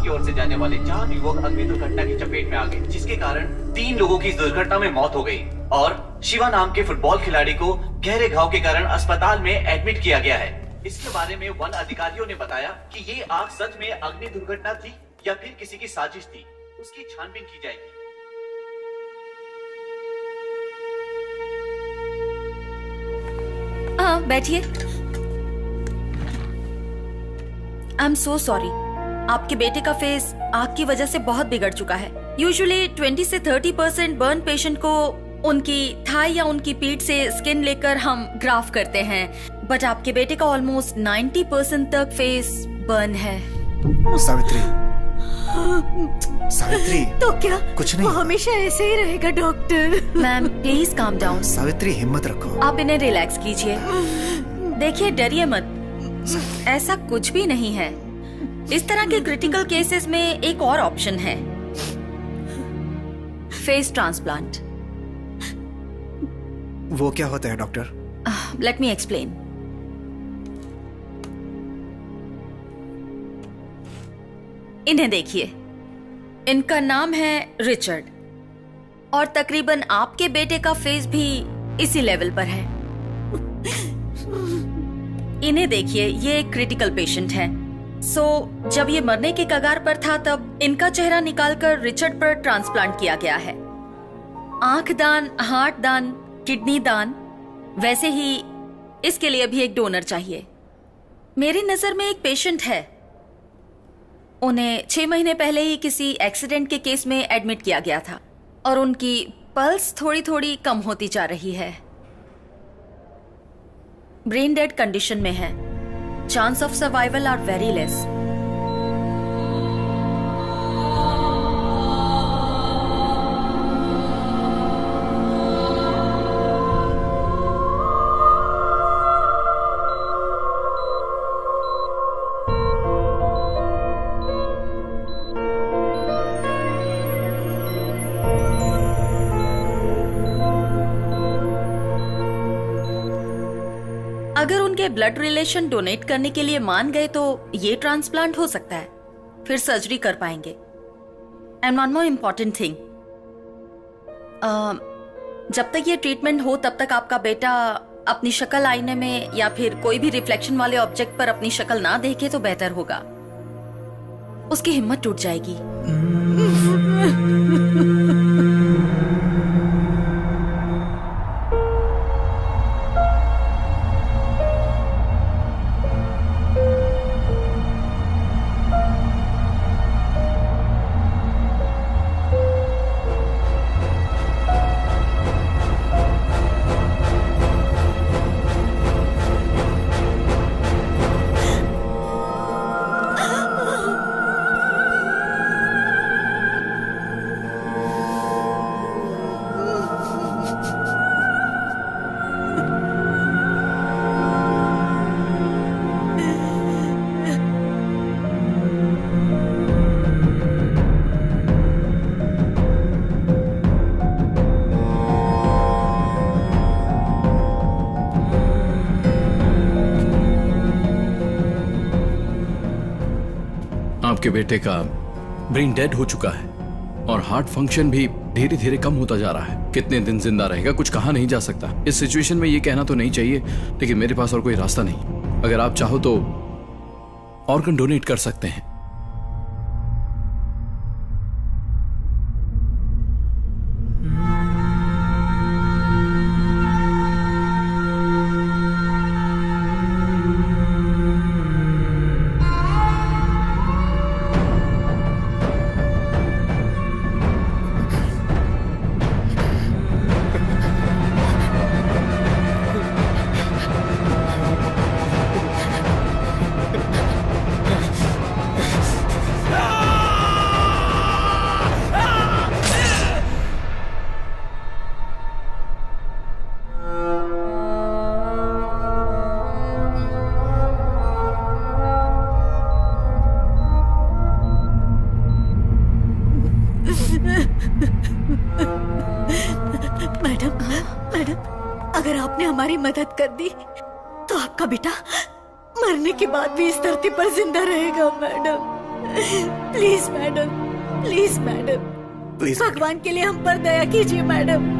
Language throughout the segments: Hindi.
की ओर से जाने वाले 4 युवक अग्नि दुर्घटना की चपेट में आ गए, जिसके कारण 3 लोगों की इस दुर्घटना में मौत हो गई और शिवा नाम के फुटबॉल खिलाड़ी को गहरे घाव के कारण अस्पताल में एडमिट किया गया है। इसके बारे में वन अधिकारियों ने बताया कि ये आग सच में अग्नि दुर्घटना थी या फिर किसी की साजिश थी, उसकी छानबीन की जाएगी। बैठिए। आई एम सो सॉरी, आपके बेटे का फेस आग की वजह से बहुत बिगड़ चुका है। यूजुअली 20 से 30% बर्न पेशेंट को उनकी थाई या उनकी पीठ से स्किन लेकर हम ग्राफ करते हैं, बट आपके बेटे का ऑलमोस्ट 90% तक फेस बर्न है। सावित्री, सावित्री तो क्या कुछ नहीं, वो हमेशा ऐसे ही रहेगा doctor. Ma'am please calm down. Savitri हिम्मत रखो। आप इन्हें रिलैक्स कीजिए। देखिए डरिए मत, ऐसा कुछ भी नहीं है। इस तरह के क्रिटिकल केसेस में एक और ऑप्शन है, फेस ट्रांसप्लांट। वो क्या होता है डॉक्टर? Let me explain. इन्हें देखिए, इनका नाम है रिचर्ड और तकरीबन आपके बेटे का फेस भी इसी लेवल पर है। इन्हें देखिए, ये एक क्रिटिकल पेशेंट है। जब ये मरने के कगार पर था तब इनका चेहरा निकालकर रिचर्ड पर ट्रांसप्लांट किया गया है। आंख दान, हार्ट दान, किडनी दान, वैसे ही इसके लिए भी एक डोनर चाहिए। मेरी नजर में एक पेशेंट है, उन्हें 6 महीने पहले ही किसी एक्सीडेंट के केस में एडमिट किया गया था और उनकी पल्स थोड़ी थोड़ी कम होती जा रही है। ब्रेन डेड कंडीशन में है। Chance of survival are very less. अगर उनके ब्लड रिलेशन डोनेट करने के लिए मान गए तो ये ट्रांसप्लांट हो सकता है, फिर सर्जरी कर पाएंगे। And one more important thing, जब तक ये ट्रीटमेंट हो तब तक आपका बेटा अपनी शक्ल आईने में या फिर कोई भी रिफ्लेक्शन वाले ऑब्जेक्ट पर अपनी शक्ल ना देखे तो बेहतर होगा। उसकी हिम्मत टूट जाएगी। आपके बेटे का ब्रेन डेड हो चुका है और हार्ट फंक्शन भी धीरे धीरे कम होता जा रहा है। कितने दिन जिंदा रहेगा कुछ कहा नहीं जा सकता। इस सिचुएशन में ये कहना तो नहीं चाहिए, लेकिन मेरे पास और कोई रास्ता नहीं। अगर आप चाहो तो ऑर्गन डोनेट कर सकते हैं। अगर आपने हमारी मदद कर दी तो आपका बेटा मरने के बाद भी इस धरती पर जिंदा रहेगा madam. Please madam, please madam, please भगवान के लिए हम पर दया कीजिए madam.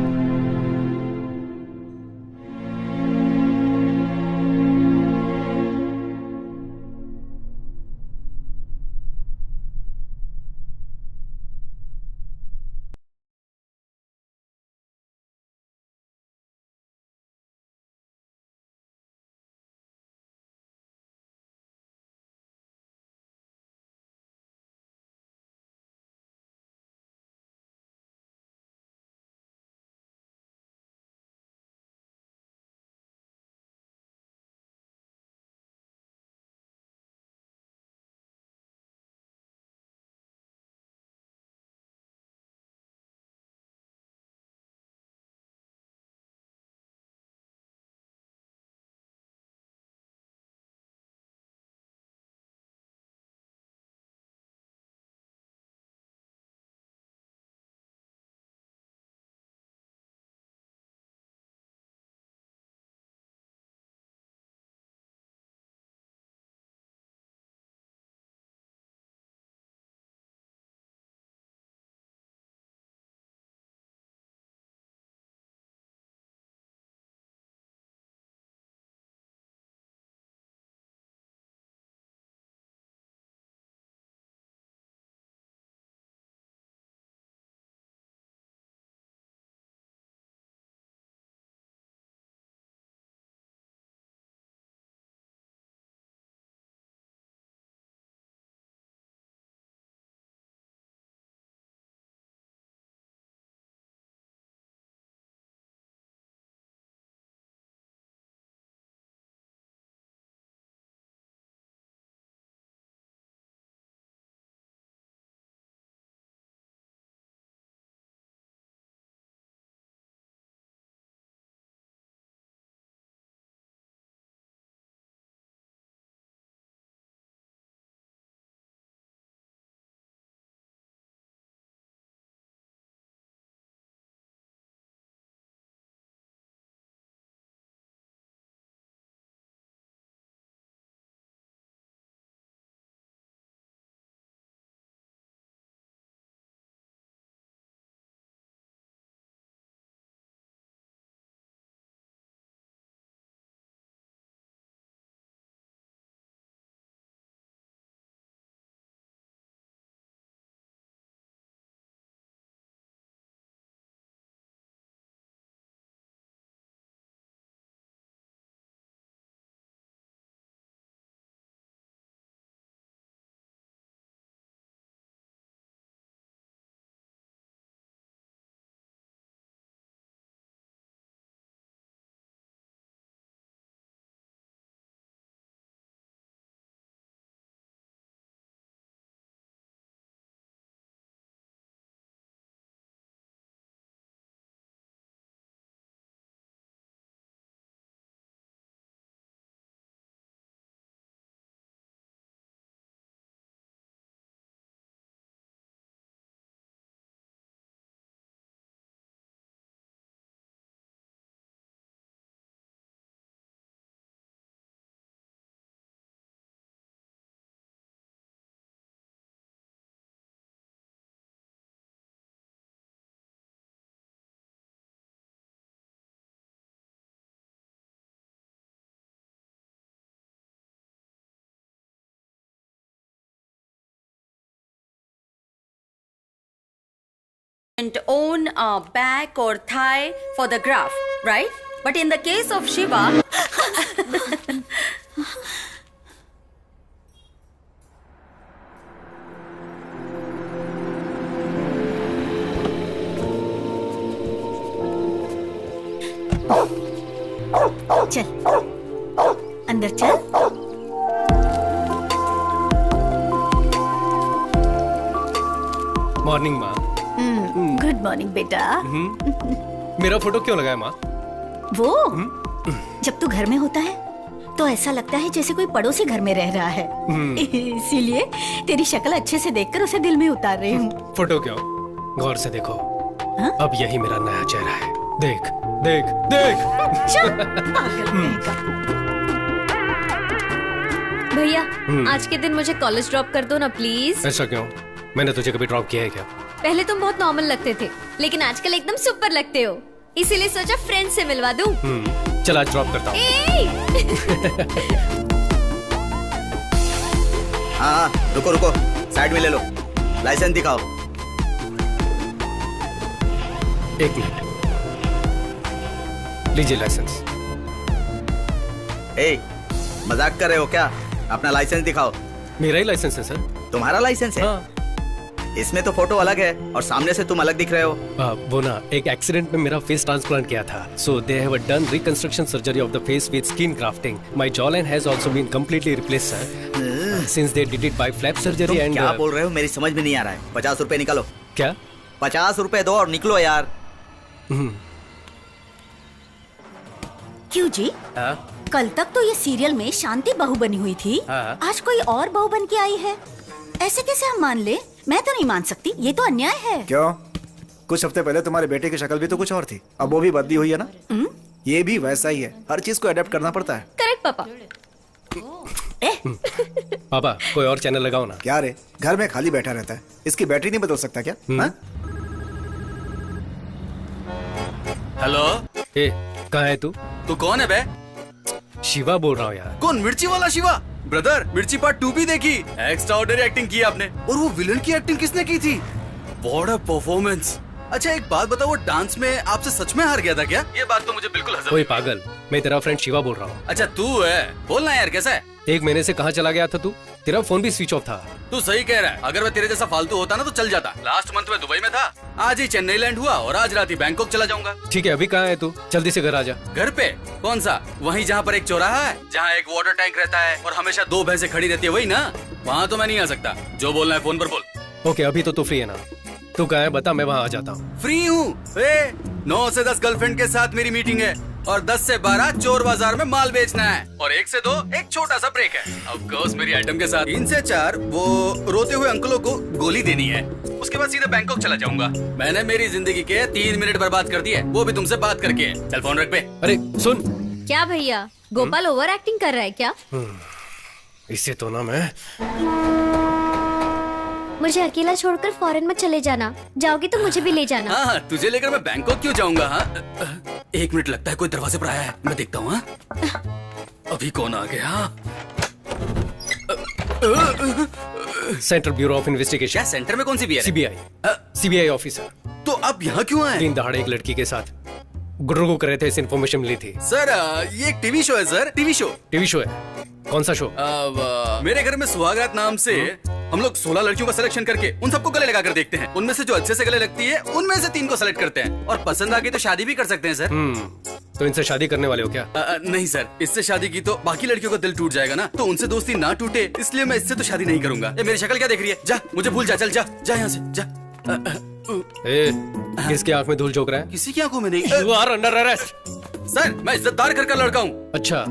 own back or thigh for the graph, right? But in the case of Shiva, चल अंदर चल। मॉर्निंग माँ। गुड मॉर्निंग बेटा। मेरा फोटो क्यों लगाया माँ? वो जब तू घर में होता है तो ऐसा लगता है जैसे कोई पड़ोसी घर में रह रहा है। इसीलिए तेरी शक्ल अच्छे से देखकर उसे दिल में उतार रही हूँ। फोटो क्यों? गौर से देखो। हाँ? अब यही मेरा नया चेहरा है। देख देख देख। पागल कहीं का। भैया आज के दिन मुझे कॉलेज ड्रॉप कर दो ना प्लीज। ऐसा क्यों? मैंने तुझे कभी ड्रॉप किया है क्या? पहले तुम बहुत नॉर्मल लगते थे, लेकिन आजकल एकदम सुपर लगते हो, इसीलिए सोचा फ्रेंड से मिलवा दूं। चल आज ड्रॉप करता हूँ। हाँ रुको रुको, साइड में ले लो, लाइसेंस दिखाओ। एक मिनट, लीजिए लाइसेंस। ए, मजाक कर रहे हो क्या? अपना लाइसेंस दिखाओ। मेरा ही लाइसेंस है सर। तुम्हारा लाइसेंस है? हाँ। इसमें तो फोटो अलग है और सामने से तुम अलग दिख रहे हो। वो ना एक एक्सीडेंट में मेरा फेस ट्रांसप्लांट किया था, so they have done reconstruction surgery of the face with skin grafting. My jaw line has also been completely replaced sir, since they did it by flap surgery. And क्या बोल रहे हो? मेरी समझ में नहीं आ रहा है। 50 रुपए निकालो। क्या? 50 रुपए दो और निकलो यार। क्यों जी? कल तक तो ये सीरियल में शांति बहू बनी हुई थी, आज कोई और बहू बन के आई है। ऐसे कैसे हम मान ले? मैं तो नहीं मान सकती, ये तो अन्याय है। क्यों? कुछ हफ्ते पहले तुम्हारे बेटे की शक्ल भी तो कुछ और थी, अब वो भी बदली हुई है ना। ये भी वैसा ही है, हर चीज को अडेप्ट करना पड़ता है। करेक्ट पापा। पापा कोई और चैनल लगाओ ना। क्या रे, घर में खाली बैठा रहता है, इसकी बैटरी नहीं बदल सकता क्या? हेलो, ए कहाँ है तू? तू कौन है बे? शिवा बोल रहा हूँ यार। कौन? मिर्ची वाला शिवा? ब्रदर, मिर्ची पार्ट 2 भी देखी? एक्स्ट्राऑर्डिनरी एक्टिंग की आपने। और वो विलन की एक्टिंग किसने की थी? What a performance. अच्छा एक बात बताओ, वो डांस में आपसे सच में हार गया था क्या? ये बात तो मुझे बिल्कुल हजम। कोई पागल, मैं तेरा फ्रेंड शिवा बोल रहा हूँ। अच्छा तू है, बोलना यार कैसा है? 1 महीने से कहाँ चला गया था तू? तेरा फोन भी स्विच ऑफ था। तू सही कह रहा है, अगर मैं तेरे जैसा फालतू होता ना तो चल जाता। लास्ट मंथ में दुबई में था, आज ही चेन्नई लैंड हुआ और आज रात ही बैंकॉक चला जाऊंगा। ठीक है, अभी कहाँ है तू? जल्दी से घर आ जा। घर पे? कौन सा? वहीं जहाँ पर एक चौराहा है, जहाँ एक वाटर टैंक रहता है और हमेशा 2 भैंसें खड़ी रहती है, वही ना? वहाँ तो मैं नहीं आ सकता। जो बोलना है फोन पर बोल। ओके, अभी तो तू फ्री है ना? तू कहाँ है बता, मैं वहाँ आ जाता हूँ। फ्री हूँ। 9 से 10 गर्लफ्रेंड के साथ मेरी मीटिंग है और 10 से 12 चोर बाजार में माल बेचना है और 1 से 2 एक छोटा सा ब्रेक है। ऑफ कोर्स मेरी आइटम के साथ 3 से 4 वो रोते हुए अंकलों को गोली देनी है। उसके बाद सीधे बैंकॉक चला जाऊंगा। मैंने मेरी जिंदगी के 3 मिनट बर्बाद कर दिए, वो भी तुमसे बात करके। चल फोन रख पे। अरे सुन। क्या भैया, गोपाल ओवर एक्टिंग कर रहा है क्या? इससे तो ना मैं। मुझे अकेला छोड़कर फॉरेन में चले जाना, जाओगे तो मुझे भी ले जाना। हाँ, तुझे लेकर मैं बैंकॉक क्यों जाऊंगा? हाँ 1 मिनट, लगता है कोई दरवाजे पर आया है, मैं देखता हूँ। अभी कौन आ गया? Central bureau of investigation. क्या सेंटर में? कौन सी बियर? CBI officer. तो आप यहाँ क्यों आए? 3 दहाड़े एक लड़की के साथ गुडरू कर रहे थे, इस इन्फॉर्मेशन मिली थी। सर ये एक टीवी शो है sir, TV show. TV show है? कौन सा शो? मेरे घर में सुहागरात नाम से हम लोग 16 लड़कियों का सिलेक्शन करके उन सबको गले लगाकर देखते हैं। उनमें से जो अच्छे से गले लगती है उनमें से 3 को सेलेक्ट करते हैं और पसंद आ गई तो शादी भी कर सकते हैं सर। तो इनसे शादी करने वाले हो क्या? नहीं सर, इससे शादी की तो बाकी लड़कियों का दिल टूट जाएगा ना, तो उनसे दोस्ती ना टूटे इसलिए मैं इससे तो शादी नहीं करूंगा। ये मेरी शक्ल क्या देख रही है? जा, मुझे भूल जा, चल जा जा यहाँ से जा। किसकी आंख में धूल झोंक रहा है? किसी की आंखों में नहीं। You are under arrest। Sir मैं इज्जतदार घर का लड़का हूँ। अच्छा,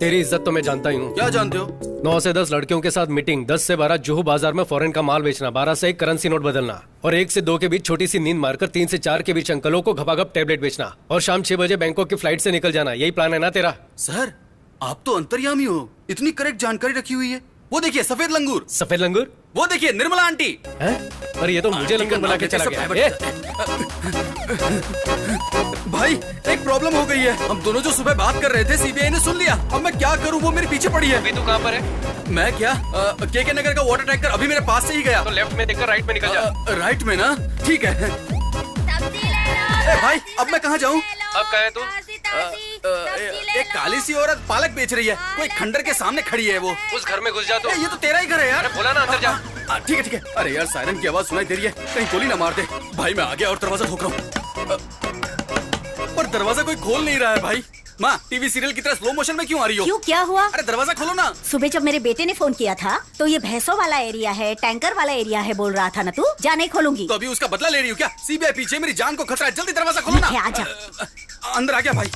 तेरी इज्जत तो मैं जानता ही हूँ। क्या जानते हो? 9 से 10 लड़कियों के साथ मीटिंग, 10 से 12 जुहू बाजार में फॉरेन का माल बेचना, 12 से 1 करेंसी नोट बदलना और 1 से 2 के बीच छोटी सी नींद मारकर 3 से 4 के बीच अंकलों को घपाघप टैबलेट बेचना और शाम 6 बजे बैंकॉक की फ्लाइट से निकल जाना। यही प्लान है ना तेरा? सर आप तो अंतर्यामी हो, इतनी करेक्ट जानकारी रखी हुई है। वो देखिए सफेद लंगूर। सफेद लंगूर? वो देखिए निर्मला आंटी। हैं? अरे ये तो मुझे लंगूर बना के चला गया। भाई एक प्रॉब्लम हो गई है, हम दोनों जो सुबह बात कर रहे थे सीबीआई ने सुन लिया। अब मैं क्या करूं? वो मेरे पीछे पड़ी है। अभी तू कहाँ पर है? मैं क्या के नगर का वाटर टैंकर अभी मेरे पास से ही गया। तो लेफ्ट में देखकर राइट में निकल जा। राइट में ना? ठीक है। भाई अब मैं कहाँ जाऊँ? अब कहाँ है तू? एक काली सी औरत पालक बेच रही है, कोई खंडर के सामने खड़ी है। वो उस घर में घुस जा। तो ये तो तेरा ही घर है यार। बोला ना अंदर जा। ठीक है ठीक है। अरे यार सायरन की आवाज सुनाई दे रही है, कहीं गोली ना मार दे। भाई मैं आ गया और दरवाजा ठोक रहा हूँ, पर दरवाजा कोई खोल नहीं रहा है। भाई माँ, टीवी सीरियल की तरह स्लो मोशन में क्यों आ रही हो? क्यों, क्या हुआ? अरे दरवाजा खोलो ना। सुबह जब मेरे बेटे ने फोन किया था तो ये भैंसों वाला एरिया है, टैंकर वाला एरिया है बोल रहा था ना तू। जा, नहीं खोलूंगी। तो अभी उसका बदला ले रही हो क्या? सीबीआई पीछे, मेरी जान को खतरा है, जल्दी दरवाजा खोलो ना। आजा। अंदर आ गया भाई।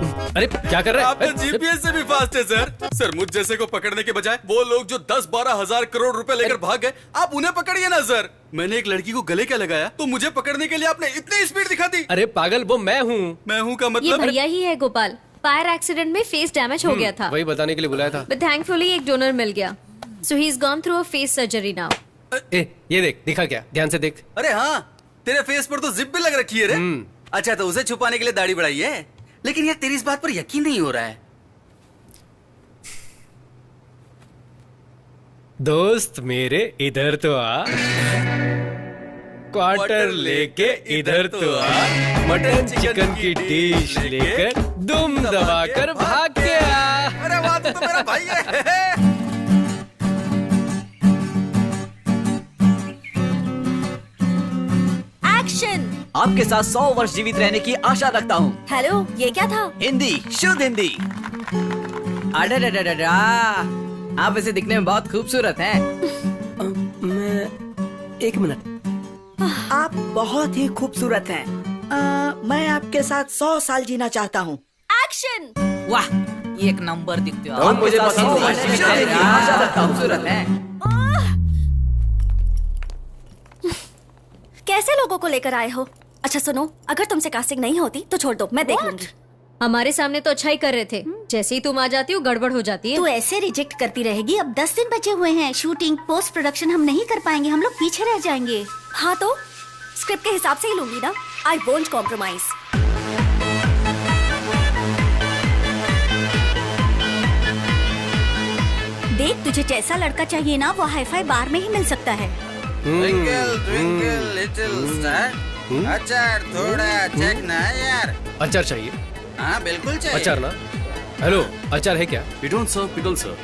अरे क्या कर रहे हैं? आपका जीपीएस से भी फास्ट है सर। सर मुझ जैसे को पकड़ने के बजाय वो लोग जो 10-12 हजार करोड़ रुपए लेकर भाग गए, आप उन्हें पकड़िए ना सर। मैंने एक लड़की को गले क्या लगाया तो मुझे पकड़ने के लिए आपने इतनी स्पीड दिखा दी। अरे पागल, वो मैं हूँ। मैं हूँ का ये मतलब? भैया ही है गोपाल। फायर एक्सीडेंट में फेस डैमेज हो गया था, वही बताने के लिए बुलाया था। बट थैंकफुली एक डोनर मिल गया। So he is gone through a face surgery now. ए, ये देख, दिखा क्या? ध्यान से देख। अरे हाँ, तेरे फेस पर तो जिप भी लग रखी है रे। अच्छा, तो उसे छुपाने के लिए दाढ़ी बढ़ाई है। लेकिन यार तेरी इस बात पर यकीन नहीं हो रहा है। दोस्त मेरे इधर तो आ, क्वार्टर लेके इधर तो आ, मटन चिकन की डिश लेकर दुम दबाकर भाग के आ। अरे वाह, तू तो मेरा भाई है। एक्शन। आपके साथ 100 वर्ष जीवित रहने की आशा रखता हूँ। हेलो, ये क्या था? हिंदी, शुद्ध हिंदी। अडडडडडा, आप ऐसे दिखने में बहुत खूबसूरत हैं। एक मिनट, आप बहुत ही खूबसूरत हैं। मैं आपके साथ 100 साल जीना चाहता हूँ। एक्शन। वाह, एक नंबर दिखते हो। आप मुझे पसंद है। खूबसूरत है। कैसे लोगों को लेकर आए हो? अच्छा सुनो, अगर तुमसे कास्टिंग नहीं होती तो छोड़ दो, मैं देख लूंगी। हमारे सामने तो अच्छा ही कर रहे थे, जैसे ही तुम आ जाती हो गड़बड़ हो जाती है। तू ऐसे रिजेक्ट करती रहेगी। अब 10 दिन बचे हुए हैं। शूटिंग, पोस्ट प्रोडक्शन हम नहीं कर पाएंगे, हम लोग पीछे रह जाएंगे। हाँ तो स्क्रिप्ट के हिसाब से ही लूंगी ना। I won't compromise. देख, तुझे जैसा लड़का चाहिए ना वो हाईफाई बार में ही मिल सकता है। ट्विंकल ट्विंकल लिटिल स्टार, अचार थोड़ा चेक ना यार। अचार चाहिए? हाँ बिल्कुल चाहिए। अचार ना? हेलो, अचार है क्या? We don't serve pickle, sir.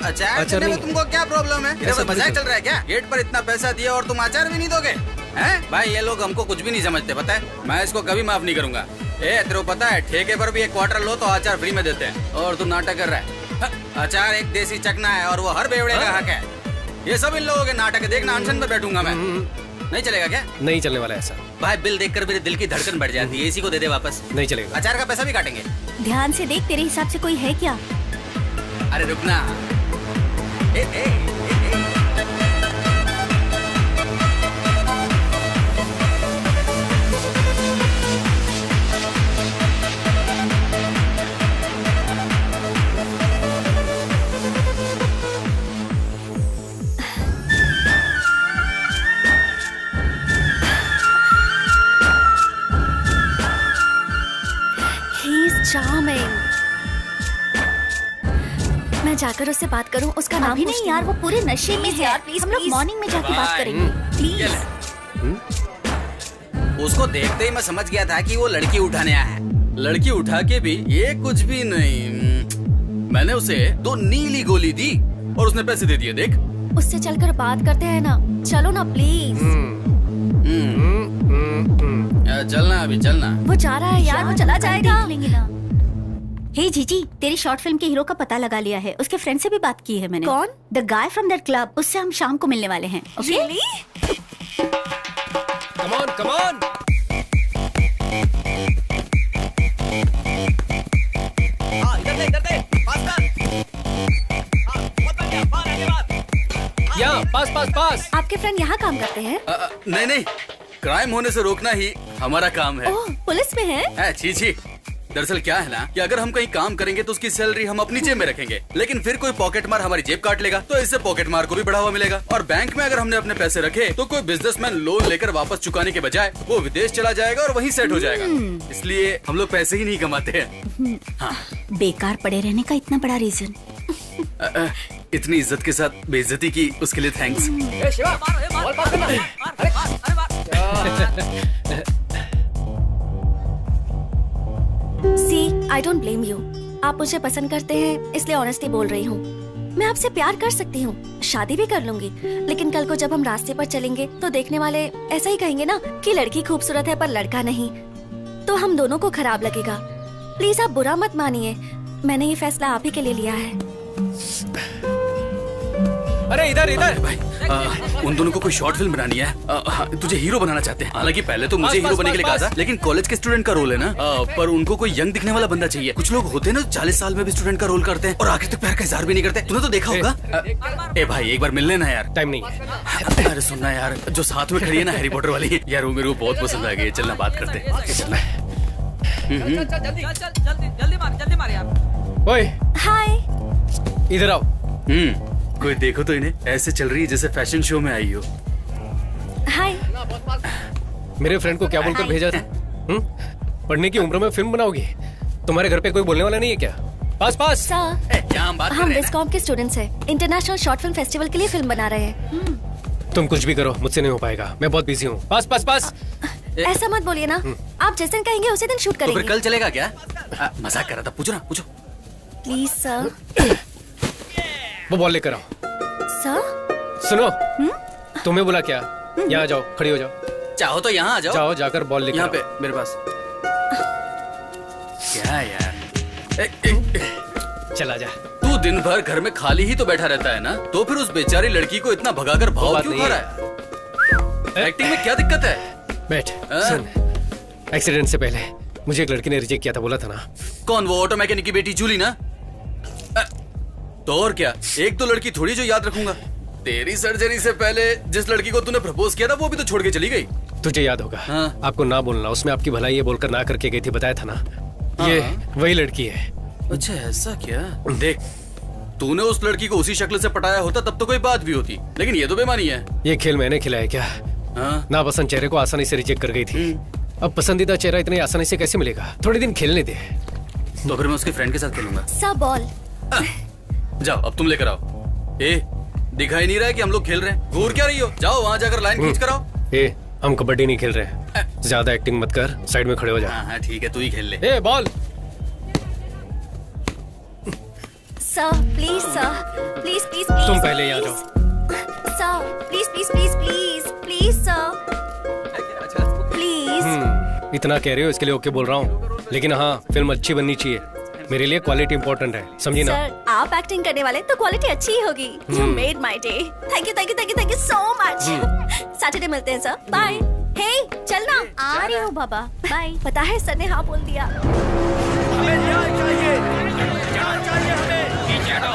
अचार देने में तुमको क्या प्रॉब्लम है? इधर मजाक चल रहा है क्या? गेट पर इतना पैसा दिया और तुम अचार भी नहीं दोगे? हैं? भाई ये लोग हमको कुछ भी नहीं समझते, पता है? मैं इसको कभी माफ नहीं करूंगा। तेरे को पता है, ठेके पर भी एक क्वार्टर लो तो अचार फ्री में देते हैं, और तुम नाटक कर रहा है। अचार एक देसी चकना है और वो हर बेवड़े का हक है। ये सब इन लोगों के नाटक देखना, अनशन पे बैठूंगा मैं। नहीं चलेगा क्या? नहीं चलने वाला ऐसा। भाई बिल देखकर मेरे दिल की धड़कन बढ़ जाती है। इसी को दे दे वापस। नहीं चलेगा। अचार का पैसा भी काटेंगे। ध्यान से देख, तेरे हिसाब से कोई है क्या? अरे रुकना। चार्मिंग। मैं जाकर उससे बात करूं, उसका नाम भी नहीं यार, वो पूरे नशे में है यार। प्लीज हम लोग मॉर्निंग में जाके बात करेंगे प्लीज। उसको देखते ही मैं समझ गया था कि वो लड़की उठाने आया है। लड़की उठा के भी ये कुछ भी नहीं। मैंने उसे 2 नीली गोली दी और उसने पैसे दे दिए। देख, उससे चलकर बात करते हैं ना। चलो ना प्लीज। चलना, अभी चलना। वो जा रहा है यार, वो चला जाएगा। हे जीजी, तेरी शॉर्ट फिल्म के हीरो का पता लगा लिया है। उसके फ्रेंड से भी बात की है मैंने। कौन? The guy from that club. उससे हम शाम को मिलने वाले हैं। Really? Come on, come on. यहाँ पास। आपके फ्रेंड यहाँ काम करते हैं? नहीं, क्राइम होने से रोकना ही हमारा काम है। ओह, पुलिस में है? छी। दरअसल क्या है ना कि अगर हम कहीं काम करेंगे तो उसकी सैलरी हम अपनी जेब में रखेंगे, लेकिन फिर कोई पॉकेट मार हमारी जेब काट लेगा, तो इससे पॉकेट मार को भी बढ़ावा मिलेगा। और बैंक में अगर हमने अपने पैसे रखे तो कोई बिजनेसमैन लोन लेकर वापस चुकाने के बजाय वो विदेश चला जाएगा और वहीं सेट हो जाएगा। इसलिए हम लोग पैसे ही नहीं कमाते हैं। हाँ। बेकार पड़े रहने का इतना बड़ा रीजन। इतनी इज्जत के साथ बेइज्जती की उसके लिए thanks. See, I don't blame you. आप मुझे पसंद करते हैं इसलिए ऑनेस्टली बोल रही हूँ। मैं आपसे प्यार कर सकती हूँ, शादी भी कर लूंगी, लेकिन कल को जब हम रास्ते पर चलेंगे तो देखने वाले ऐसा ही कहेंगे ना कि लड़की खूबसूरत है पर लड़का नहीं, तो हम दोनों को खराब लगेगा। प्लीज आप बुरा मत मानिए, मैंने ये फैसला आप ही के लिए लिया है। अरे इधर इधर। भाई उन दोनों को कोई शॉर्ट फिल्म बनानी है। तुझे हीरो बनाना चाहते हैं। हालांकि पहले तो मुझे हीरो बनने के लिए कहा था, लेकिन कॉलेज के स्टूडेंट का रोल है ना। पर उनको कोई यंग दिखने वाला बंदा चाहिए। कुछ लोग होते हैं ना 40 साल में भी स्टूडेंट का रोल करते हैं और आखिर तक प्यार का इजहार भी नहीं करते। तूने तो देखा होगा। ए भाई एक बार मिल लेना यार। टाइम नहीं है। अरे सुनना यार, जो साथ में खड़ी है ना हैरी पॉटर वाली यार, वो मेरे को बहुत पसंद आ गई। चलना बात करते हैं। चलना जल्दी मार यार। ओए हाय। इधर आओ। कोई देखो तो इन्हें ऐसे चल रही है जैसे फैशन शो में आई हो। हाय। मेरे फ्रेंड को क्या बोलकर भेजा था? पढ़ने की उम्र में फिल्म बनाओगी? तुम्हारे घर पे कोई बोलने वाला नहीं है क्या? पास पास। सर हम विस्कॉम के स्टूडेंट्स हैं। इंटरनेशनल शॉर्ट फिल्म फेस्टिवल के लिए फिल्म बना रहे हैं। तुम कुछ भी करो, मुझसे नहीं हो पाएगा। मैं बहुत बिजी हूँ। पास पास पास। ऐसा मत बोलिए ना। आप जिस दिन कहेंगे उसी दिन शूट तो करेंगे। फिर कल चलेगा क्या? मजाक कर रहा था। पूछो ना, पूछो। Please sir. वो बॉल लेकर आओ। सर सुनो, तुम्हें बोला क्या? यहाँ जाओ, खड़ी हो जाओ। चाहो तो यहाँ आ जाओ। जाओ जाकर बॉल लेकर यहाँ पे मेरे पास। क्या यार? चला जा। तू दिन भर घर में खाली ही तो बैठा रहता है ना, तो फिर उस बेचारी लड़की को इतना भगाकर भाव क्यों खा रहा है? एक्टिंग में क्या दिक्कत है? बैठ। सुन, एक्सीडेंट से पहले मुझे एक लड़की ने रिजेक्ट किया था, बोला था ना। कौन? वो ऑटो मैकेनिक की बेटी जूली ना? तो और क्या, एक तो लड़की थोड़ी जो याद रखूंगा। तेरी सर्जरी से पहले जिस लड़की को तूने प्रपोज किया था वो भी तो छोड़ के चली गई। तुझे याद होगा। हाँ। आपको ना बोलना, उसमें आपकी भलाई ये बोलकर ना करके गई थी, बताया था ना। ये वही लड़की है। अच्छा ऐसा क्या? देख, तूने उस लड़की को उसी शक्ल से पटाया होता तब तो कोई बात भी होती, लेकिन ये तो बेमानी है। ये खेल मैंने खिलाया क्या? नापसंद चेहरे को आसानी से रिजेक्ट कर गई थी। अब पसंदीदा चेहरा इतनी आसानी से कैसे मिलेगा? थोड़े दिन खेलने दे। तो फिर मैं उसके फ्रेंड के साथ खेलूंगा। सब बॉल। जाओ, अब तुम लेकर आओ। ए, दिखाई नहीं रहा है कि हम लोग खेल रहे हैं? घूर क्या रही हो? जाओ वहाँ जाकर लाइन खींच कर आओ। ए, हम कबड्डी नहीं खेल रहे। ज्यादा एक्टिंग मत कर, साइड में खड़े हो जा। हाँ ठीक है, तू ही खेल ले। ए, ball. Sir please sir, please please please. तुम पहले यहाँ जाओ। Sir please please please please please sir please. इतना कह रहे हो इसके लिए ओके बोल रहा हूँ, लेकिन हाँ फिल्म अच्छी बननी चाहिए। मेरे लिए क्वालिटी इंपॉर्टेंट है, समझी ना? सर आप एक्टिंग करने वाले तो क्वालिटी अच्छी ही होगी। You made my day. Thank you thank you thank you thank you so much. Saturday मिलते हैं सर। बाय। हे चलना। आ रही हो बाबा। बाय। पता है सर ने हाँ बोल दिया। हमें न्याय चाहिए, न्याय चाहिए हमें। पीछे हटो,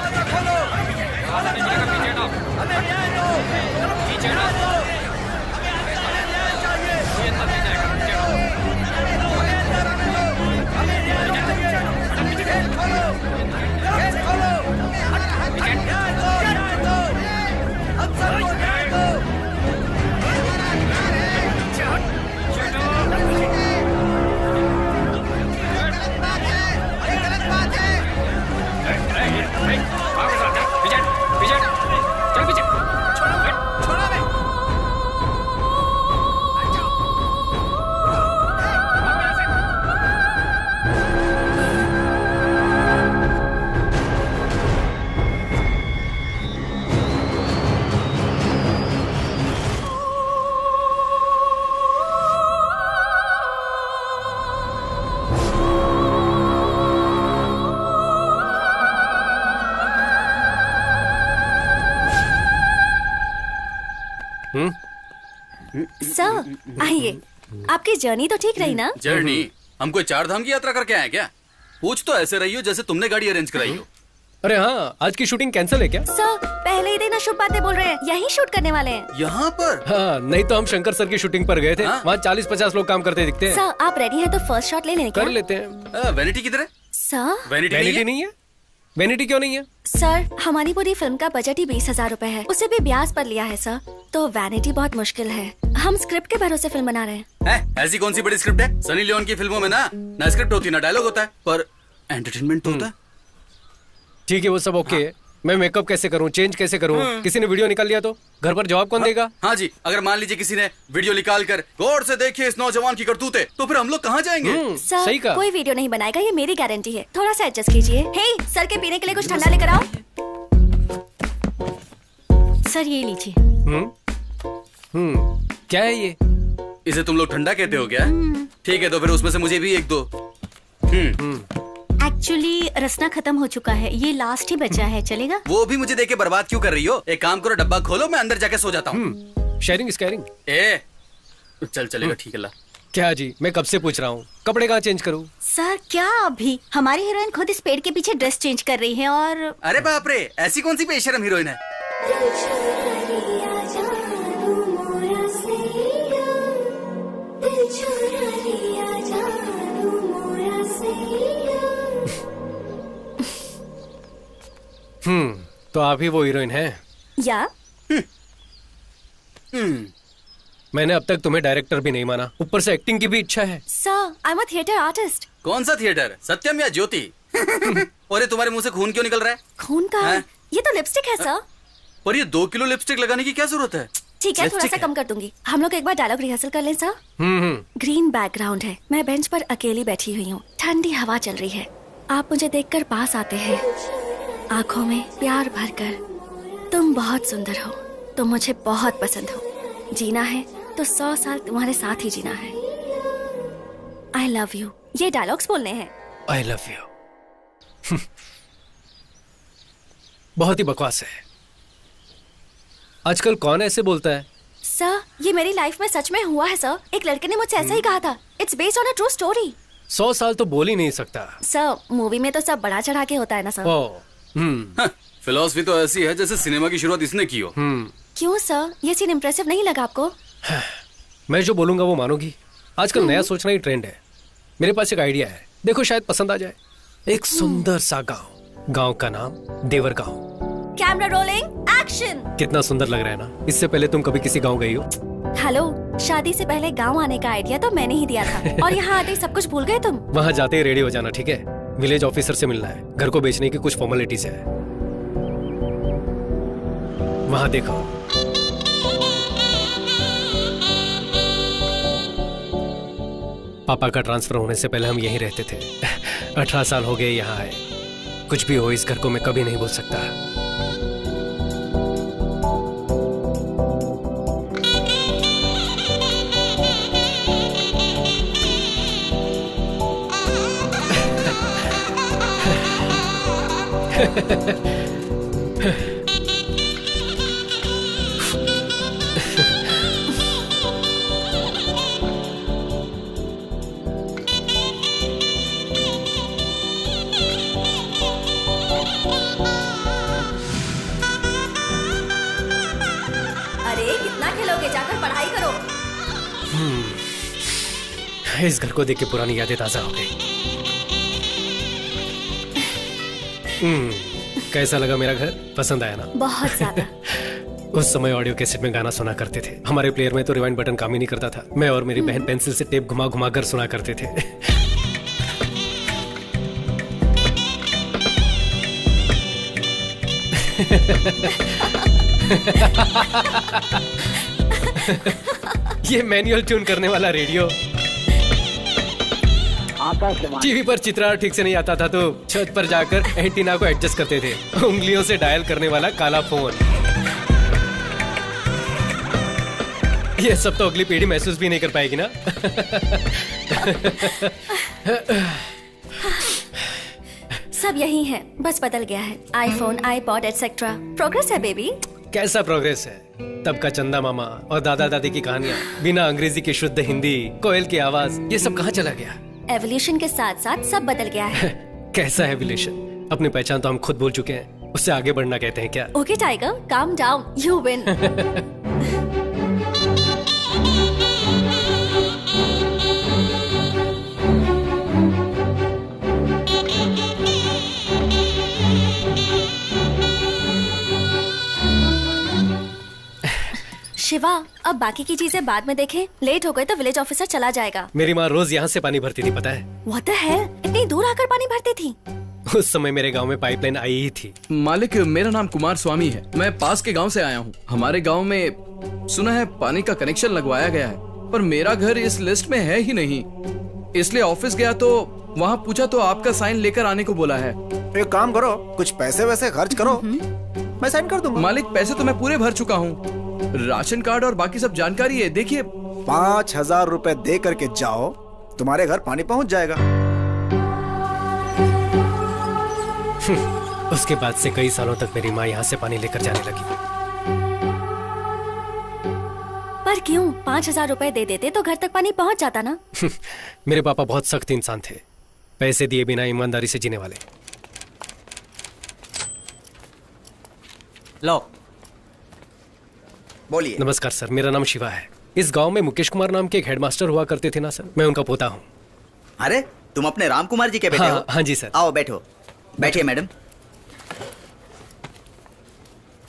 हमें न्याय दो, हमें न्याय दो, पीछे हटो। सर आइए। आपकी जर्नी तो ठीक रही ना? जर्नी? हम कोई 4 धाम की यात्रा करके आए क्या? पूछ तो ऐसे रही हो जैसे तुमने गाड़ी अरेंज कराई हो। अरे हाँ, आज की शूटिंग कैंसिल है क्या? सर पहले ही दिन अशुभ बातें बोल रहे हैं। यहीं शूट करने वाले हैं। यहाँ पर? हाँ, नहीं तो हम शंकर सर की शूटिंग पर गए थे। वहाँ 40-50 लोग काम करते दिखते हैं। सर आप रेडी हैं तो फर्स्ट शॉट ले लें क्या? कर लेते हैं। वैनिटी किधर है? सर वैनिटी नहीं है। वैनिटी क्यों नहीं है? सर हमारी पूरी फिल्म का बजट ही 20,000 रुपए है, उसे भी ब्याज पर लिया है सर, तो वैनिटी बहुत मुश्किल है। हम स्क्रिप्ट के भरोसे फिल्म बना रहे हैं। ऐसी कौन सी बड़ी स्क्रिप्ट है? सनी लियोन की फिल्मों में ना स्क्रिप्ट होती ना डायलॉग होता है, पर एंटरटेनमेंट तो होता है। ठीक है वो सब ओके। मैं मेकअप कैसे करूं, चेंज कैसे करूं? किसी ने वीडियो निकाल लिया तो घर पर जवाब कौन देगा? हाँ जी, अगर मान लीजिए किसी ने वीडियो निकाल कर गौर से देखिए इस नौजवान की करतूतें, तो फिर हम लोग कहाँ जाएंगे? सर सही कहा। कोई वीडियो नहीं बनाएगा, ये मेरी गारंटी है। थोड़ा सा एडजस्ट कीजिए। हे सर के पीने के लिए कुछ ठंडा लेकर आओ। सर ये लीजिए। क्या है ये? इसे तुम लोग ठंडा कहते हो क्या? ठीक है तो फिर उसमें से मुझे भी एक दो। एक्चुअली रसना खत्म हो चुका है, ये लास्ट ही बचा है, चलेगा? वो भी मुझे देके बर्बाद क्यों कर रही हो? एक काम करो, डब्बा खोलो, मैं अंदर जाके सो जाता हूँ। Sharing is caring. चल चलेगा, ठीक है ला। क्या जी, मैं कब से पूछ रहा हूँ, कपड़े कहाँ चेंज करूँ? सर क्या अभी? हमारी हीरोइन खुद इस पेड़ के पीछे ड्रेस चेंज कर रही है और अरे बाप रे, ऐसी कौन सी बेशरम हीरोइन है? तो आप ही वो हीरोइन है? या मैंने अब तक तुम्हें डायरेक्टर भी नहीं माना, ऊपर से एक्टिंग की भी इच्छा है। Sir, I am a theatre artist. कौन सा थिएटर, सत्यम या ज्योति? और ये तुम्हारे मुंह से खून क्यों निकल रहा है? खून का है? ये तो लिपस्टिक है सर। पर ये 2 किलो लिपस्टिक लगाने की क्या जरूरत है? ठीक है, थोड़ा सा कम कर दूंगी। हम लोग एक बार डायलॉग रिहर्सल कर लें सर? ग्रीन बैकग्राउंड है, मैं बेंच पर अकेली बैठी हुई हूँ, ठंडी हवा चल रही है, आप मुझे देखकर पास आते हैं, आंखों में प्यार भरकर। तुम बहुत सुंदर हो, तुम मुझे बहुत पसंद हो, जीना है तो 100 साल तुम्हारे साथ ही जीना है। आई लव यू, ये डायलॉग्स बोलने हैं। आई लव यू बहुत ही बकवास है। आजकल कौन ऐसे बोलता है? सर, ये मेरी लाइफ में सच में हुआ है सर। एक लड़के ने मुझसे ऐसा ही कहा था। It's based on a true story. 100 साल तो बोल ही नहीं सकता सर। मूवी में तो सब बड़ा चढ़ा के होता है ना सर। फिलॉसफी तो ऐसी है जैसे सिनेमा की शुरुआत इसने की हो। क्यों सर, ये सीन इम्प्रेसिव नहीं लगा आपको? मैं जो बोलूंगा वो मानोगी? आजकल नया सोचना ही ट्रेंड है। मेरे पास एक आइडिया है, देखो शायद पसंद आ जाए। एक सुंदर सा गांव का नाम देवर गांव। Camera rolling, action. कितना सुंदर लग रहा है ना? इससे पहले तुम कभी किसी गांव गई हो? हेलो, शादी से पहले गांव आने का आइडिया तो मैंने ही दिया था और यहाँ आते ही सब कुछ भूल गए तुम। वहाँ जाते ही रेडी हो जाना, ठीक है? विलेज ऑफिसर से मिलना है, घर को बेचने की कुछ फॉर्मेलिटीज है। वहाँ देखो, पापा का ट्रांसफर होने से पहले हम यहीं रहते थे। 18 साल हो गए यहाँ आए। कुछ भी हो, इस घर को मैं कभी नहीं भूल सकता। इस घर को देख के पुरानी यादें ताजा हो गई। कैसा लगा मेरा घर? पसंद आया ना? बहुत ज्यादा। उस समय ऑडियो कैसेट में गाना सुना करते थे। हमारे प्लेयर में तो रिवाइंड बटन काम ही नहीं करता था। मैं और मेरी बहन पेंसिल से टेप घुमा घुमा कर सुना करते थे। ये मैनुअल ट्यून करने वाला रेडियो। टीवी पर चित्रण ठीक से नहीं आता था तो छत पर जाकर एंटीना को एडजस्ट करते थे। उंगलियों से डायल करने वाला काला फोन। ये सब तो अगली पीढ़ी महसूस भी नहीं कर पाएगी ना। सब यही है, बस बदल गया है। IPhone, iPod etcetera. प्रोग्रेस है बेबी। कैसा प्रोग्रेस है? तब का चंदा मामा और दादा दादी की कहानियाँ, बिना अंग्रेजी की शुद्ध हिंदी, कोयल की आवाज, ये सब कहाँ चला गया? एवोल्यूशन के साथ साथ सब बदल गया है। कैसा एवोल्यूशन? अपनी पहचान तो हम खुद भूल चुके हैं, उससे आगे बढ़ना कहते हैं क्या? Okay tiger, calm down, you win. Shiva, अब बाकी की चीजें बाद में देखें। लेट हो गए तो विलेज ऑफिसर चला जाएगा। मेरी माँ रोज यहाँ से पानी भरती थी, पता है? What the hell? इतनी दूर आकर पानी भरती थी? उस समय मेरे गांव में पाइपलाइन आई ही थी। मालिक, मेरा नाम कुमार स्वामी है। मैं पास के गांव से आया हूँ। हमारे गांव में सुना है पानी का कनेक्शन लगवाया गया है, पर मेरा घर इस लिस्ट में है ही नहीं। इसलिए ऑफिस गया तो वहाँ पूछा तो आपका साइन लेकर आने को बोला है। एक काम करो, कुछ पैसे वैसे खर्च करो, मैं साइन कर दूंगा। मालिक, पैसे तो मैं पूरे भर चुका हूँ। राशन कार्ड और बाकी सब जानकारी है, देखिए। 5000 रुपए दे करके जाओ, तुम्हारे घर पानी पहुँच जाएगा। उसके बाद से कई सालों तक मेरी माँ यहाँ से पानी लेकर जाने लगी। पर क्यों? 5,000 रुपए दे देते तो घर तक पानी पहुँच जाता ना। मेरे पापा बहुत सख्त इंसान थे, पैसे दिए बिना ईमानदारी से जीने वाले। लो बोलिए। नमस्कार सर, मेरा नाम शिवा है। इस गांव में मुकेश कुमार नाम के एक हेडमास्टर हुआ करते थे ना सर, मैं उनका पोता हूँ। अरे तुम अपने राम कुमार जी के बेटे हो? हाँ जी सर। आओ बैठो। बैठिए मैडम।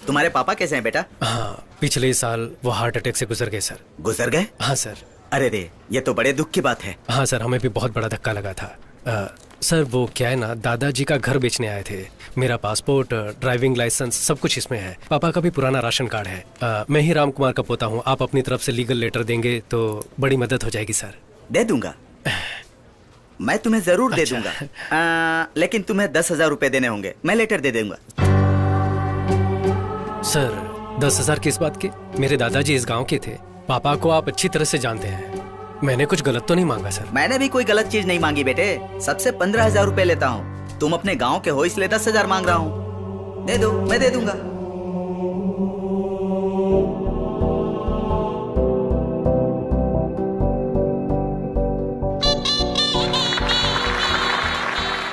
तुम्हारे पापा कैसे हैं बेटा? हाँ, पिछले साल वो हार्ट अटैक से गुजर गए सर। गुजर गए? हाँ सर। अरे रे, ये तो बड़े दुख की बात है। हाँ सर, हमें भी बहुत बड़ा धक्का लगा था। सर वो क्या है ना, दादाजी का घर बेचने आए थे। मेरा पासपोर्ट, ड्राइविंग लाइसेंस सब कुछ इसमें है। पापा का भी पुराना राशन कार्ड है। मैं ही राम कुमार का पोता हूँ। आप अपनी तरफ से लीगल लेटर देंगे तो बड़ी मदद हो जाएगी सर। दे दूंगा, मैं तुम्हें जरूर दे दूंगा। लेकिन तुम्हें 10,000 रुपए देने होंगे। मैं लेटर दे दूंगा। सर 10,000 किस बात के? मेरे दादाजी इस गांव के थे। पापा को आप अच्छी तरह से जानते हैं। मैंने कुछ गलत तो नहीं मांगा सर? मैंने भी कोई गलत चीज नहीं मांगी बेटे। सबसे 15,000 रुपए लेता हूँ। तुम अपने गांव के हो इसलिए 10,000 मांग रहा हूँ। दे दो, मैं दे दूंगा।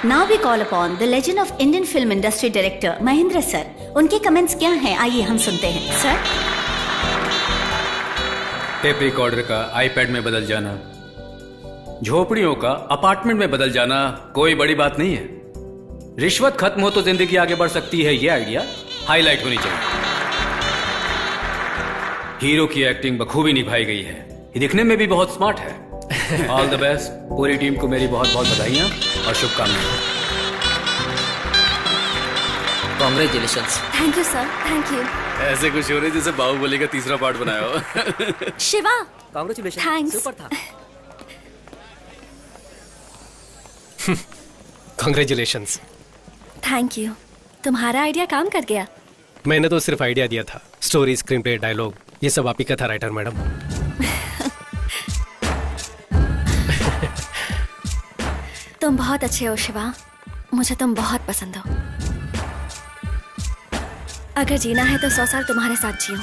Now we call upon the legend of Indian film industry director Mahendra sir. उनके कमेंट्स क्या हैं? आइए हम सुनते हैं सर। टेप रिकॉर्डर का आईपैड में बदल जाना, झोपड़ियों का अपार्टमेंट में बदल जाना कोई बड़ी बात नहीं है। रिश्वत खत्म हो तो जिंदगी आगे बढ़ सकती है, ये आइडिया हाईलाइट होनी चाहिए। हीरो की एक्टिंग बखूबी निभाई गई है। ये दिखने में भी बहुत स्मार्ट है। All the best. पूरी टीम को मेरी बहुत बहुत बधाइयां और शुभकामनाएं। Congratulations. Thank you sir, thank you. ऐसे कुछ हो रहे जैसे बाहुबली का तीसरा पार्ट बनाया हो। शिवा, कांग्रेचुलेशंस। थैंक्स। सुपर था। कांग्रेचुलेशंस। Thank you. तुम्हारा आइडिया काम कर गया। मैंने तो सिर्फ आइडिया दिया था। स्टोरी, स्क्रीन प्ले, डायलॉग ये सब आप ही का था राइटर मैडम। तुम बहुत अच्छे हो शिवा, मुझे तुम बहुत पसंद हो। अगर जीना है तो 100 साल तुम्हारे साथ जियो।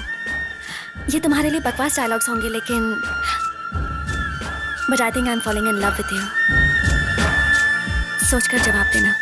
ये तुम्हारे लिए बकवास डायलॉग्स होंगे लेकिन but I think I am falling in love with you. सोचकर जवाब देना।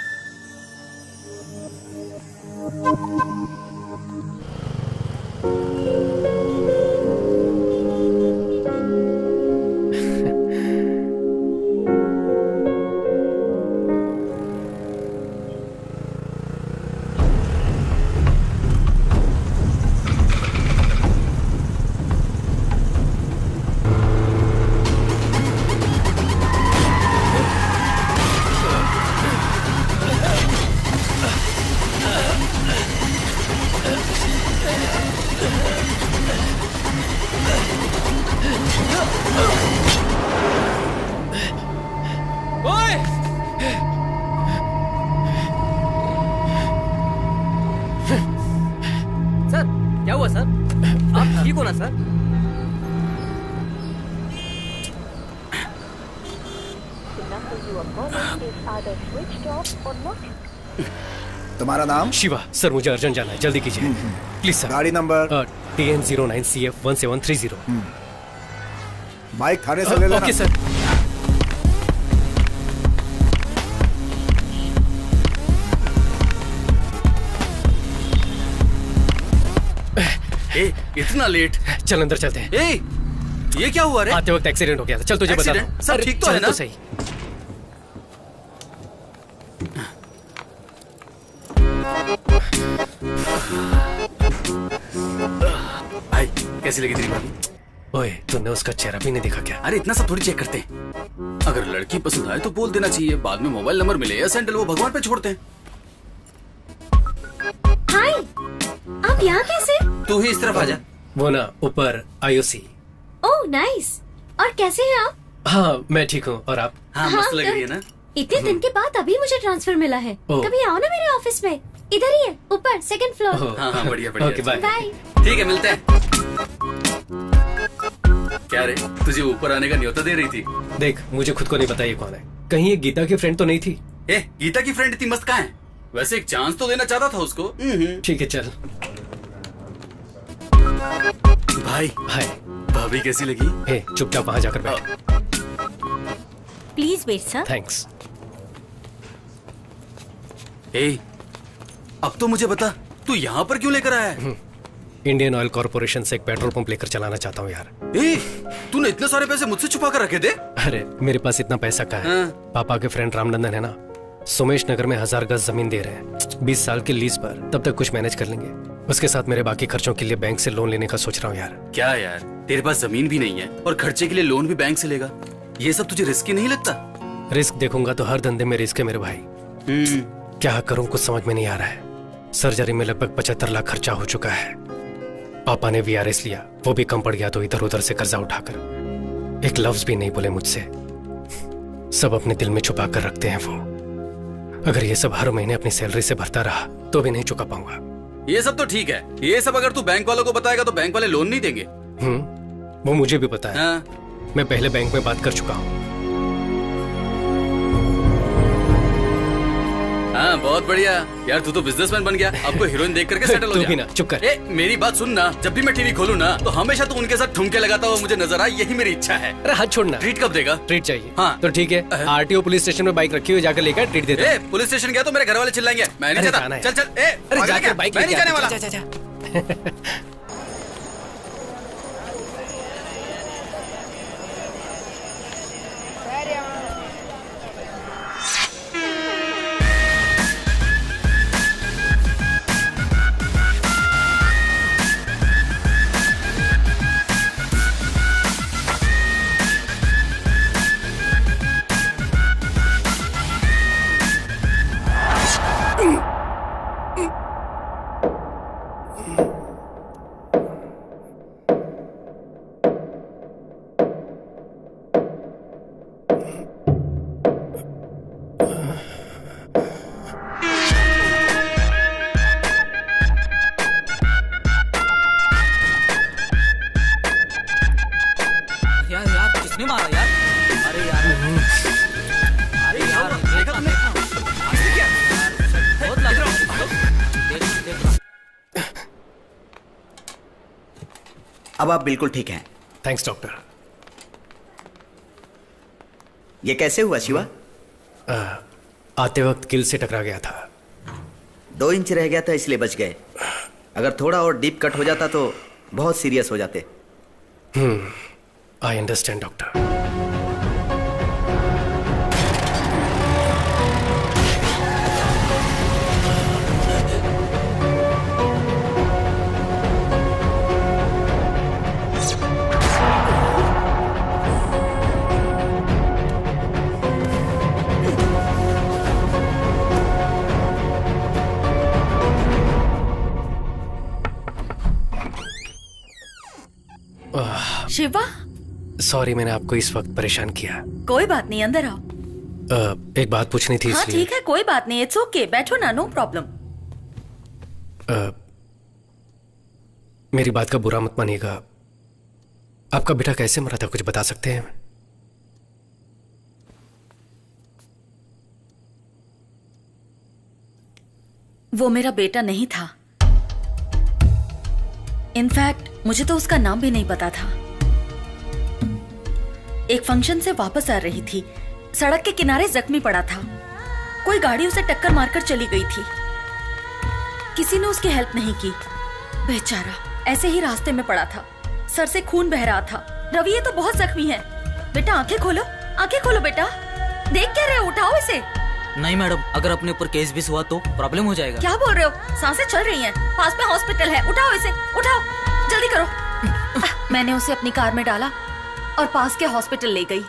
सर क्या हुआ सर? आप ठीक हो ना सर? तुम्हारा नाम? शिवा। सर मुझे अर्जेंट जाना है, जल्दी कीजिए प्लीज सर। गाड़ी नंबर? TN09CF1730। बाइक थाने से ले लेना। Okay sir. इतना लेट? चल अंदर चलते हैं। ये क्या हुआ रे? आते वक्त एक्सीडेंट हो गया था। चल तुझे बता दूं। सब अरे, ठीक तो चल है ना? तो सही। भाई कैसी लगी तेरी भाभी? ओए तूने उसका चेहरा भी नहीं देखा क्या? अरे इतना सब थोड़ी चेक करते हैं। अगर लड़की पसंद आए तो बोल देना चाहिए, बाद में मोबाइल नंबर मिले या सैंडल वो भगवान पे छोड़ते हैं। हाय, आप यहाँ कैसे? तू ही इस तरफ आ जा। वो ना ऊपर IOC। Oh nice. और कैसे हैं आप? हाँ मैं ठीक हूँ, और आप? हाँ मस्त लग रही है ना। इतने दिन के बाद अभी मुझे ट्रांसफर मिला है। ओह। कभी आओ ना मेरे ऑफिस में। इधर ही है, ऊपर सेकंड फ्लोर। हाँ हाँ बढ़िया बढ़िया। Okay bye. बाय। ठीक है मिलते हैं। क्या रे, तुझे ऊपर आने का न्योता दे रही थी? देख मुझे खुद को नहीं पता ये कौन है। कहीं ये गीता की फ्रेंड तो नहीं थी? ए, गीता की फ्रेंड इतनी मस्त कहाँ है? वैसे एक चांस तो देना चाहता था उसको। ठीक है चल। भाई हाय, भाभी कैसी लगी? हे चुपचाप वहां जाकर बैठ। Please wait sir. थैंक्स। ए, अब तो मुझे बता तू यहाँ पर क्यों लेकर आया है? इंडियन ऑयल कॉर्पोरेशन से एक पेट्रोल पंप लेकर चलाना चाहता हूँ यार। ए, तूने इतने सारे पैसे मुझसे छुपा कर रखे थे? अरे मेरे पास इतना पैसा कहाँ है? पापा के फ्रेंड रामनंदन है ना, सोमेश नगर में 1000 गज जमीन दे रहे हैं 20 साल की लीज पर। तब तक कुछ मैनेज कर लेंगे। उसके साथ मेरे बाकी खर्चों के लिए बैंक से लोन लेने का सोच रहा हूँ यार। क्या यार, तेरे पास जमीन भी नहीं है और खर्चे के लिए लोन भी बैंक से लेगा? ये सब तुझे रिस्की नहीं लगता? रिस्क देखूंगा तो हर धंधे में रिस्क है मेरे भाई। क्या करूं कुछ समझ में नहीं आ रहा है। सर्जरी में लगभग 75 लाख खर्चा हो चुका है। पापा ने VRS लिया, वो भी कम पड़ गया तो इधर उधर से कर्जा उठाकर। एक लफ्ज भी नहीं बोले मुझसे। सब अपने दिल में छुपा कर रखते हैं वो। अगर ये सब हर महीने अपनी सैलरी से भरता रहा तो भी नहीं चुका पाऊंगा। ये सब तो ठीक है, ये सब अगर तू बैंक वालों को बताएगा तो बैंक वाले लोन नहीं देंगे। वो मुझे भी पता है। मैं पहले बैंक में बात कर चुका हूँ। हाँ बहुत बढ़िया यार, तू तो बिजनेसमैन बन गया। अब तो हीरोइन देख करके सेटल हो जा। तू भी ना चुप कर। मेरी बात सुन ना, जब भी मैं टीवी खोलूं ना तो हमेशा तू उनके साथ ठुमके लगाता हुआ मुझे नजर आए, यही मेरी इच्छा है। अरे हाथ छोड़ना। ट्रीट कब देगा? ट्रीट चाहिए। हाँ तो ठीक है, RTO पुलिस स्टेशन में बाइक रखी हुई, जाकर लेकर ट्रीट देता हूं। पुलिस स्टेशन गया तो मेरे घर वाले चिल्लाएंगे। मैं नहीं जाता। चल चल। अरे जाकर बाइक मैं नहीं जाने वाला। अब आप बिल्कुल ठीक हैं। Thanks doctor. ये कैसे हुआ शिवा? आते वक्त किल से टकरा गया था। 2 इंच रह गया था इसलिए बच गए। अगर थोड़ा और डीप कट हो जाता तो बहुत सीरियस हो जाते। I understand doctor. Shiva, sorry मैंने आपको इस वक्त परेशान किया। कोई बात नहीं, अंदर आओ। एक बात पूछनी थी हाँ इसलिए। ठीक है, कोई बात नहीं, इट्स ओके, बैठो ना, नो प्रॉब्लम। मेरी बात का बुरा मत मानिएगा। आपका बेटा कैसे मरा था, कुछ बता सकते हैं? वो मेरा बेटा नहीं था। इनफैक्ट मुझे तो उसका नाम भी नहीं पता था। एक फंक्शन से वापस आ रही थी, सड़क के किनारे जख्मी पड़ा था। कोई गाड़ी उसे टक्कर मारकर चली गई थी। किसी ने उसकी हेल्प नहीं की। बेचारा ऐसे ही रास्ते में पड़ा था, सर से खून बह रहा था। रवि ये तो बहुत जख्मी है। बेटा आंखें खोलो बेटा। देख क्या रहे हो, उठाओ इसे। नहीं मैडम, अगर अपने ऊपर केस भी हुआ तो प्रॉब्लम हो जाएगा। क्या बोल रहे हो, सांसें चल रही हैं, पास में हॉस्पिटल है, उठाओ इसे, उठाओ, जल्दी करो। मैंने उसे अपनी कार में डाला और पास के हॉस्पिटल ले गई।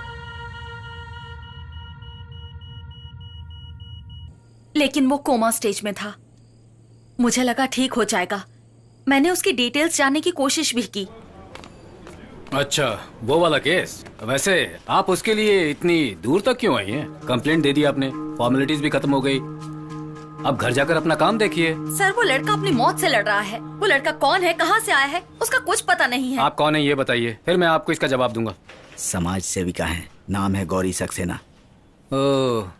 लेकिन वो कोमा स्टेज में था। मुझे लगा ठीक हो जाएगा। मैंने उसकी डिटेल्स जानने की कोशिश भी की। अच्छा, वो वाला केस। वैसे आप उसके लिए इतनी दूर तक क्यों आई हैं? कंप्लेंट दे दी आपने, फॉर्मेलिटीज भी खत्म हो गई। अब घर जाकर अपना काम देखिए। सर वो लड़का अपनी मौत से लड़ रहा है। वो लड़का कौन है, कहाँ से आया है, उसका कुछ पता नहीं है। आप कौन है ये बताइए, फिर मैं आपको इसका जवाब दूंगा। समाज सेविका है, नाम है गौरी सक्सेना। ओह,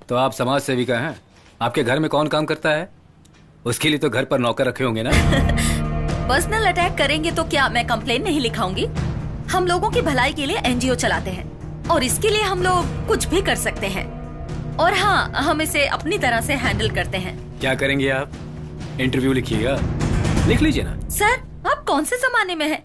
तो आप समाज सेविका हैं? आपके घर में कौन काम करता है? उसके लिए तो घर पर नौकर रखे होंगे ना। पर्सनल अटैक करेंगे तो क्या मैं कंप्लेन नहीं लिखाऊंगी? हम लोगों की भलाई के लिए एनजीओ चलाते हैं और इसके लिए हम लोग कुछ भी कर सकते हैं। और हाँ, हम इसे अपनी तरह से हैंडल करते हैं। क्या करेंगे आप? इंटरव्यू लिखिएगा। लिख लीजिए ना। सर, आप कौन से जमाने में हैं?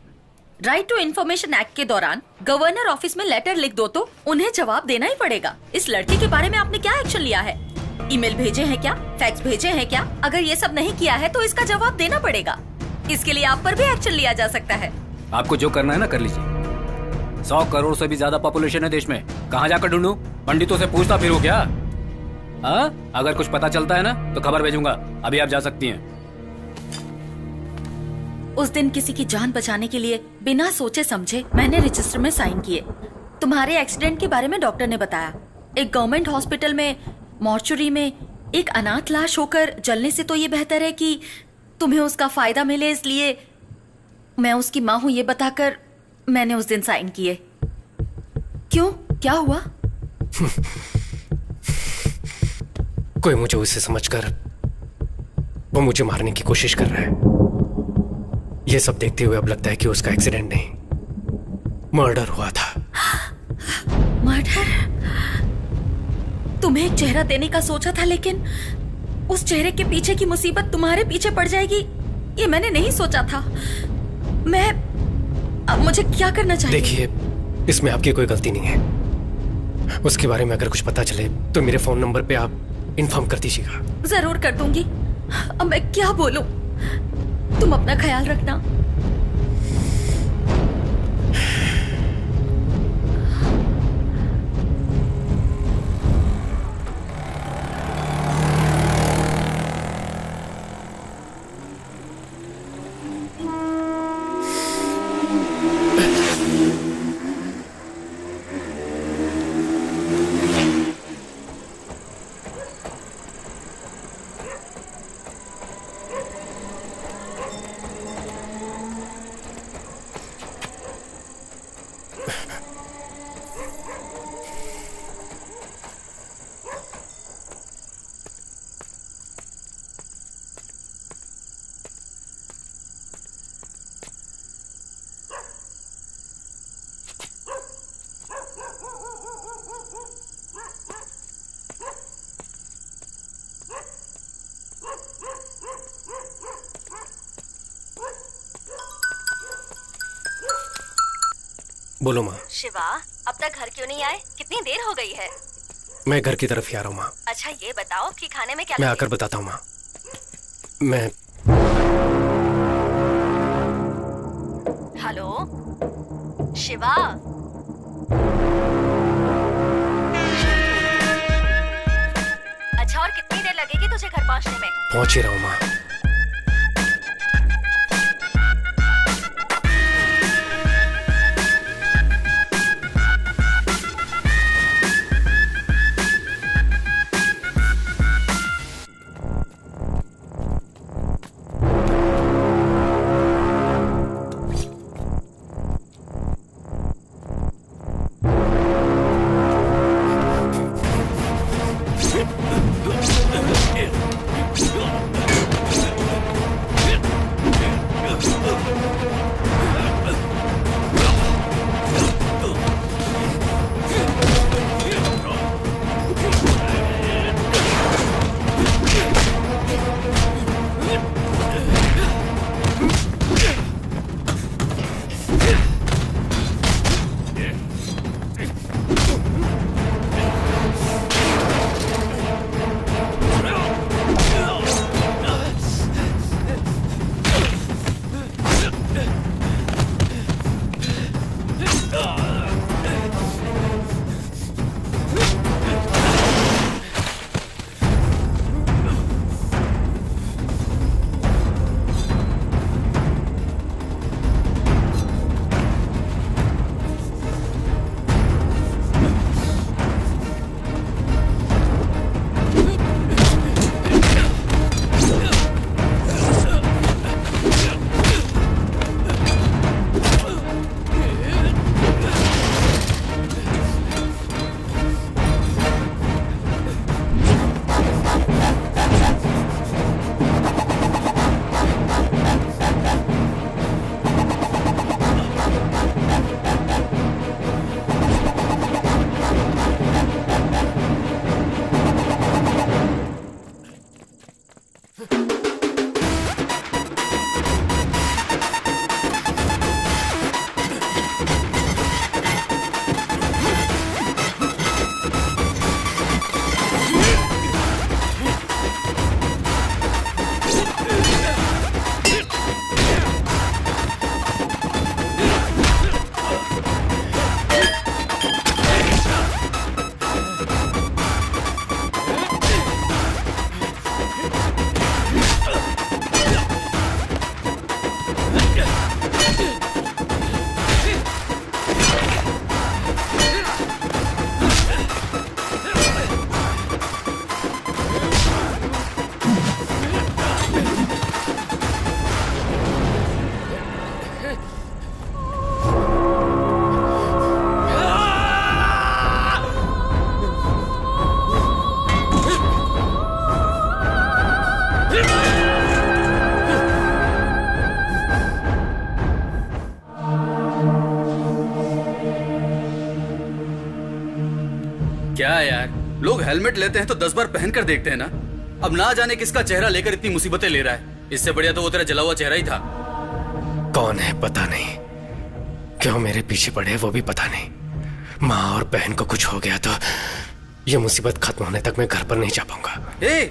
राइट टू इन्फॉर्मेशन एक्ट के दौरान गवर्नर ऑफिस में लेटर लिख दो तो उन्हें जवाब देना ही पड़ेगा। इस लड़के के बारे में आपने क्या एक्शन लिया है? ईमेल भेजे हैं क्या? फैक्स भेजे हैं क्या? अगर ये सब नहीं किया है तो इसका जवाब देना पड़ेगा। इसके लिए आप पर भी एक्शन लिया जा सकता है। आपको जो करना है ना कर लीजिए। 100 करोड़ से भी ज्यादा पॉपुलेशन है देश में। कहाँ जाकर ढूंढूं? पंडितों से पूछता फिरूं क्या? हाँ, अगर कुछ पता चलता है ना तो खबर भेजूंगा। अभी आप जा सकती हैं। उस दिन किसी की जान बचाने के लिए बिना सोचे समझे मैंने रजिस्टर में साइन किए। तुम्हारे एक्सीडेंट के बारे में डॉक्टर ने बताया। एक गवर्नमेंट हॉस्पिटल में मॉर्चुरी में एक अनाथ लाश होकर जलने से तो ये बेहतर है कि तुम्हें उसका फायदा मिले, इसलिए मैं उसकी माँ हूं ये बताकर मैंने उस दिन साइन किए। क्यों, क्या हुआ? कोई मुझे उसे समझकर वो मुझे मारने की कोशिश कर रहा है। ये सब देखते हुए अब लगता है कि उसका एक्सीडेंट नहीं, मर्डर हुआ था। मर्डर? तुम्हें एक चेहरा देने का सोचा था, लेकिन उस चेहरे के पीछे की मुसीबत तुम्हारे पीछे पड़ जाएगी, ये मैंने नहीं सोचा था। अब मुझे क्या करना चाहिए? देखिए, इसमें आपकी कोई गलती नहीं है। उसके बारे में अगर कुछ पता चले तो मेरे फोन नंबर पे आप इन्फॉर्म कर दीजिएगा। जरूर कर दूंगी। अब मैं क्या बोलूं? तुम अपना ख्याल रखना। बोलो माँ। शिवा, अब तक घर क्यों नहीं आए? कितनी देर हो गई है? मैं घर की तरफ ही आ रहा हूँ माँ। अच्छा ये बताओ कि खाने में क्या मैं आकर बताता हूँ माँ। मैं हेलो शिवा, अच्छा और कितनी देर लगेगी तुझे घर पहुँचने में? पहुँच ही रहा हूँ माँ। क्या यार, लोग हेलमेट लेते हैं तो 10 बार पहन कर देखते हैं ना। अब ना जाने किसका चेहरा लेकर इतनी मुसीबतें ले रहा है। इससे बढ़िया तो वो तेरा जला हुआ चेहरा ही था। कौन है पता नहीं, क्यों मेरे पीछे पड़े वो भी पता नहीं। माँ और बहन को कुछ हो गया तो ये मुसीबत खत्म होने तक मैं घर पर नहीं जा पाऊंगा। ए,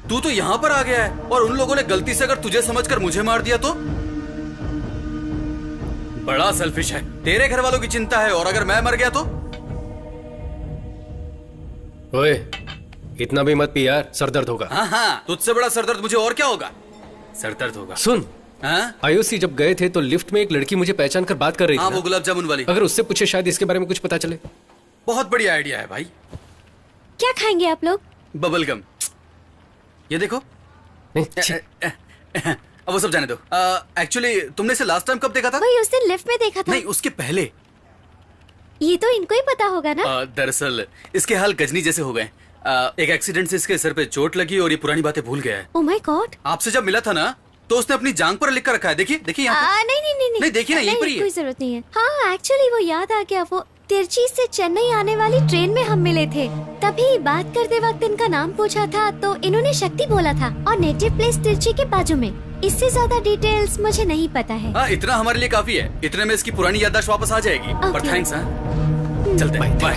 तू तो यहाँ पर आ गया है और उन लोगों ने गलती से अगर तुझे समझकर मुझे मार दिया तो? बड़ा सेल्फिश है। तेरे घर वालों की चिंता है और अगर मैं मर गया तो? ओए, इतना भी मत पी यार, सर दर्द होगा। हाँ, तुझसे बड़ा सरदर्द मुझे और क्या होगा? सरदर्द होगा। सुन, आईओसी जब गए थे तो लिफ्ट में एक लड़की मुझे पहचान कर बात कर रही थी। हाँ, वो गुलाब जामुन वाली। अगर उससे पूछे शायद इसके बारे में कुछ पता चले। बहुत बढ़िया आइडिया है भाई। क्या खाएंगे आप लोग? Bubble gum. ये देखो। अब वो सब जाने दो। एक्चुअली तुमने इसे लास्ट टाइम कब देखा था? वही उस दिन लिफ्ट में देखा था। नहीं, उसके पहले। ये तो इनको ही पता होगा ना। दरअसल इसके हाल गजनी जैसे हो गए। एक एक्सीडेंट से इसके सर पे चोट लगी और ये पुरानी बातें भूल गया है। Oh my God. आपसे जब मिला था ना तो उसने अपनी जांघ पर लिख कर रखा है। देखिए देखिए यहाँ पे। नहीं देखिए ना, यहीं पर ही है। कोई जरूरत नहीं है। हाँ, एक्चुअली वो याद आ गया। वो तिरची से चेन्नई आने वाली ट्रेन में हम मिले थे। तभी बात करते वक्त इनका नाम पूछा था तो इन्होंने शक्ति बोला था और नेटिव प्लेस तिरची के बाजू में। इससे ज्यादा डिटेल्स मुझे नहीं पता है। हाँ, इतना हमारे लिए काफी है। इतने में इसकी पुरानी याददाश्त वापस आ जाएगी। पर थैंक्स। चलते हैं, बाय।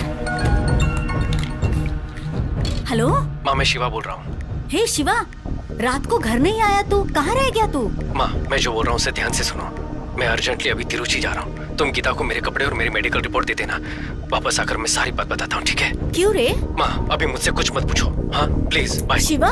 हेलो माँ, मैं शिवा बोल रहा हूँ। हे शिवा, रात को घर नहीं आया तू, कहाँ रह गया तू? माँ, मैं जो बोल रहा हूँ उसे ध्यान से सुनो। मैं अर्जेंटली अभी तिरुचि जा रहा हूँ। तुम गीता को मेरे कपड़े और मेरी मेडिकल रिपोर्ट दे देना। वापस आकर मैं सारी बात बताता हूँ, ठीक है? क्यों रे? माँ, अभी मुझसे कुछ मत पूछो। हाँ प्लीज, बाय। शिवा,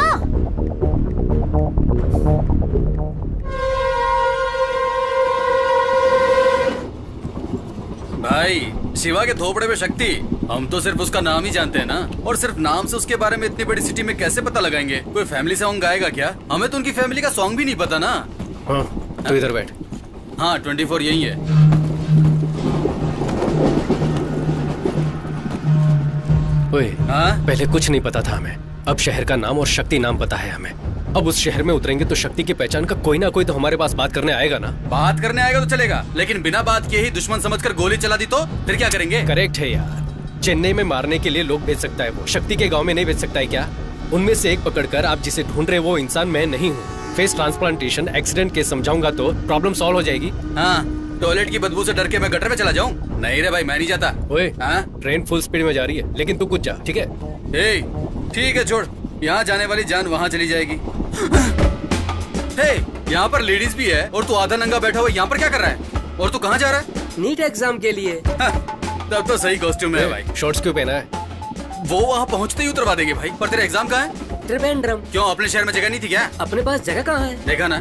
भाई, शिवा के थोपड़े में शक्ति। हम तो सिर्फ उसका नाम ही जानते हैं ना, और सिर्फ नाम से उसके बारे में इतनी बड़ी सिटी में कैसे पता लगाएंगे? कोई फैमिली सॉन्ग गाएगा क्या? हमें तो उनकी फैमिली का सॉन्ग भी नहीं पता ना। हाँ, तो इधर बैठ। हाँ, 24 यही है। ओए, पहले कुछ नहीं पता था हमें। अब शहर का नाम और शक्ति नाम पता है हमें। अब उस शहर में उतरेंगे तो शक्ति की पहचान का कोई ना कोई तो हमारे पास बात करने आएगा ना। बात करने आएगा तो चलेगा, लेकिन बिना बात किए ही दुश्मन समझकर गोली चला दी तो फिर क्या करेंगे? करेक्ट है यार। चेन्नई में मारने के लिए लोग भेज सकता है, वो शक्ति के गांव में नहीं भेज सकता है क्या? उनमें से एक पकड़कर आप जिसे ढूंढ रहे वो इंसान मैं नहीं हूँ। फेस ट्रांसप्लांटेशन एक्सीडेंट के समझाऊंगा तो प्रॉब्लम सॉल्व हो जाएगी। हाँ, टॉयलेट की बदबू से डर के मैं गटर में चला जाऊँ? नहीं रे भाई, मैं नहीं जाता। ओए, ट्रेन फुल स्पीड में जा रही है, लेकिन तू कुछ जा, ठीक है? ठीक है, छोड़। यहाँ जाने वाली जान वहाँ चली जाएगी। यहाँ पर लेडीज भी है और तू आधा नंगा बैठा हुआ यहाँ पर क्या कर रहा है? और तू कहाँ जा रहा है? नीट एग्जाम के लिए। तब तो सही कॉस्ट्यूम है भाई। शॉर्ट्स क्यों पहना है? वो वहाँ पहुँचते ही उतरवा देंगे भाई। पर तेरा एग्जाम कहाँ है? त्रिवेंद्रम। क्यों, अपने शहर में जगह नहीं थी क्या? अपने पास जगह कहाँ है? देखा ना,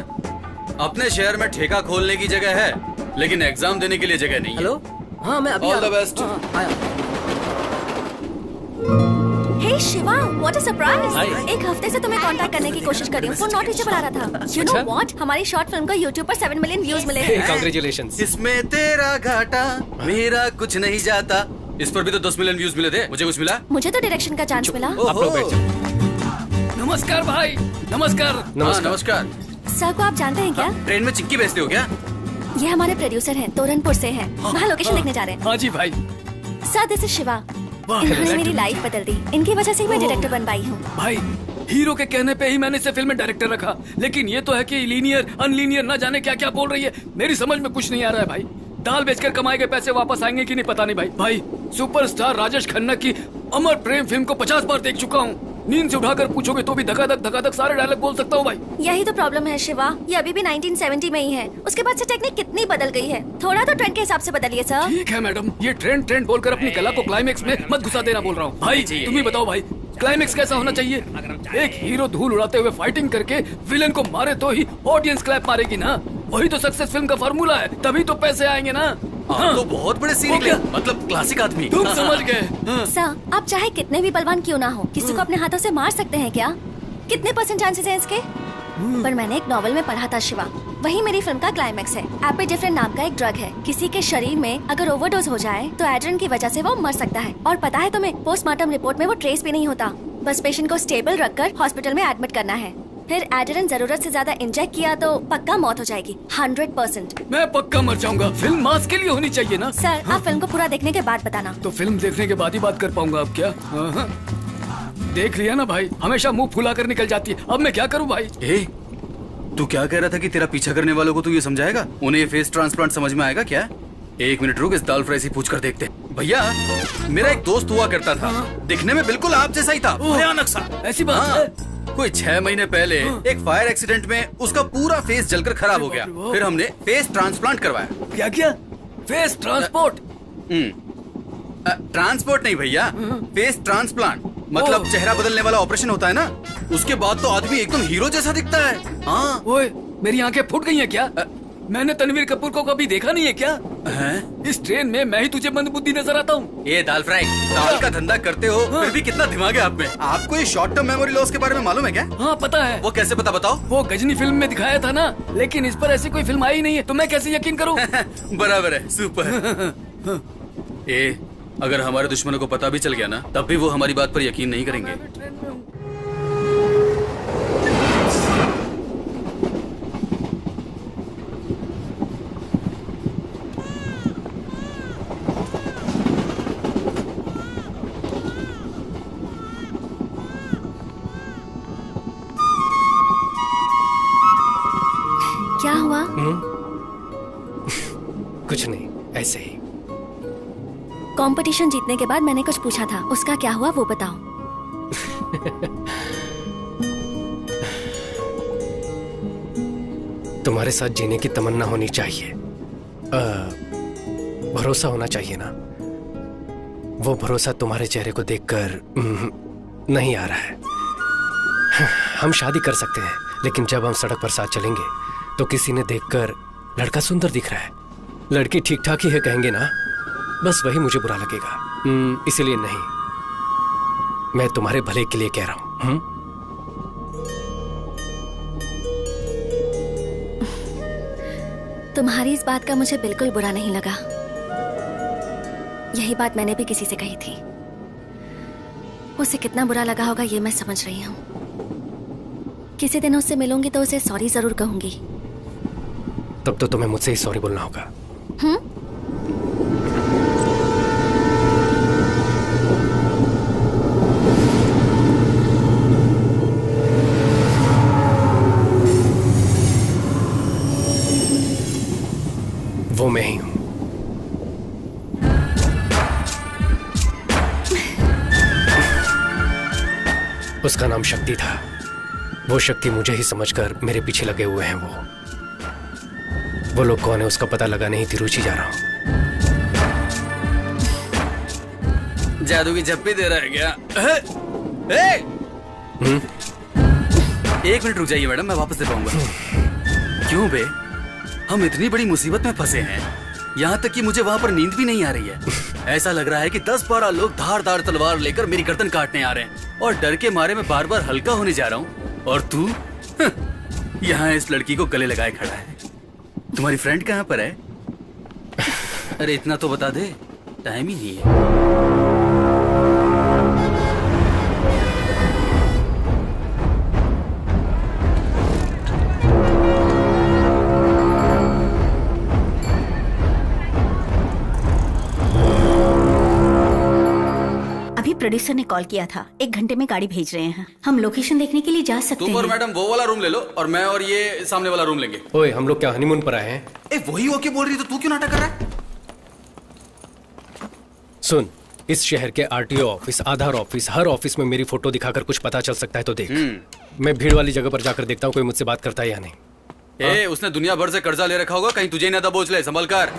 अपने शहर में ठेका खोलने की जगह है, लेकिन एग्जाम देने के लिए जगह नहीं है। हेलो, हाँ मैं अभी all the best. Hey Shiva, what a surprise. एक हफ्ते से तुम्हें कांटेक्ट करने की कोशिश कर रही हूँ, फोन नॉट रीचेबल आ रहा था। यू नो व्हाट, हमारी शॉर्ट फिल्म को YouTube पर 7 मिलियन व्यूज मिले हैं। कांग्रेचुलेशंस। इसमें तेरा घाटा, मेरा कुछ नहीं जाता। इस पर भी तो 10 मिलियन व्यूज मिले थे। मुझे कुछ मिला? मुझे तो डायरेक्शन का चांस मिला। आप लोग बैठ जाओ। नमस्कार भाई। नमस्कार। नमस्कार। सर को आप जानते हैं क्या? ट्रेन में चिक्की बेचते हो क्या? ये हमारे प्रोड्यूसर हैं, तोरनपुर से हैं। वहाँ लोकेशन देखने जा रहे हैं। हाँ जी भाई। Sir, this is Shiva. इन्होंने मेरी लाइफ बदल दी। इनकी वजह से मैं डायरेक्टर बन पाई हूँ। भाई, हीरो के कहने पे ही मैंने इसे फिल्म में डायरेक्टर रखा, लेकिन ये तो है कि लीनियर अनलीनियर ना जाने क्या क्या बोल रही है। मेरी समझ में कुछ नहीं आ रहा है भाई। दाल बेचकर कमाए गए पैसे वापस आएंगे कि नहीं पता नहीं भाई। भाई, सुपरस्टार राजेश खन्ना की अमर प्रेम फिल्म को 50 बार देख चुका हूँ। नींद से उठाकर पूछोगे तो भी धकाधक सारे डायलॉग बोल सकता हूँ भाई। यही तो प्रॉब्लम है शिवा, ये अभी भी 1970 में ही है। उसके बाद से टेक्निक कितनी बदल गई है। थोड़ा तो ट्रेंड के हिसाब से बदलिए सर। ठीक है मैडम, ये ट्रेंड बोलकर अपनी कला को क्लाइमेक्स में मत घुसा देना बोल रहा हूँ। भाई तुम ही बताओ भाई, क्लाइमेक्स कैसा होना चाहिए? एक हीरो धूल उड़ाते हुए फाइटिंग करके विलेन को मारे तो ही ऑडियंस क्लैप मारेगी ना। वही तो सक्सेस फिल्म का फार्मूला है, तभी तो पैसे आएंगे ना। हाँ, तो बहुत बड़े सीन निकले, मतलब क्लासिक आदमी। तुम समझ गए। सर, आप चाहे कितने भी बलवान क्यों ना हो, किसी को अपने हाथों से मार सकते हैं क्या? कितने % चांसेस हैं इसके? पर मैंने एक नॉवल में पढ़ा था शिवा, वही मेरी फिल्म का क्लाइमेक्स है। एपिडेफ्रिन नाम का एक ड्रग है, किसी के शरीर में अगर ओवरडोज हो जाए तो एड्रेन की वजह से वो मर सकता है। और पता है तुम्हें, पोस्टमार्टम रिपोर्ट में वो ट्रेस भी नहीं होता। बस पेशेंट को स्टेबल रखकर हॉस्पिटल में एडमिट करना है। फिर एड्रेनलिन जरूरत से ज्यादा इंजेक्ट किया तो पक्का मौत हो जाएगी 100%। मैं पक्का मर जाऊंगा। फिल्म मास के लिए होनी चाहिए ना। सर आप फिल्म को पूरा देखने के बाद बताना। तो फिल्म देखने के बाद ही बात कर पाऊंगा अब क्या? हाँ। देख लिया ना भाई, हमेशा मुंह फुला कर निकल जाती है। अब मैं क्या करूं भाई? तू क्या कह रहा था कि तेरा पीछा करने वालों को तू ये समझाएगा? उन्हें ये फेस ट्रांसप्लांट समझ में आएगा क्या? एक मिनट रुक, इस दाल फ्राई से पूछ कर देखते। भैया मेरा एक दोस्त हुआ करता था, दिखने में बिल्कुल आप जैसा ही था, भयानक सा। ऐसी बात है? कोई 6 महीने पहले एक फायर एक्सीडेंट में उसका पूरा फेस जलकर खराब हो गया। फिर हमने फेस ट्रांसप्लांट करवाया। क्या किया? Face transport? ट्रांसपोर्ट नहीं भैया, फेस ट्रांसप्लांट मतलब चेहरा बदलने वाला ऑपरेशन होता है ना। उसके बाद तो आदमी एकदम हीरो जैसा दिखता है। हाँ। ओए, मेरी आंखें फूट गई हैं क्या? मैंने तनवीर कपूर को कभी देखा नहीं है क्या? इस ट्रेन में मैं ही तुझे मंदबुद्धि नजर आता हूँ। ये दाल फ्राई, दाल का धंधा करते हो फिर भी कितना दिमाग है आप में। आपको ये शॉर्ट टर्म मेमोरी लॉस के बारे में मालूम है क्या? हाँ पता है। वो कैसे पता, बताओ? वो गजनी फिल्म में दिखाया था ना, लेकिन इस पर ऐसी कोई फिल्म आई नहीं है, तो मैं कैसे यकीन करूँ? बराबर है, सुपर। अगर हमारे दुश्मनों को पता भी चल गया ना, तब भी वो हमारी बात पर यकीन नहीं करेंगे। क्या हुआ? कुछ नहीं, ऐसे ही। कंपटीशन जीतने के बाद मैंने कुछ पूछा था, उसका क्या हुआ वो बताओ। तुम्हारे साथ जीने की तमन्ना होनी चाहिए, भरोसा होना चाहिए ना। वो भरोसा तुम्हारे चेहरे को देखकर नहीं आ रहा है। हम शादी कर सकते हैं, लेकिन जब हम सड़क पर साथ चलेंगे तो किसी ने देखकर लड़का सुंदर दिख रहा है, लड़की ठीक ठाक ही है कहेंगे ना, बस वही मुझे बुरा लगेगा। इसीलिए नहीं, मैं तुम्हारे भले के लिए कह रहा हूं। तुम्हारी इस बात का मुझे बिल्कुल बुरा नहीं लगा। यही बात मैंने भी किसी से कही थी। उसे कितना बुरा लगा होगा ये मैं समझ रही हूँ। किसी दिन उससे मिलूंगी तो उसे सॉरी जरूर कहूंगी। तब तो तुम्हें मुझसे ही सॉरी बोलना होगा। वो मैं ही हूं। उसका नाम शक्ति था। वो शक्ति मुझे ही समझकर मेरे पीछे लगे हुए हैं। वो लोग कौन है उसका पता लगाने ही तिरुचि जा रहा हूं। जादू की झप्पी दे रहा है क्या? एक मिनट रुक जाइए मैडम, मैं वापस दे पाऊंगा। क्यों बे, हम इतनी बड़ी मुसीबत में फंसे हैं, यहाँ तक कि मुझे वहाँ पर नींद भी नहीं आ रही है। ऐसा लग रहा है कि 10-12 लोग धारदार तलवार लेकर मेरी गर्दन काटने आ रहे हैं, और डर के मारे मैं बार बार हल्का होने जा रहा हूँ, और तू यहाँ इस लड़की को गले लगाए खड़ा है। तुम्हारी फ्रेंड कहाँ पर है? अरे इतना तो बता दे, टाइम ही नहीं है। प्रोड्यूसर ने कॉल किया था, 1 घंटे में गाड़ी भेज रहे हैं। हम लोकेशन देखने के लिए जा सकते हैं। तुम और मैडम वो वाला रूम ले लो, और मैं और ये सामने वाला रूम लेंगे। ओए, हम लोग क्या हनीमून पर आए हैं? वही ओके बोल रही तो तू क्यों नाटक कर रहा है? सुन, इस शहर के आरटीओ ऑफिस, आधार ऑफिस, हर ऑफिस में मेरी फोटो दिखाकर कुछ पता चल सकता है तो देख। मैं भीड़ वाली जगह पर जाकर देखता हूँ कोई मुझसे बात करता है या नहीं। उसने दुनिया भर से कर्जा ले रखा होगा, कहीं तुझे ना दबोच ले, संभल कर।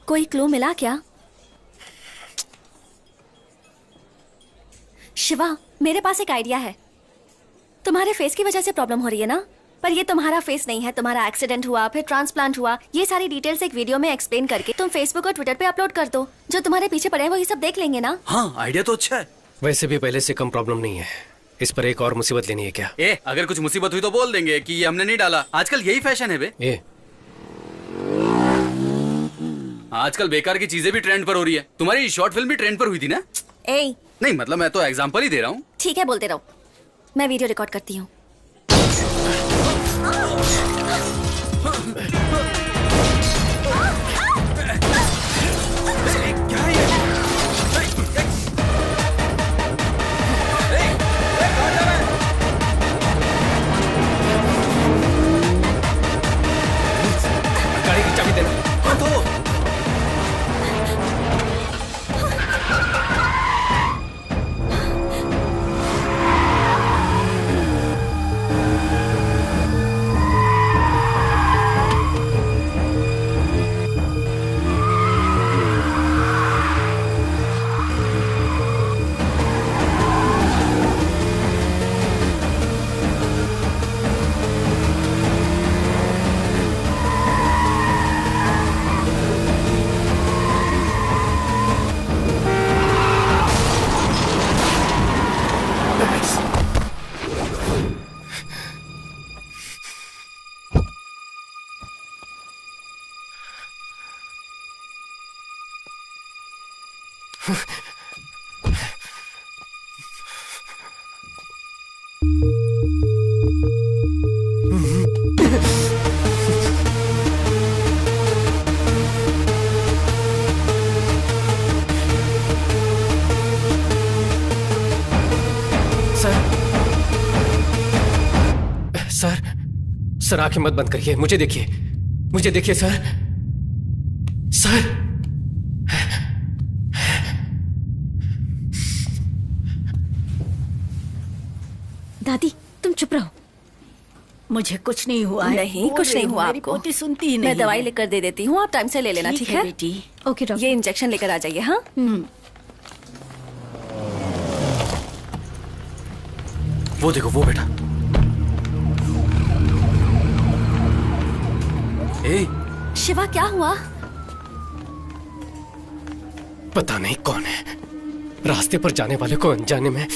कोई क्लू मिला क्या? शिवा, मेरे पास एक आइडिया है। तुम्हारे फेस की वजह से प्रॉब्लम हो रही है ना, पर ये तुम्हारा फेस नहीं है। तुम्हारा एक्सीडेंट हुआ, फिर ट्रांसप्लांट हुआ, ये सारी डिटेल्स एक वीडियो में एक्सप्लेन करके तुम फेसबुक और ट्विटर पे अपलोड कर दो। जो तुम्हारे पीछे पड़े हैं वो ये सब देख लेंगे ना। हाँ, आइडिया तो अच्छा है। वैसे भी पहले से कम प्रॉब्लम नहीं है, इस पर एक और मुसीबत लेनी है क्या? अगर कुछ मुसीबत हुई तो बोल देंगे कि ये हमने नहीं डाला। आजकल यही फैशन है बे। आजकल बेकार की चीजें भी ट्रेंड पर हो रही है। तुम्हारी शॉर्ट फिल्म भी ट्रेंड पर हुई थी ना? नहीं, मतलब मैं तो एग्जांपल ही दे रहा हूँ। ठीक है, बोलते रहो, मैं वीडियो रिकॉर्ड करती हूँ। गाड़ी की चाबी देना। सर, आंखें मत बंद करिए, मुझे देखिए सर। दादी, तुम चुप रहो। मुझे कुछ नहीं हुआ है। नहीं, कुछ नहीं हुआ आपको। पोती सुनती ही नहीं। मैं दवाई लिख कर दे देती हूँ, आप टाइम से ले लेना, ठीक है बेटी? Okay doctor. ये इंजेक्शन लेकर आ जाइए। हाँ, वो देखो, वो बेटा। शिवा, क्या हुआ? पता नहीं कौन है, रास्ते पर जाने वाले को अनजाने में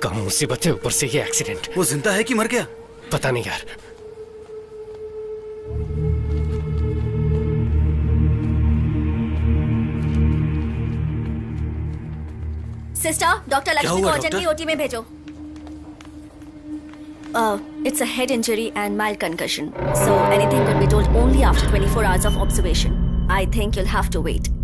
कम मुसीबत है, ऊपर से ये एक्सीडेंट। वो जिंदा है कि मर गया? पता नहीं यार। सिस्टर, डॉक्टर लक्ष्मी को अर्जेंटली ओटी में भेजो। It's a head injury and mild concussion, so anything could be told only after 24 hours of observation. I think you'll have to wait.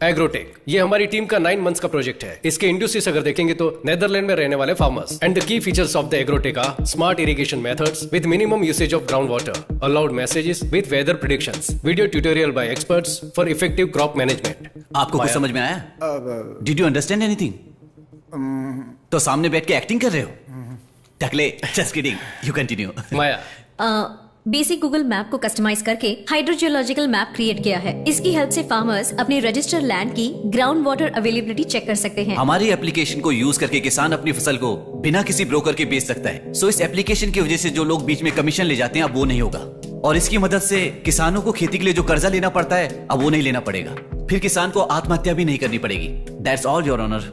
Agrotech, ये हमारी टीम का 9 मंथ्स का प्रोजेक्ट है। इसके इंडस्ट्रीज अगर देखेंगे तो नेदरलैंड में रहने वाले farmers. And the key features of the agrotech are smart irrigation methods with minimum usage of ground water, aloud messages with weather predictions, video tutorial by experts for effective crop management. आपको कुछ समझ में आया? Did you understand anything? तो सामने बैठ के एक्टिंग कर रहे हो? टकले, just kidding, you continue. Maya, basic Google map को कस्टमाइज करके हाइड्रोजियोलॉजिकल मैप क्रिएट किया है। इसकी हेल्प से फार्मर्स अपने रजिस्टर लैंड की ग्राउंड वाटर अवेलेबिलिटी चेक कर सकते हैं। हमारी एप्लीकेशन को यूज करके किसान अपनी फसल को बिना किसी ब्रोकर के बेच सकता है। सो इस एप्लीकेशन की वजह से जो लोग बीच में कमीशन ले जाते हैं अब वो नहीं होगा, और इसकी मदद से किसानों को खेती के लिए जो कर्जा लेना पड़ता है अब वो नहीं लेना पड़ेगा। फिर किसान को आत्महत्या भी नहीं करनी पड़ेगी। That's all your honour.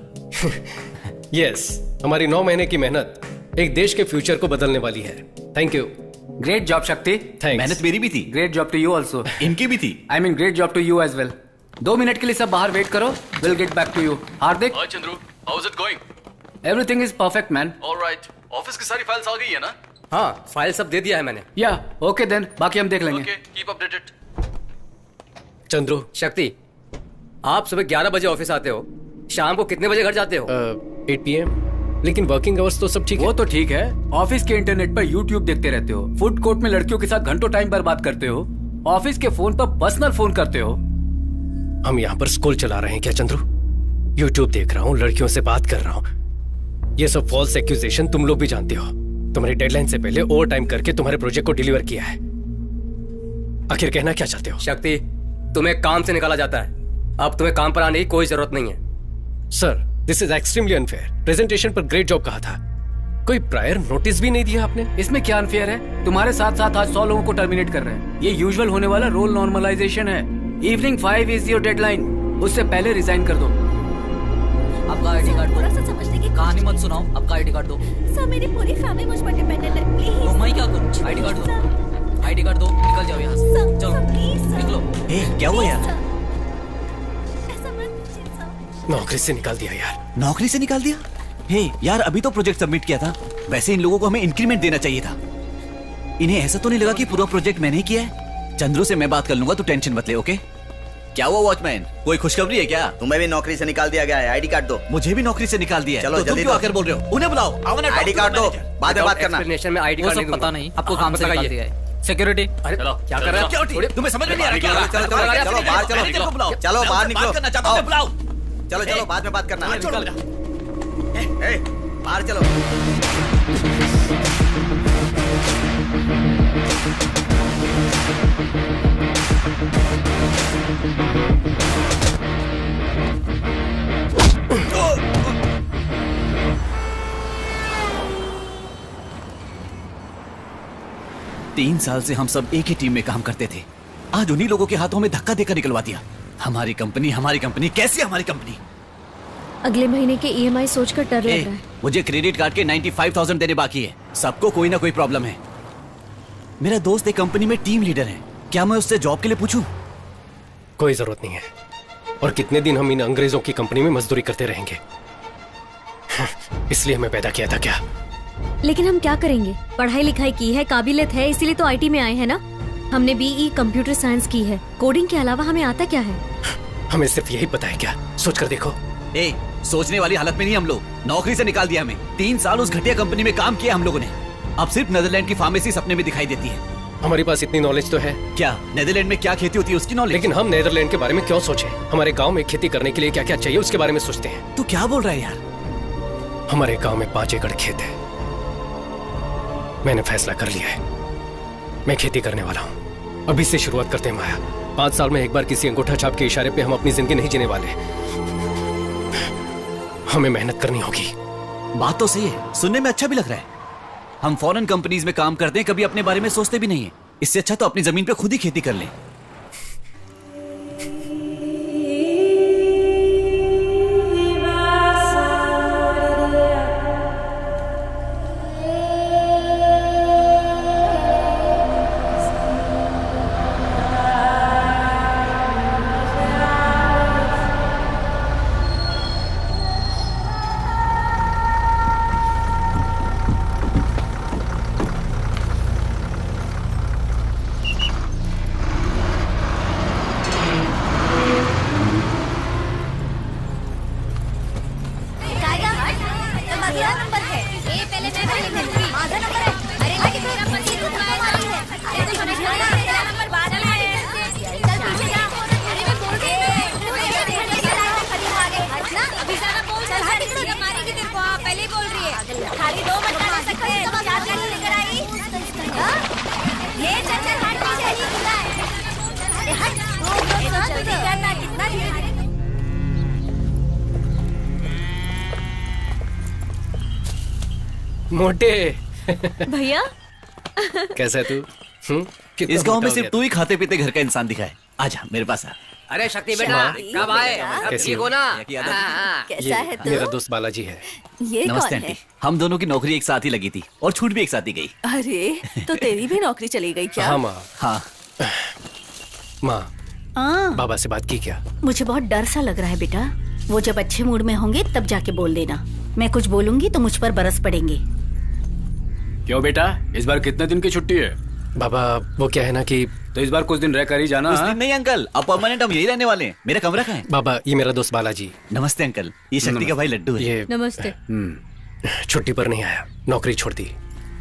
Yes, हमारी 9 महीने की मेहनत एक देश के फ्यूचर को बदलने वाली है। Thank you. Great job Shakti. Thanks. मेहनत मेरी भी थी। Great job to you also. इनकी भी थी। I mean great job to you as well. 2 minute के लिए सब बाहर वेट करो, will get back to you. Hardik. Hi Chandru, how is it going? Everything is perfect man. Alright, office की सारी फाइल्स आ गई है ना? हाँ, फाइल सब दे दिया है मैंने। या ओके देन, बाकी हम देख लेंगे। Okay, keep updated. Chandru. Shakti, आप सुबह 11 बजे ऑफिस आते हो, शाम को कितने बजे घर जाते हो? 8 PM। लेकिन वर्किंग आवर्स तो सब ठीक है। वो तो ठीक है, ऑफिस के इंटरनेट पर यूट्यूब देखते रहते हो, फूड कोर्ट में लड़कियों के साथ घंटों टाइम बर्बाद करते हो, ऑफिस के फोन पर पर्सनल फोन करते हो। हम यहाँ पर स्कूल चला रहे हैं क्या चंद्रू? यूट्यूब देख रहा हूँ, लड़कियों से बात कर रहा हूँ। ये सब फॉल्स एक्यूजेशन तुम लोग भी जानते हो। तुम्हारी डेडलाइन से पहले ओवर टाइम करके तुम्हारे प्रोजेक्ट को डिलीवर किया है। आखिर कहना क्या चाहते हो? शक्ति, तुम्हें काम से निकाला जाता है, अब तुम्हें काम पर आने की कोई जरूरत नहीं है। Sir, this is extremely unfair. Presentation पर ग्रेट जॉब कहा था, कोई प्रायर नोटिस भी नहीं दिया आपने। इसमें क्या अनफेयर है? तुम्हारे साथ साथ आज 100 लोगों को टर्मिनेट कर रहे हैं। ये यूजुअल होने वाला रोल नॉर्मलाइजेशन है। इवनिंग 5 इज योर डेडलाइन, उससे पहले रिजाइन कर दो। आपका आईडी कार्ड दो। समझने की कहानी मत सुनाओ, आपका आईडी कार्ड दो। सर, मेरी पूरी फैमिली मुझ पर डिपेंडेंट है, प्लीज। तो मैं क्या करूं? आईडी कार्ड दो, आईडी कार्ड दो, निकल जाओ यहाँ से। चलो निकलो। क्या हुआ यार? नौकरी से निकाल दिया यार। नौकरी से निकाल दिया? हे यार, अभी तो प्रोजेक्ट सबमिट किया था। वैसे इन लोगों को हमें इंक्रीमेंट देना चाहिए था। इन्हें ऐसा तो नहीं लगा कि पूरा प्रोजेक्ट मैंने ही किया है? चंद्रू से मैं बात कर लूंगा, तू टेंशन मत ले। ओके? क्या हुआ वॉचमैन, कोई खुशखबरी है क्या? तुम्हें भी नौकरी से निकाल दिया गया है, आईडी कार्ड दो। मुझे भी नौकरी से निकाल दिया है। चलो तो तुम जल्दी क्यों दो। आकर बोल रहे हो? उन्हें बुलाओ। आईडी कार्ड दो, बाद में बात करना। एक्सप्लेनेशन में आईडी कार्ड नहीं दूंगा। पता नहीं, आपको काम से निकाल दिया है। सिक्योरिटी। अरे क्या कर रहे हो? तुम्हें समझ में नहीं आ रहा क्या? चलो चलो चलो बाहर चलो, चलो बाहर निकलो। करना चाहता हूं, बुलाओ। चलो चलो बाद में बात करना। बाहर चलो। तीन साल से हम सब एक ही टीम में काम करते थे। आज उन्हीं लोगों के हाथों में धक्का देकर निकलवा दिया। हमारी कंपनी कैसे हमारी कंपनी? अगले महीने के EMI सोचकर डर लग रहा है। मुझे क्रेडिट कार्ड के 95,000 देने बाकी है। सबको कोई ना कोई प्रॉब्लम है। मेरा दोस्त एक कंपनी में टीम लीडर है, क्या मैं उससे जॉब के लिए पूछूं? कोई जरूरत नहीं है। और कितने दिन हम इन अंग्रेजों की कंपनी में मजदूरी करते रहेंगे? इसलिए मैं पैदा किया था क्या? लेकिन हम क्या करेंगे? पढ़ाई लिखाई की है, काबिलियत है, इसीलिए तो IT में आए हैं ना। हमने BE कंप्यूटर साइंस की है, कोडिंग के अलावा हमें आता क्या है? हमें सिर्फ यही पता है क्या? सोच कर देखो। सोचने वाली हालत में नहीं हम लोग। नौकरी से निकाल दिया हमें। 3 साल उस घटिया कंपनी में काम किया हम लोगों ने। अब सिर्फ नेदरलैंड की फार्मेसी सपने में दिखाई देती है। हमारे पास इतनी नॉलेज तो है। क्या नेदरलैंड में क्या खेती होती है उसकी नॉलेज? लेकिन हम नेदरलैंड के बारे में क्यों सोचें? हमारे गांव में खेती करने के लिए क्या क्या चाहिए उसके बारे में सोचते हैं। तू क्या बोल रहा है यार? हमारे गांव में 5 एकड़ खेत है। मैंने फैसला कर लिया है, मैं खेती करने वाला हूँ। अभी से शुरुआत करते हैं माया। 5 साल में एक बार किसी अंगूठा छाप के इशारे पे हम अपनी जिंदगी नहीं जीने वाले। हमें मेहनत करनी होगी। बात तो सही है, सुनने में अच्छा भी लग रहा है। हम फॉरेन कंपनीज में काम करते हैं, कभी अपने बारे में सोचते भी नहीं है। इससे अच्छा तो अपनी जमीन पे खुद ही खेती कर लें। मोटे भैया कैसा है तू? इस गांव में सिर्फ तू ही खाते पीते घर का इंसान दिखा है। आजा मेरे पास आ। अरे शक्ति बेटा कब आए? कैसी ठीक हो? हो ना? कैसा है तू? मेरा दोस्त बालाजी है। ये नमस्ते कौन है? आंटी, हम दोनों की नौकरी एक साथ ही लगी थी और छूट भी एक साथ ही गई। अरे तो तेरी भी नौकरी चली गई क्या? हाँ माँ। हाँ माँ, हाँ, बाबा से बात की क्या? मुझे बहुत डर सा लग रहा है बेटा। वो जब अच्छे मूड में होंगे तब जाके बोल देना। मैं कुछ बोलूंगी तो मुझ पर बरस पड़ेंगे। क्यों बेटा, इस बार कितने दिन की छुट्टी है? बाबा वो क्या है ना कि तो इस बार कुछ दिन रहकर ही जाना। कुछ दिन नहीं अंकल, अब परमानेंट हम यही रहने वाले हैं। मेरा कमरा कहाँ है? बाबा ये मेरा दोस्त बालाजी। नमस्ते अंकल, ये शक्ति का भाई लड्डू है। ये नमस्ते। छुट्टी पर नहीं आया, नौकरी छोड़ दी।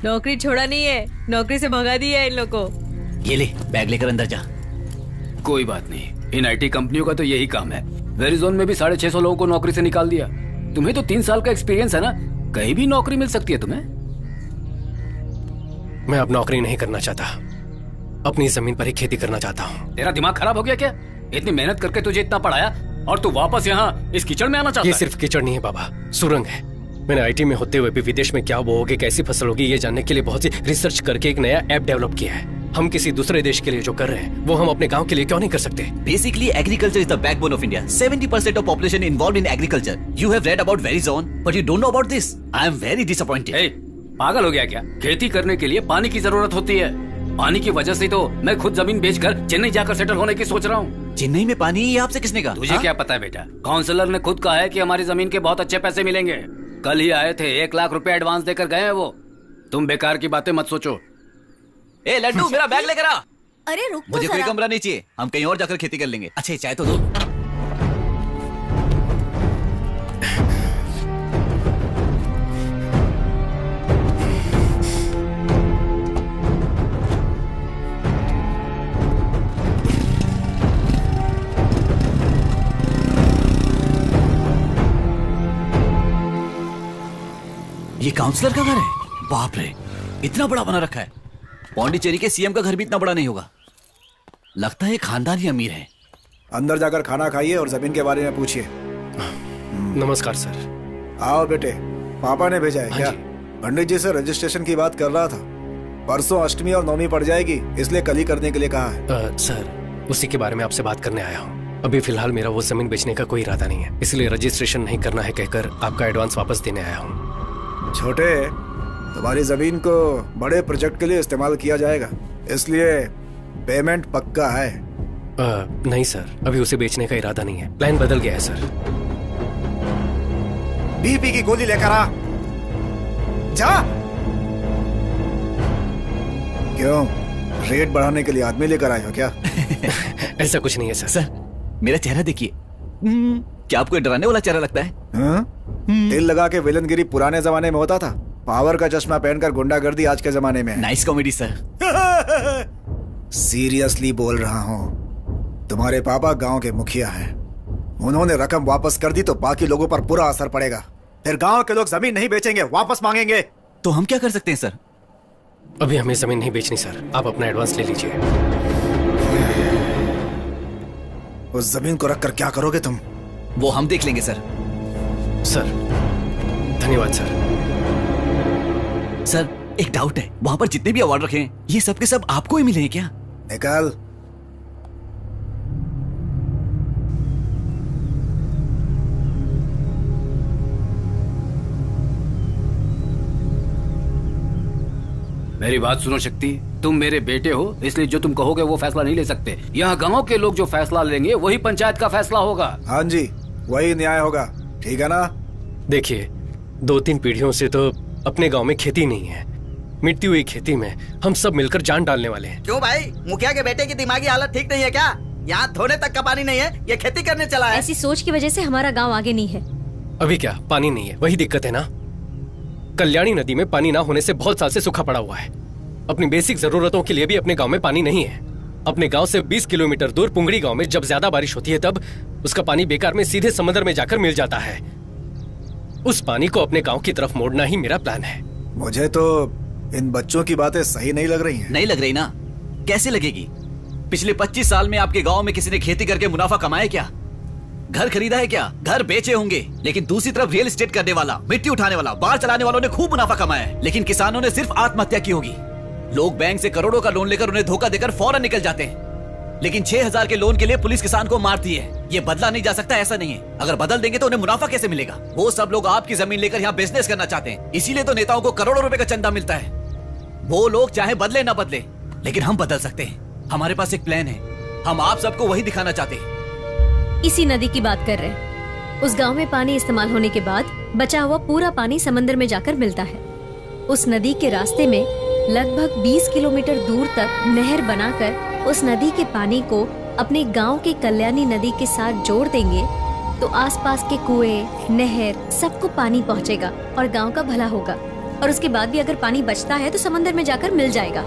नौकरी छोड़ा नहीं है, नौकरी से भगा दी है इन लोगों को। ये ले बैग लेकर अंदर जा। कोई बात नहीं, इन आईटी कंपनियों का तो यही काम है। वेरिजोन में भी 650 लोगों को नौकरी से निकाल दिया। तुम्हें तो 3 साल का एक्सपीरियंस है ना, कहीं भी नौकरी मिल सकती है तुम्हें। मैं अब नौकरी नहीं करना चाहता, अपनी जमीन पर ही खेती करना चाहता हूँ। तेरा दिमाग खराब हो गया क्या? इतनी मेहनत करके तुझे इतना पढ़ाया और तू वापस यहाँ इस कीचड़ में आना चाहता है? ये सिर्फ कीचड़ नहीं है बाबा, सुरंग है। मैंने आईटी में होते हुए भी विदेश में क्या बोओगे, कैसी फसल होगी, ये जानने के लिए बहुत सी रिसर्च करके एक नया ऐप डेवलप किया है। हम किसी दूसरे देश के लिए जो कर रहे हैं वो हम अपने गांव के लिए क्यों नहीं कर सकते? Basically, agriculture is the backbone of India. 70% of population involved in agriculture. You have read about Verizon, but you don't know about this. I am very disappointed. Hey, पागल हो गया क्या? खेती करने के लिए पानी की जरूरत होती है। पानी की वजह से तो मैं खुद जमीन बेचकर चेन्नई जाकर सेटल होने की सोच रहा हूँ। चेन्नई में पानी ये आपसे किसने कहा? तुझे क्या पता है बेटा? काउंसलर ने खुद कहा है कि हमारी जमीन के बहुत अच्छे पैसे मिलेंगे। कल ही आए थे, 1 लाख रुपए एडवांस देकर गए हैं वो। तुम बेकार की बातें मत सोचो। ए लड्डू, मेरा बैग लेकर आ। अरे रुक तो मुझे कोई जरा। कमरा नहीं चाहिए, हम कहीं और जाकर खेती कर लेंगे। अच्छा चाय तो दो। ये काउंसलर का घर है? बाप रे, इतना बड़ा बना रखा है। पौंडीचेरी के सीएम का घर भी इतना बड़ा नहीं होगा। लगता है खानदानी अमीर है। अंदर जाकर खाना खाइए और जमीन के बारे में पूछिए। नमस्कार सर। आओ बेटे, पापा ने भेजा है क्या? पंडित जी से रजिस्ट्रेशन की बात कर रहा था। परसों अष्टमी और नवमी पड़ जाएगी, इसलिए कल ही करने के लिए कहा है। सर उसी के बारे में आपसे बात करने आया हूँ। अभी फिलहाल मेरा वो जमीन बेचने का कोई इरादा नहीं है, इसलिए रजिस्ट्रेशन नहीं करना है कहकर आपका एडवांस वापस देने आया हूँ। छोटे, तुम्हारी जमीन को बड़े प्रोजेक्ट के लिए इस्तेमाल किया जाएगा, इसलिए पेमेंट पक्का है। नहीं सर, अभी उसे बेचने का इरादा नहीं है, प्लान बदल गया है सर। बीपी की गोली लेकर आ। जा। क्यों, रेट बढ़ाने के लिए आदमी लेकर आए हो क्या? ऐसा कुछ नहीं है सर। सर मेरा चेहरा देखिए, क्या आपको डराने वाला चेहरा लगता है? तिल लगा के विलनगिरी पुराने जमाने में होता था, पावर का चश्मा पहनकर गुंडागर्दी आज के जमाने में। Nice comedy sir. सीरियसली बोल रहा हूँ, तुम्हारे पापा गांव के मुखिया हैं। उन्होंने रकम वापस कर दी तो बाकी लोगों पर बुरा असर पड़ेगा। फिर गांव के लोग जमीन नहीं बेचेंगे, वापस मांगेंगे। तो हम क्या कर सकते हैं सर? अभी हमें जमीन नहीं बेचनी सर, आप अपना एडवांस ले लीजिए। उस जमीन को रखकर क्या करोगे तुम? वो हम देख लेंगे सर। सर धन्यवाद सर। सर एक डाउट है, वहां पर जितने भी अवार्ड रखे हैं ये सब के सब आपको ही मिले हैं क्या? निकाल। मेरी बात सुनो शक्ति, तुम मेरे बेटे हो, इसलिए जो तुम कहोगे वो फैसला नहीं ले सकते। यहाँ गांव के लोग जो फैसला लेंगे वही पंचायत का फैसला होगा। हाँ जी, वही न्याय होगा, ठीक है ना? देखिए 2-3 पीढ़ियों से तो अपने गांव में खेती नहीं है। मिटती हुई खेती में हम सब मिलकर जान डालने वाले हैं। क्यों भाई, मुखिया के बेटे की दिमागी हालत ठीक नहीं है क्या? यहाँ धोने तक का पानी नहीं है, ये खेती करने चला है। ऐसी सोच की वजह से हमारा गांव आगे नहीं है। अभी क्या पानी नहीं है, वही दिक्कत है ना। कल्याणी नदी में पानी ना होने से बहुत साल से सूखा पड़ा हुआ है। अपनी बेसिक जरूरतों के लिए भी अपने गांव में पानी नहीं है। अपने गांव से 20 किलोमीटर दूर पुंगड़ी गांव में जब ज्यादा बारिश होती है तब उसका पानी बेकार में सीधे समंदर में जाकर मिल जाता है। उस पानी को अपने गांव की तरफ मोड़ना ही मेरा प्लान है। मुझे तो इन बच्चों की बातें सही नहीं लग रही हैं। नहीं लग रही ना? कैसे लगेगी? पिछले 25 साल में आपके गांव में किसी ने खेती करके मुनाफा कमाया क्या? घर खरीदा है क्या? घर बेचे होंगे, लेकिन दूसरी तरफ रियल एस्टेट करने वाला, मिट्टी उठाने वाला, बार चलाने वालों ने खूब मुनाफा कमाया है, लेकिन किसानों ने सिर्फ आत्महत्या की होगी। लोग बैंक से करोड़ों का लोन लेकर उन्हें धोखा देकर फौरन निकल जाते हैं। लेकिन 6,000 के लोन के लिए पुलिस किसान को मारती है। ये बदला नहीं जा सकता, ऐसा नहीं है। अगर बदल देंगे तो उन्हें मुनाफा कैसे मिलेगा? वो सब लोग आपकी जमीन लेकर यहाँ बिजनेस करना चाहते हैं, इसीलिए तो नेताओं को करोड़ों रुपए का चंदा मिलता है। वो लोग चाहे बदले ना बदले, लेकिन हम बदल सकते हैं। हमारे पास एक प्लान है, हम आप सबको वही दिखाना चाहते हैं। इसी नदी की बात कर रहे हैं। उस गांव में पानी इस्तेमाल होने के बाद बचा हुआ पूरा पानी समंदर में जाकर मिलता है। उस नदी के रास्ते में लगभग 20 किलोमीटर दूर तक नहर बनाकर उस नदी के पानी को अपने गांव के कल्याणी नदी के साथ जोड़ देंगे तो आसपास के कुएं, नहर सबको पानी पहुंचेगा और गांव का भला होगा। और उसके बाद भी अगर पानी बचता है तो समंदर में जाकर मिल जाएगा।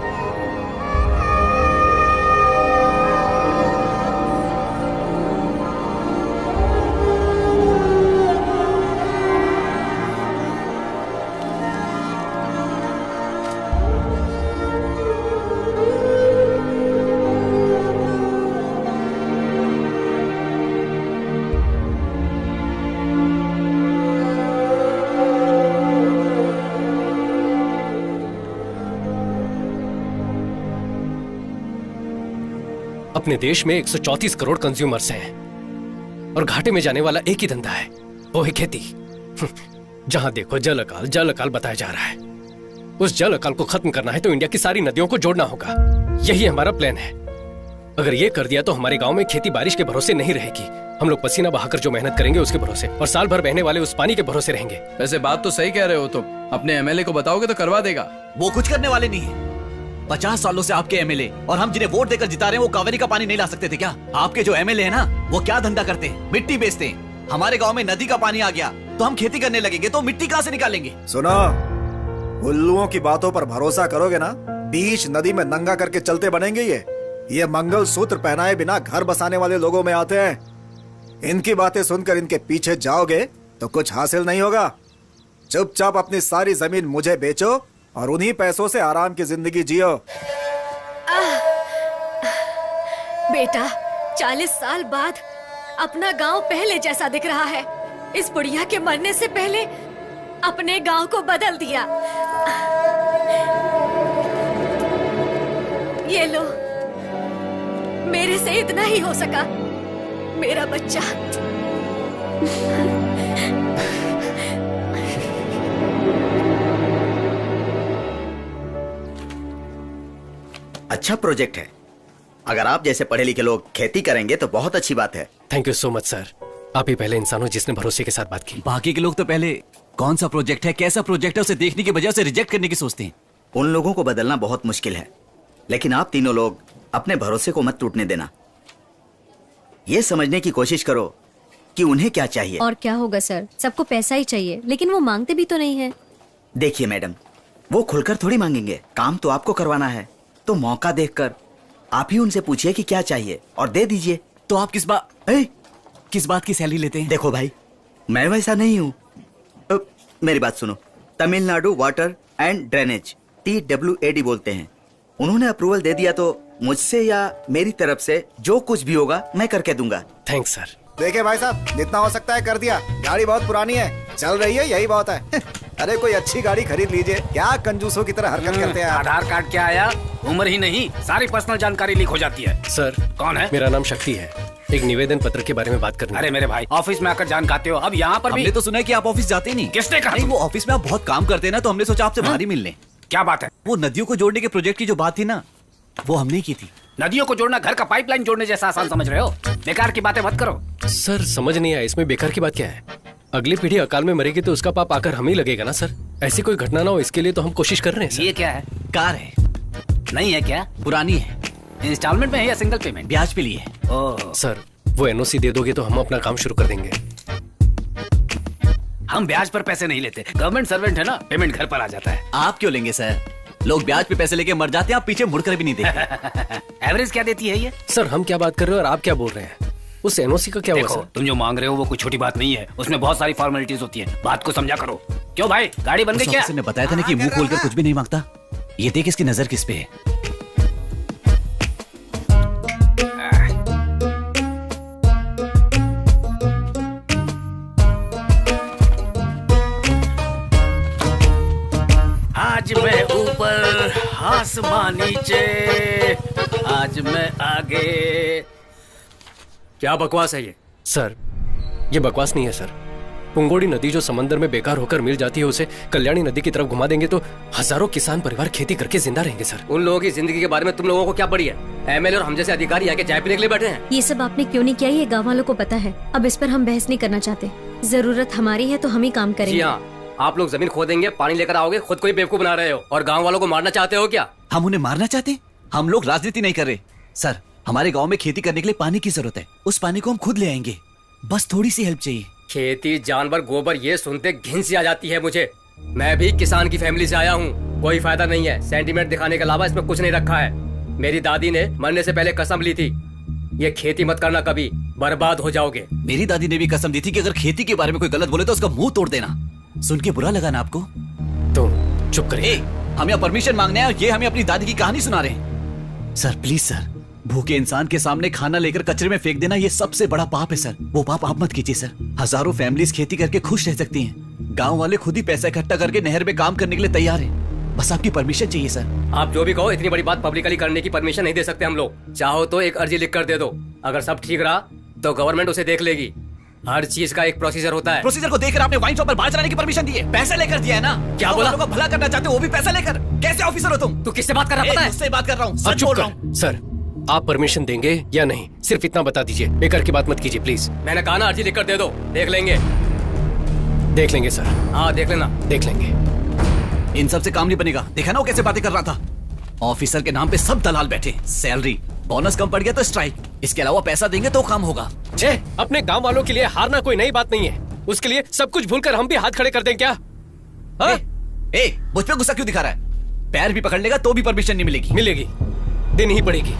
अपने देश में 134 करोड़ कंज्यूमर्स हैं और घाटे में जाने वाला एक ही धंधा है, वो है खेती। जहां देखो जल अकाल बताया जा रहा है। उस जल अकाल को खत्म करना है तो इंडिया की सारी नदियों को जोड़ना होगा। यही हमारा प्लान है। अगर ये कर दिया तो हमारे गांव में खेती बारिश के भरोसे नहीं रहेगी। हम लोग पसीना बहाकर जो मेहनत करेंगे उसके भरोसे, और साल भर बहने वाले उस पानी के भरोसे रहेंगे। वैसे बात तो सही कह रहे हो तुम। अपने एमएलए को बताओगे तो करवा देगा। वो कुछ करने वाले नहीं है। 50 सालों से आपके एमएलए और हम जिन्हें वोट देकर जिता रहे हैं वो कावेरी का पानी नहीं ला सकते थे क्या? आपके जो एमएलए है ना, वो क्या धंधा करते हैं? मिट्टी बेचते हैं। हमारे गांव में नदी का पानी आ गया तो हम खेती करने लगेंगे, तो मिट्टी कहां से निकालेंगे? सुनो, उल्लुओं की बातों पर भरोसा करोगे ना, बीच नदी में नंगा करके चलते बनेंगे। ये मंगल सूत्र पहनाए बिना घर बसाने वाले लोगों में आते हैं। इनकी बातें सुनकर इनके पीछे जाओगे तो कुछ हासिल नहीं होगा। चुपचाप अपनी सारी जमीन मुझे बेचो और उन्हीं पैसों से आराम की जिंदगी जियो। बेटा, 40 साल बाद अपना गांव पहले जैसा दिख रहा है। इस बुढ़िया के मरने से पहले अपने गांव को बदल दिया। ये लो, मेरे से इतना ही हो सका। मेरा बच्चा। अच्छा प्रोजेक्ट है। अगर आप जैसे पढ़े लिखे लोग खेती करेंगे तो बहुत अच्छी बात है। Thank you so much sir. आप ही पहले इंसान हो जिसने भरोसे के साथ बात की। बाकी के लोग तो पहले कौन सा प्रोजेक्ट है, कैसा प्रोजेक्ट है, उसे देखने की बजाय उसे रिजेक्ट करने की सोचते हैं। उन लोगों को बदलना बहुत मुश्किल है, लेकिन आप तीनों लोग अपने भरोसे को मत टूटने देना। ये समझने की कोशिश करो कि उन्हें क्या चाहिए। और क्या होगा सर, सबको पैसा ही चाहिए, लेकिन वो मांगते भी तो नहीं है। देखिए मैडम, वो खुलकर थोड़ी मांगेंगे। काम तो आपको करवाना है, तो मौका देखकर आप ही उनसे पूछिए कि क्या चाहिए और दे दीजिए। तो आप किस बात की सैलरी लेते हैं? देखो भाई, मैं वैसा नहीं हूँ। मेरी बात सुनो। Tamil Nadu water and drainage, TWAD बोलते हैं। उन्होंने अप्रूवल दे दिया तो मुझसे या मेरी तरफ से जो कुछ भी होगा मैं करके दूंगा। Thanks sir. देखिए भाई साहब, जितना हो सकता है कर दिया। गाड़ी बहुत पुरानी है, चल रही है, यही बहुत है। अरे कोई अच्छी गाड़ी खरीद लीजिए। क्या कंजूसों की तरह हरकत करते हैं आप? आधार कार्ड क्या आया? उम्र ही नहीं, सारी पर्सनल जानकारी लीक हो जाती है। सर कौन है? मेरा नाम शक्ति है। एक निवेदन पत्र के बारे में बात करनी। अरे मेरे भाई, ऑफिस में आकर जान खाते हो, अब यहाँ पर भी। हमने तो सुना है कि आप ऑफिस जाते नहीं। किसने कहा? नहीं, वो ऑफिस में आप बहुत काम करते हैं ना, तो हमने सोचा आपसे बाहर ही मिल लें। क्या बात है? वो नदियों को जोड़ने के प्रोजेक्ट की जो बात थी ना, वो हमने की थी। नदियों को जोड़ना घर का पाइपलाइन जोड़ने जैसा आसान समझ रहे हो? बेकार की बातें मत करो। सर समझ नहीं आया, इसमें बेकार की बात क्या है? अगली पीढ़ी अकाल में मरेगी तो उसका पाप आकर हम ही लगेगा ना सर। ऐसी कोई घटना ना हो, इसके लिए तो हम कोशिश कर रहे हैं सर। ये क्या है? कार है। नहीं है क्या? पुरानी है। इंस्टॉलमेंट में है या सिंगल पेमेंट? ब्याज पे लिए है। ओह सर, वो NOC दे दोगे तो हम अपना काम शुरू कर देंगे। हम ब्याज पर पैसे नहीं लेते, गवर्नमेंट सर्वेंट है ना, पेमेंट घर पर आ जाता है। आप क्यों लेंगे सर? लोग ब्याज पे पैसे लेके मर जाते हैं, आप पीछे मुड़कर भी नहीं देखते। एवरेज क्या देती है ये? सर हम क्या बात कर रहे हो और आप क्या बोल रहे हैं? उस NOC का क्या हुआ सर? तुम जो मांग रहे हो वो कोई छोटी बात नहीं है, उसमें बहुत सारी फॉर्मेलिटीज होती है। बात को समझा करो। क्यों भाई, गाड़ी बन गई क्या? ने बताया था ना कि मुंह खोलकर कुछ भी नहीं मांगता। ये देख इसकी नजर किस पे है। आज मैं ऊपर आसमां नीचे, आज मैं आगे। क्या बकवास है ये? सर, ये बकवास नहीं है सर। पुंगोड़ी नदी जो समंदर में बेकार होकर मिल जाती है, उसे कल्याणी नदी की तरफ घुमा देंगे तो हजारों किसान परिवार खेती करके जिंदा रहेंगे सर। उन लोगों की जिंदगी के बारे में तुम लोगों को क्या पड़ी है? एमएलए और हम जैसे अधिकारी आके चाय पीने के लिए बैठे हैं। ये सब आपने क्यों नहीं किया ये गाँव वालों को पता है। अब इस पर हम बहस नहीं करना चाहते। जरूरत हमारी है तो हम ही काम करेंगे। जी हाँ, आप लोग जमीन खोदेंगे, पानी लेकर आओगे, खुद को ही बेवकूफ बना रहे हो और गाँव वालों को मारना चाहते हो क्या? हम उन्हें मारना चाहते? हम लोग राजनीति नहीं कर रहे सर। हमारे गाँव में खेती करने के लिए पानी की जरूरत है, उस पानी को हम खुद ले आएंगे। बस थोड़ी सी हेल्प चाहिए। खेती, जानवर, गोबर, ये सुनते घिन सी आ जाती है मुझे। मैं भी किसान की फैमिली से आया हूँ। कोई फायदा नहीं है, सेंटीमेंट दिखाने के अलावा इसमें कुछ नहीं रखा है। मेरी दादी ने मरने से पहले कसम ली थी, ये खेती मत करना, कभी बर्बाद हो जाओगे। मेरी दादी ने भी कसम दी थी कि अगर खेती के बारे में कोई गलत बोले तो उसका मुंह तोड़ देना। सुन के बुरा लगा ना आपको? तो चुप करिए। हम यहाँ परमिशन मांगने हैं और ये हमें अपनी दादी की कहानी सुना रहे हैं। सर प्लीज सर, भूखे इंसान के सामने खाना लेकर कचरे में फेंक देना ये सबसे बड़ा पाप है सर। वो पाप आप मत कीजिए सर। हजारों फैमिलीज खेती करके खुश रह सकती हैं। गांव वाले खुद ही पैसा इकट्ठा करके नहर में काम करने के लिए तैयार हैं। बस आपकी परमिशन चाहिए सर। आप जो भी कहो, इतनी बड़ी बात पब्लिकली करने की परमिशन नहीं दे सकते हम लोग। चाहो तो एक अर्जी लिख कर दे दो, अगर सब ठीक रहा तो गवर्नमेंट उसे देख लेगी। हर चीज का एक प्रोसीजर होता है। प्रोसीजर को देखकर आपने वाइन शॉप पर बाहर चलाने की परमिशन दी है, पैसे लेकर दिया है ना? क्या बोला? लोगों को भला करना चाहते हो, वो भी पैसा लेकर। कैसे ऑफिसर हो तुम? तू किससे बात कर रहा पता है? मुझसे बात कर रहा हूँ, सर सच चुप बोल रहा कर। हूँ। सर, आप परमिशन देंगे या नहीं, सिर्फ इतना बता दीजिए। बेकार की बात मत कीजिए प्लीज। मैंने कहा ना, अर्जी लिख कर दे दो, देख लेंगे। देख लेंगे सर। हाँ देख लेना। देख लेंगे। इन सब से काम नहीं बनेगा। देखा ना वो कैसे बातें कर रहा था। ऑफिसर के नाम पे सब दलाल बैठे, सैलरी, बोनस कम पड़ गया तो स्ट्राइक, इसके अलावा पैसा देंगे तो काम होगा। छे, अपने गांव वालों के लिए हारना कोई नई बात नहीं है। उसके लिए सब कुछ भूलकर हम भी हाथ खड़े कर दें क्या? मुझ पे गुस्सा क्यों दिखा रहा है? पैर भी पकड़ लेगा तो भी परमिशन नहीं मिलेगी। मिलेगी, देनी ही पड़ेगी।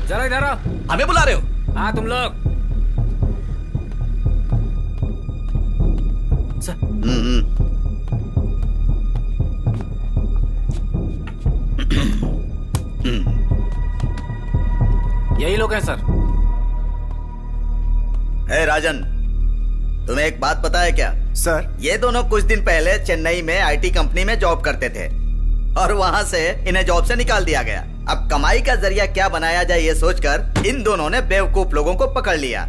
जरा इधर आओ। हमें बुला रहे हो? हाँ तुम लोग। यही लोग हैं सर। राजन, तुम्हें एक बात पता है क्या? सर, ये दोनों कुछ दिन पहले चेन्नई में आईटी कंपनी में जॉब करते थे और वहां से इन्हें जॉब से निकाल दिया गया। अब कमाई का जरिया क्या बनाया जाए ये सोचकर इन दोनों ने बेवकूफ लोगों को पकड़ लिया।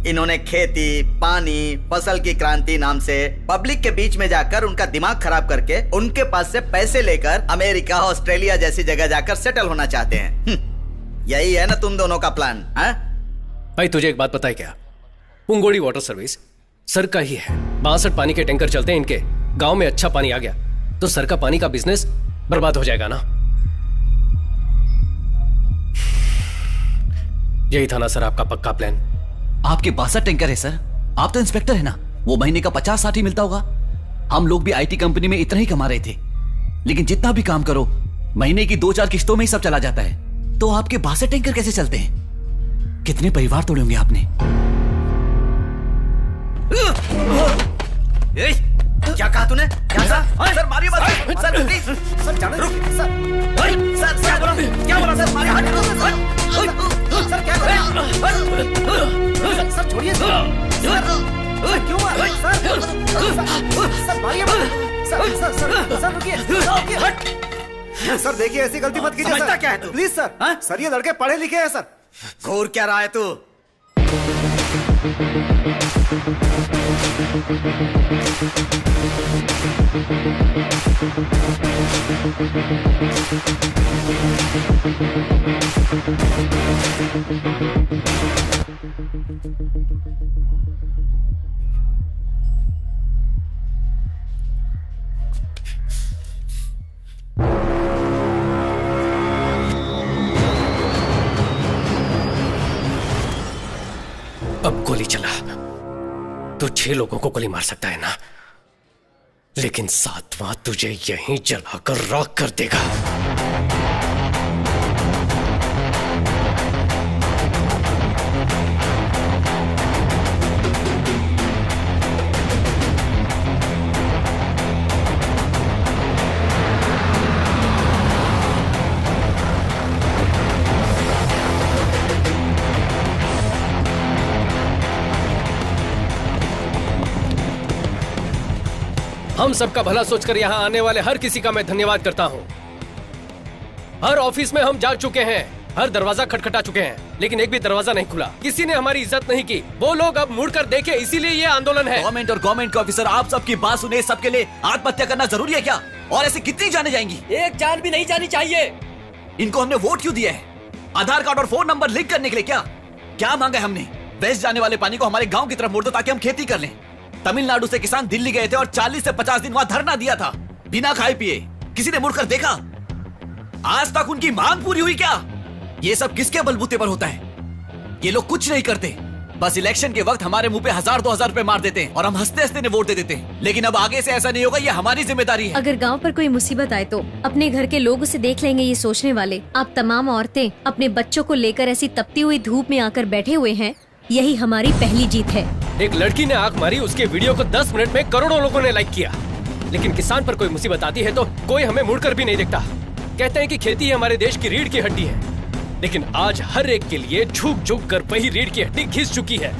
इन्होंने खेती, पानी, फसल की क्रांति नाम से पब्लिक के बीच में जाकर उनका दिमाग खराब करके उनके पास से पैसे लेकर अमेरिका, ऑस्ट्रेलिया जैसी जगह जाकर सेटल होना चाहते हैं। यही है ना तुम दोनों का प्लान? भाई तुझे एक बात पता है क्या? पुंगोड़ी वाटर सर्विस सर का ही है। 62 पानी के टैंकर चलते हैं इनके। गांव में अच्छा पानी आ गया तो सर का पानी का बिजनेस बर्बाद हो जाएगा ना। यही था ना सर आपका पक्का प्लान? आपके 62 टैंकर है सर। आप तो इंस्पेक्टर है ना, वो महीने का 50-60 ही मिलता होगा। हम लोग भी आईटी कंपनी में इतना ही कमा रहे थे, लेकिन जितना भी काम करो महीने की 2-4 किस्तों में ही सब चला जाता है। तो आपके 62 टैंकर कैसे चलते हैं? कितने परिवार तोड़े होंगे आपने? क्या कहा तूने? क्या कहा? सर मारिए मत सर, प्लीज सर, जाने रुक सर। सर क्या बोला? क्या बोला सर? मारिए मत सर, क्या बोला? सर छोड़िए सर, क्यों मार? सर मारिए मत सर, रुकिए। सर देखिए, ऐसी गलती मत कीजिए सर। समझता क्या है तू? Please sir. सर ये लड़के पढ़े लिखे हैं सर। घूर क्या रहा है तू? अब गोली चला तो 6 लोगों को गोली मार सकता है ना, लेकिन 7वां तुझे यहीं जलाकर राख कर देगा। हम सबका भला सोचकर यहाँ आने वाले हर किसी का मैं धन्यवाद करता हूँ। हर ऑफिस में हम जा चुके हैं, हर दरवाजा खटखटा चुके हैं, लेकिन एक भी दरवाजा नहीं खुला। किसी ने हमारी इज्जत नहीं की। वो लोग अब मुड़कर देखे, इसीलिए ये आंदोलन है। गवर्नमेंट और गवर्नमेंट के ऑफिसर आप सबकी बात सुने, सबके लिए आत्महत्या करना जरूरी है क्या? और ऐसे कितनी जाने जाएंगी? एक जान भी नहीं जानी चाहिए। इनको हमने वोट क्यों दिया है? आधार कार्ड और फोन नंबर लिंक करने के लिए क्या? क्या मांगा है हमने? वेस्ट जाने वाले पानी को हमारे गांव की तरफ मोड़ दो ताकि हम खेती कर लें। तमिलनाडु से किसान दिल्ली गए थे और 40 से 50 दिन वहां धरना दिया था, बिना खाए पिए। किसी ने मुड़कर देखा? आज तक उनकी मांग पूरी हुई क्या? ये सब किसके बलबूते पर होता है? ये लोग कुछ नहीं करते, बस इलेक्शन के वक्त हमारे मुंह पे 1000-2000 रुपए मार देते हैं और हम हंसते हंसते वोट दे देते हैं। लेकिन अब आगे से ऐसा नहीं होगा, ये हमारी जिम्मेदारी है। अगर गांव पर कोई मुसीबत आए तो अपने घर के लोग उसे देख लेंगे, ये सोचने वाले आप तमाम औरतें अपने बच्चों को लेकर ऐसी तपती हुई धूप में आकर बैठे हुए हैं, यही हमारी पहली जीत है। एक लड़की ने आंख मारी, उसके वीडियो को 10 मिनट में करोड़ों लोगों ने लाइक किया। लेकिन किसान पर कोई मुसीबत आती है तो कोई हमें मुड़कर भी नहीं देखता। कहते हैं कि खेती हमारे देश की रीढ़ की हड्डी है, लेकिन आज हर एक के लिए झुक झुक कर वही रीढ़ की हड्डी घिस चुकी है।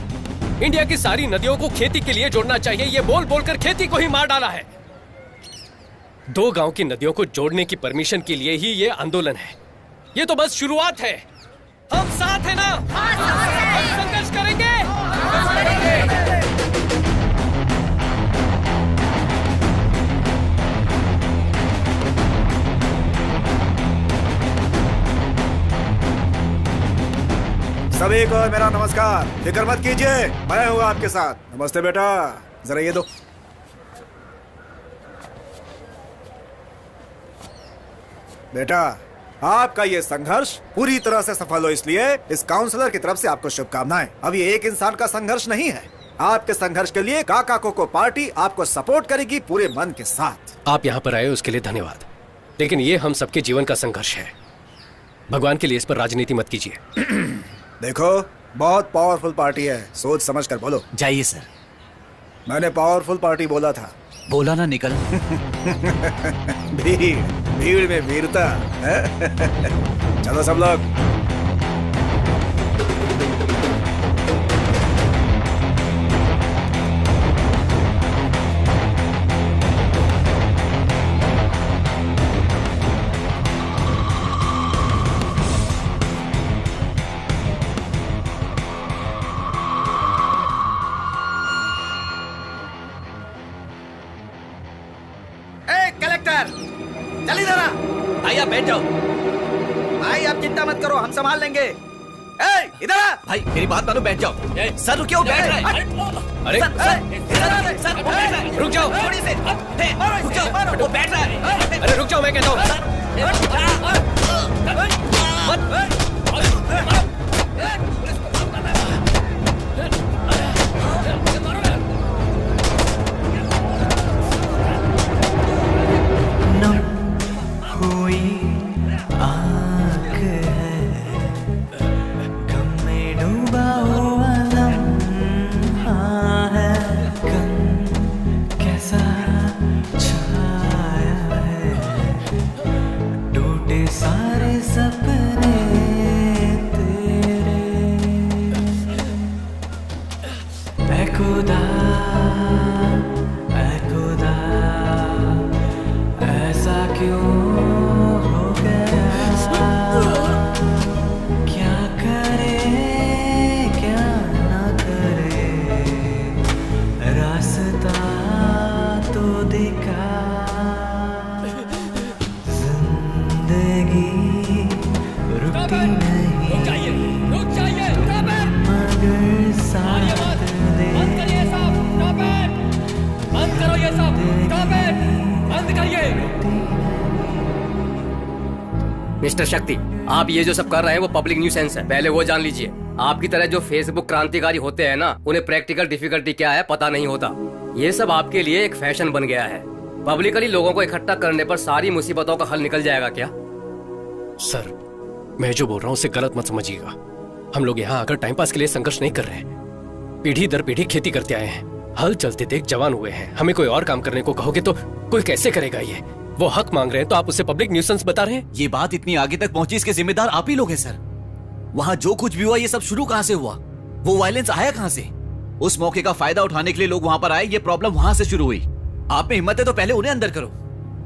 इंडिया की सारी नदियों को खेती के लिए जोड़ना चाहिए, ये बोल बोलकर खेती को ही मार डाला है। 2 गांव की नदियों को जोड़ने की परमिशन के लिए ही ये आंदोलन है। ये तो बस शुरुआत है। हम साथ हैं ना? हम संघर्ष करेंगे। सभी को मेरा नमस्कार। फिक्र मत कीजिए, मैं हूँ आपके साथ। नमस्ते बेटा, जरा ये दो। बेटा, आपका ये संघर्ष पूरी तरह से सफल हो, इसलिए इस काउंसलर की तरफ से आपको शुभकामनाएं। अब ये एक इंसान का संघर्ष नहीं है। आपके संघर्ष के लिए काका कोको पार्टी आपको सपोर्ट करेगी पूरे मन के साथ। आप यहाँ पर आए उसके लिए धन्यवाद, लेकिन ये हम सबके जीवन का संघर्ष है। भगवान के लिए इस पर राजनीति मत कीजिए। देखो, बहुत पावरफुल पार्टी है, सोच समझ कर बोलो। जाइए सर। मैंने पावरफुल पार्टी बोला था। बोला ना निकल। भीड़ में वीरता। चलो सब लोग। चल इधर आ। भाई आप बैठ जाओ। भाई आप चिंता मत करो, हम संभाल लेंगे। इधर आ। भाई मेरी बात मानो, बैठ जाओ। सर रुकिए, वो बैठ रहा है। अरे सर वो बैठ रहा है। रुक जाओ, थोड़ी से रुक जाओ, वो बैठ रहा है। अरे रुक जाओ, मैं कहता हूँ। मिस्टर शक्ति, आप ये जो सब कर रहे हैं वो पब्लिक न्यूसेंस है, पहले वो जान लीजिए। आपकी तरह जो फेसबुक क्रांतिकारी होते हैं ना, उन्हें प्रैक्टिकल डिफिकल्टी क्या है पता नहीं होता। ये सब आपके लिए एक फैशन बन गया है। पब्लिकली लोगों को इकट्ठा करने पर सारी मुसीबतों का हल निकल जाएगा क्या? सर, मैं जो बोल रहा हूँ उसे गलत मत समझिएगा। हम लोग यहाँ आकर टाइम पास के लिए संघर्ष नहीं कर रहे हैं। पीढ़ी दर पीढ़ी खेती करते आए हैं, हल चलते देख जवान हुए हैं। हमें कोई और काम करने को कहोगे तो कोई कैसे करेगा? ये वो हक मांग रहे हैं तो आप उसे पब्लिक न्यूसेंस बता रहे हैं। ये बात इतनी आगे तक पहुंची, इसके जिम्मेदार आप ही लोग हैं सर। वहां जो कुछ भी हुआ, ये सब शुरू कहां से हुआ? वो वायलेंस आया कहां से? उस मौके का फायदा उठाने के लिए लोग वहां पर आए, ये प्रॉब्लम वहां से शुरू हुई। आप में हिम्मत है तो पहले उन्हें अंदर करो।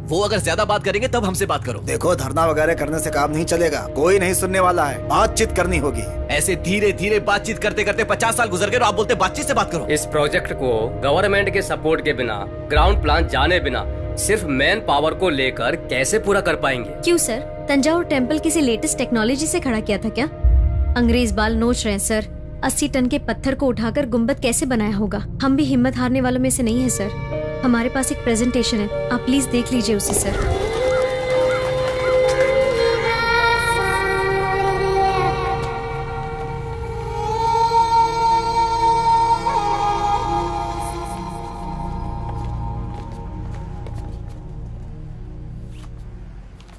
वो अगर ज्यादा बात करेंगे तब हमसे बात करो। देखो, धरना वगैरह करने से काम नहीं चलेगा, कोई नहीं सुनने वाला है, बातचीत करनी होगी। ऐसे धीरे धीरे बातचीत करते करते 50 साल गुजर गए और आप बोलते बातचीत से बात करो। इस प्रोजेक्ट को गवर्नमेंट के सपोर्ट के बिना, ग्राउंड प्लान जाने बिना, सिर्फ मैन पावर को लेकर कैसे पूरा कर पाएंगे? क्यों सर, तंजावुर टेम्पल किसी लेटेस्ट टेक्नोलॉजी से खड़ा किया था क्या? अंग्रेज बाल नोच रहे हैं सर। 80 टन के पत्थर को उठाकर गुम्बद कैसे बनाया होगा? हम भी हिम्मत हारने वालों में से नहीं है सर। हमारे पास एक प्रेजेंटेशन है, आप प्लीज देख लीजिए उसे सर।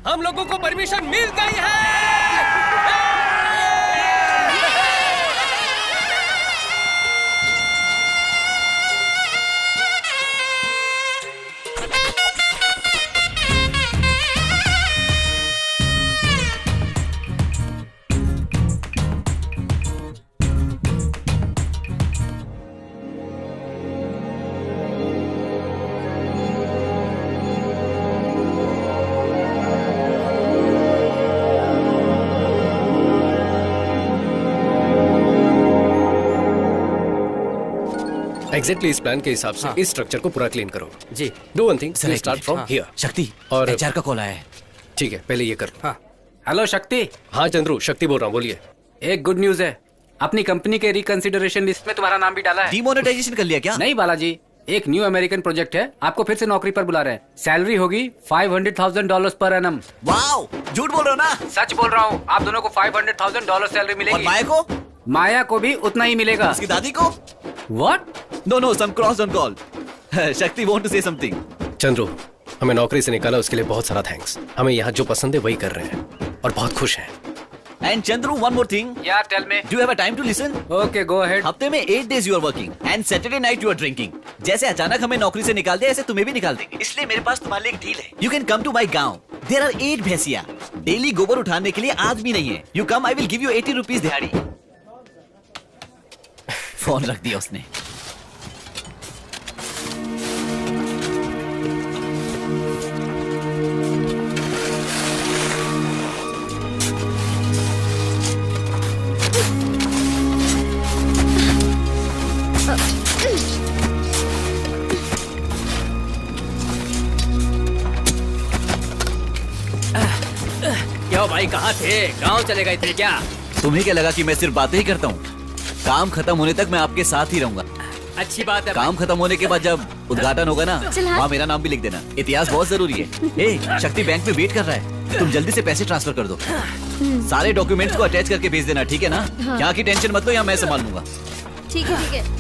हम लोगों को परमिशन मिल गई है। एग्जैक्टली इस प्लान के हिसाब से इस स्ट्रक्चर को पूरा क्लीन करो। जी, do one thing, start from here. Shakti, और एचआर का कॉल आया है। ठीक है, पहले ये कर। हाँ, हेलो शक्ति। हाँ चंद्रू, शक्ति बोल रहा हूँ, बोलिए। एक गुड न्यूज है, अपनी कंपनी के रिकंसिडरेशन लिस्ट में तुम्हारा नाम भी डाला है। डिमोनेटाइजेशन कर लिया क्या? नहीं बालाजी, एक न्यू अमेरिकन प्रोजेक्ट है, आपको फिर से नौकरी पर बुला रहे हैं। सैलरी होगी $500,000 पर एनम। वाओ, झूठ बोल रहे हो ना? सच बोल रहा हूँ, आप दोनों को $500,000 सैलरी मिलेगी। और माया को? माया को भी उतना ही मिलेगा। उसकी दादी को? What? No, some cross on call. शक्ति want to say something. Chandru, हमें नौकरी से निकाला उसके लिए बहुत सारा थैंक्स। हमें यहाँ जो पसंद है वही कर रहे हैं और बहुत खुश हैं। And Chandru, one more thing. Yeah, tell me. Do you have a time to listen? Okay, go ahead. हफ्ते में 8 days you are working and Saturday night you are drinking. जैसे अचानक हमें नौकरी से निकाल दे, ऐसे तुम्हें भी निकाल देंगे। इसलिए मेरे पास तुम्हारे लिए एक डील है। You can come to my गांव. There are 8 भैंसिया। डेली गोबर उठाने के लिए आदमी नहीं है। You come, I will give you 80 rupees दिहाड़ी। फोन रख दिया उसने। क्यों भाई, कहाँ थे? गांव चले गए थे क्या? तुम्हें क्या लगा कि मैं सिर्फ बातें ही करता हूँ? काम खत्म होने तक मैं आपके साथ ही रहूंगा। अच्छी बात है। काम खत्म होने के बाद जब उद्घाटन होगा ना, वहाँ मेरा नाम भी लिख देना। इतिहास बहुत जरूरी है। ए, शक्ति बैंक में वेट कर रहा है, तुम जल्दी से पैसे ट्रांसफर कर दो। सारे डॉक्यूमेंट्स को अटैच करके भेज देना, ठीक है ना? यहाँ की टेंशन मत लो, यहाँ मैं संभाल लूंगा। ठीक है, ठीक है।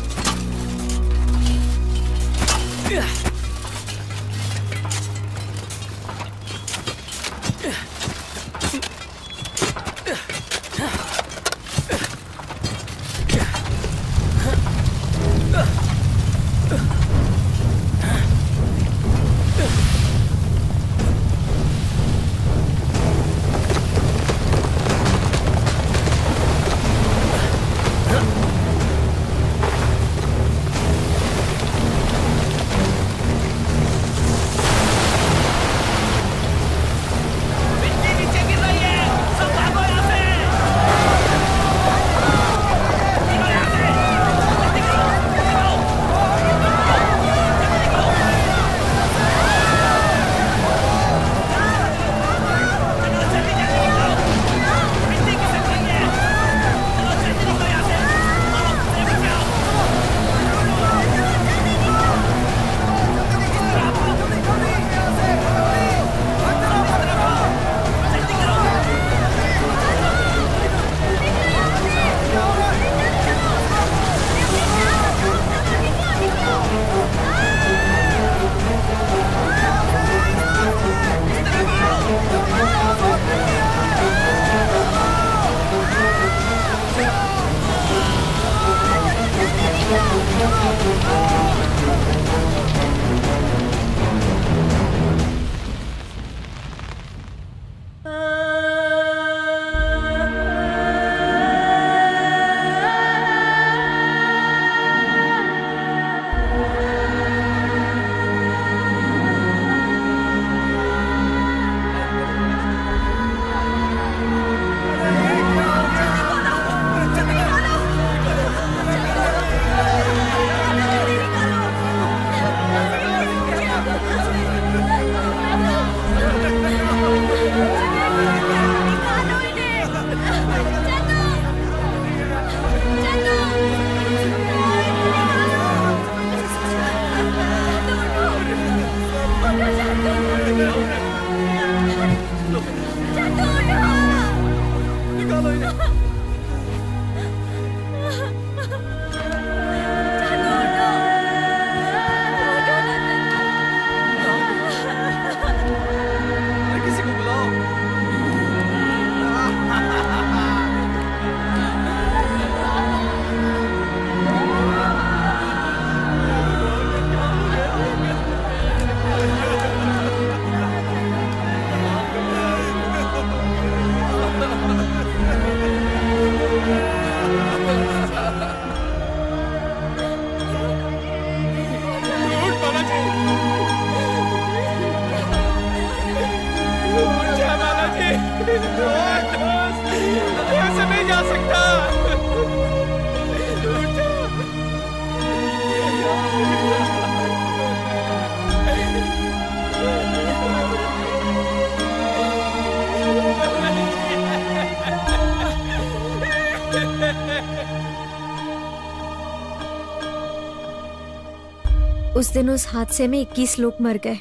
उस दिन उस हादसे में 21 लोग मर गए,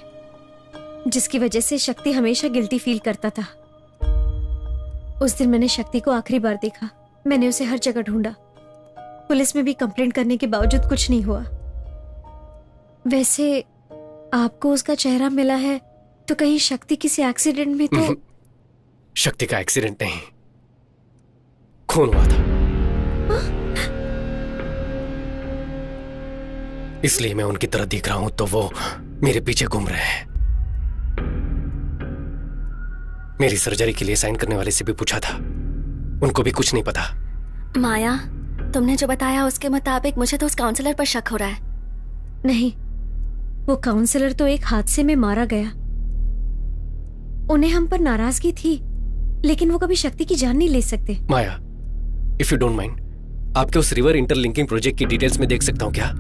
जिसकी वजह से शक्ति हमेशा गिल्टी फील करता था। उस दिन मैंने शक्ति को आखिरी बार देखा। मैंने उसे हर जगह ढूंढा, पुलिस में भी कंप्लेंट करने के बावजूद कुछ नहीं हुआ। वैसे आपको उसका चेहरा मिला है तो कहीं शक्ति किसी एक्सीडेंट में तो? शक्ति का एक्सीडेंट नहीं, खून हुआ था। इसलिए मैं उनकी तरह दिख रहा हूं तो वो मेरे पीछे घूम रहे हैं। मेरी सर्जरी के लिए साइन करने वाले से भी पूछा था, उनको भी कुछ नहीं पता। माया, तुमने जो बताया उसके मुताबिक मुझे तो उस काउंसलर पर शक हो रहा है। नहीं, वो काउंसलर तो एक हादसे में मारा गया। उन्हें हम पर नाराजगी थी, लेकिन वो कभी शक्ति की जान नहीं ले सकते। माया, इफ यू डोंट माइंड, आपके उस रिवर इंटरलिंकिंग प्रोजेक्ट की डिटेल्स में देख सकता हूं क्या?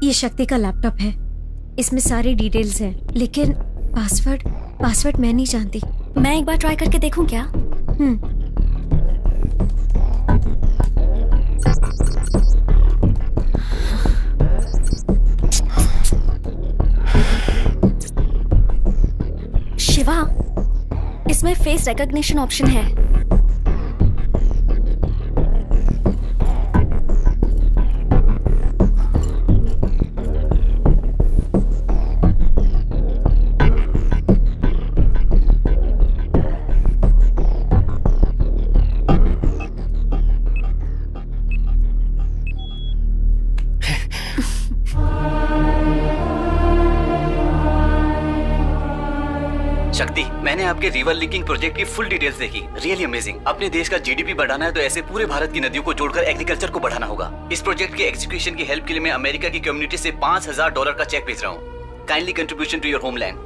ये शक्ति का लैपटॉप है, इसमें सारी डिटेल्स हैं, लेकिन पासवर्ड मैं नहीं जानती। मैं एक बार ट्राई करके देखूं क्या? शिवा, इसमें फेस रिकॉग्निशन ऑप्शन है। शक्ति, मैंने आपके रिवर लिंकिंग प्रोजेक्ट की फुल डिटेल्स देखी। Really amazing. अपने देश का जीडीपी बढ़ाना है तो ऐसे पूरे भारत की नदियों को जोड़कर एग्रीकल्चर को बढ़ाना होगा। इस प्रोजेक्ट के एग्जीक्यूशन की हेल्प के लिए मैं अमेरिका की कम्युनिटी से $5000 का चेक भेज रहा हूँ। Kindly contribution to your homeland.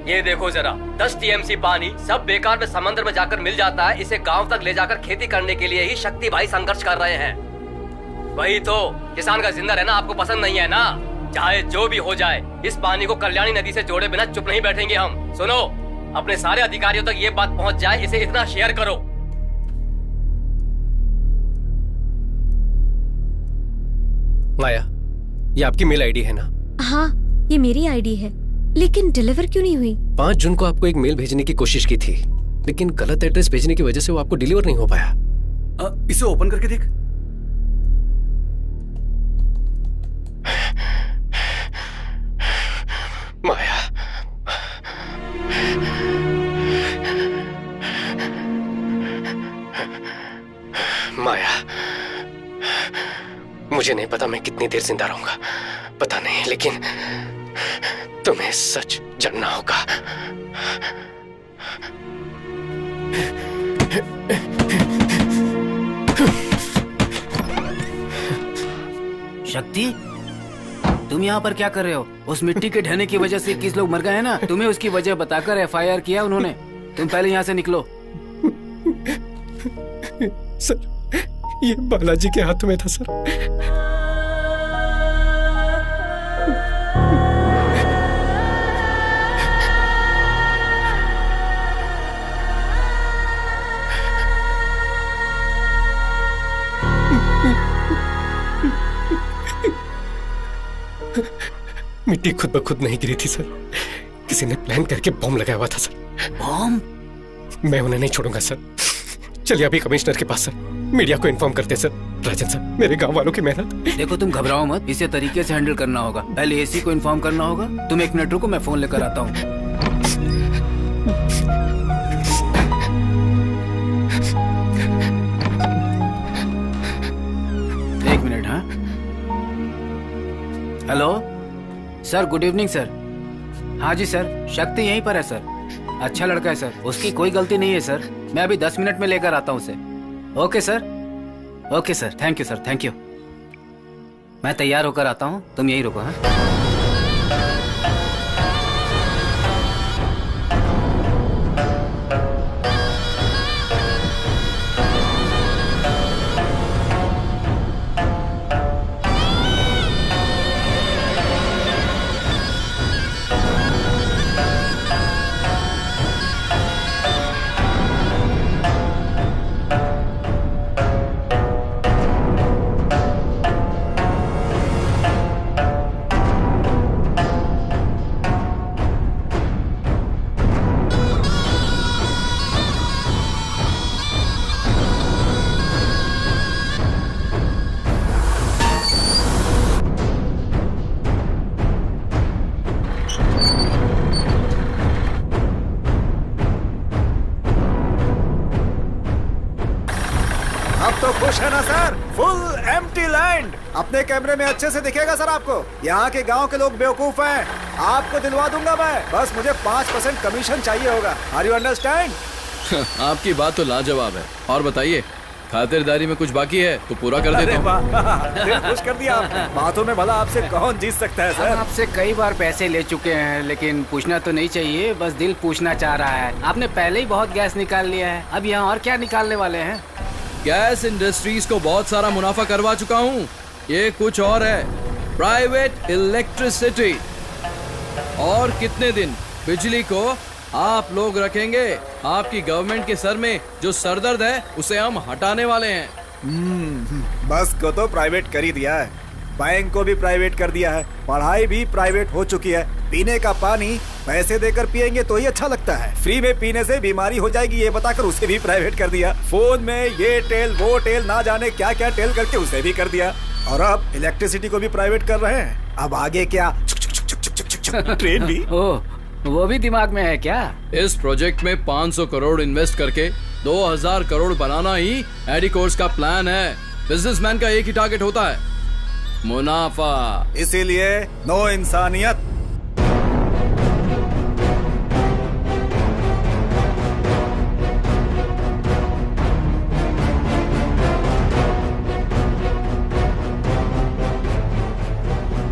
ये देखो जरा, 10 टीएमसी पानी सब बेकार में समंदर में जाकर मिल जाता है। इसे गांव तक ले जाकर खेती करने के लिए ही शक्ति भाई संघर्ष कर रहे हैं। वही तो, किसान का जिंदा रहना आपको पसंद नहीं है ना? चाहे जो भी हो जाए, इस पानी को कल्याणी नदी से जोड़े बिना चुप नहीं बैठेंगे हम। सुनो, अपने सारे अधिकारियों तक ये बात पहुंच जाए, इसे इतना शेयर करो। माया, ये आपकी मेल आईडी है ना? हाँ, ये मेरी आईडी है, लेकिन डिलीवर क्यों नहीं हुई? 5 जून को आपको एक मेल भेजने की कोशिश की थी, लेकिन गलत एड्रेस भेजने की वजह से वो आपको डिलीवर नहीं हो पाया। इसे ओपन करके देख। माया, माया, मुझे नहीं पता मैं कितनी देर जिंदा रहूंगा, पता नहीं, लेकिन तुम्हें सच जानना होगा। शक्ति, तुम यहाँ पर क्या कर रहे हो? उस मिट्टी के ढहने की वजह से 21 लोग मर गए हैं ना? तुम्हें उसकी वजह बताकर एफआईआर किया उन्होंने। तुम पहले यहाँ से निकलो। सर, ये बालाजी के हाथ में था सर। मिट्टी खुद ब खुद नहीं गिरी थी सर, किसी ने प्लान करके बॉम्ब लगाया हुआ था सर। बॉम्ब? मैं उन्हें नहीं छोड़ूंगा सर। चलिए अभी कमिश्नर के पास सर, मीडिया को इन्फॉर्म करते सर। राजन सर, मेरे गांव वालों की मेहनत। देखो, तुम घबराओ मत, इसे तरीके से हैंडल करना होगा। पहले एसी को इन्फॉर्म करना होगा। तुम 1 मिनट रुको, मैं फोन लेकर आता हूँ। Hello sir, good evening sir. हाँ जी सर, शक्ति यहीं पर है सर। अच्छा लड़का है सर, उसकी कोई गलती नहीं है सर। मैं अभी 10 मिनट में लेकर आता हूँ उसे। Okay sir, okay sir, thank you sir, thank you. मैं तैयार होकर आता हूँ, तुम यहीं रुको। हाँ, अब तो खुश है ना सर? Full empty land. अपने कैमरे में अच्छे से दिखेगा सर आपको। यहाँ के गांव के लोग बेवकूफ हैं। आपको दिलवा दूंगा मैं, बस मुझे 5% कमीशन चाहिए होगा। Are you understand? आपकी बात तो लाजवाब है। और बताइए, खातिरदारी में कुछ बाकी है तो पूरा कर देता हूँ। दिल खुश कर दिया आपने। बातों में भला आपसे कौन जीत सकता है सर? हम आपसे कई बार पैसे ले चुके हैं, लेकिन पूछना तो नहीं चाहिए, बस दिल पूछना चाह रहा है। आपने पहले ही बहुत गैस निकाल लिया है, अब यहाँ और क्या निकालने वाले हैं? गैस इंडस्ट्रीज को बहुत सारा मुनाफा करवा चुका हूँ। ये कुछ और है, प्राइवेट इलेक्ट्रिसिटी। और कितने दिन बिजली को आप लोग रखेंगे? आपकी गवर्नमेंट के सर में जो सरदर्द है उसे हम हटाने वाले हैं। बस को तो प्राइवेट कर ही दिया है, बैंक को भी प्राइवेट कर दिया है, पढ़ाई भी प्राइवेट हो चुकी है। पीने का पानी पैसे देकर पिएंगे तो ही अच्छा लगता है, फ्री में पीने से बीमारी हो जाएगी ये बताकर उसे भी प्राइवेट कर दिया। फोन में ये टेल वो टेल ना जाने क्या क्या टेल करके उसे भी कर दिया। और अब इलेक्ट्रिसिटी को भी प्राइवेट कर रहे हैं। अब आगे क्या? ट्रेन भी। वो भी दिमाग में है क्या? इस प्रोजेक्ट में 500 करोड़ इन्वेस्ट करके 2000 करोड़ बनाना ही एडिकोर्स का प्लान है। बिजनेसमैन का एक ही टारगेट होता है, मुनाफा। इसीलिए नो इंसानियत।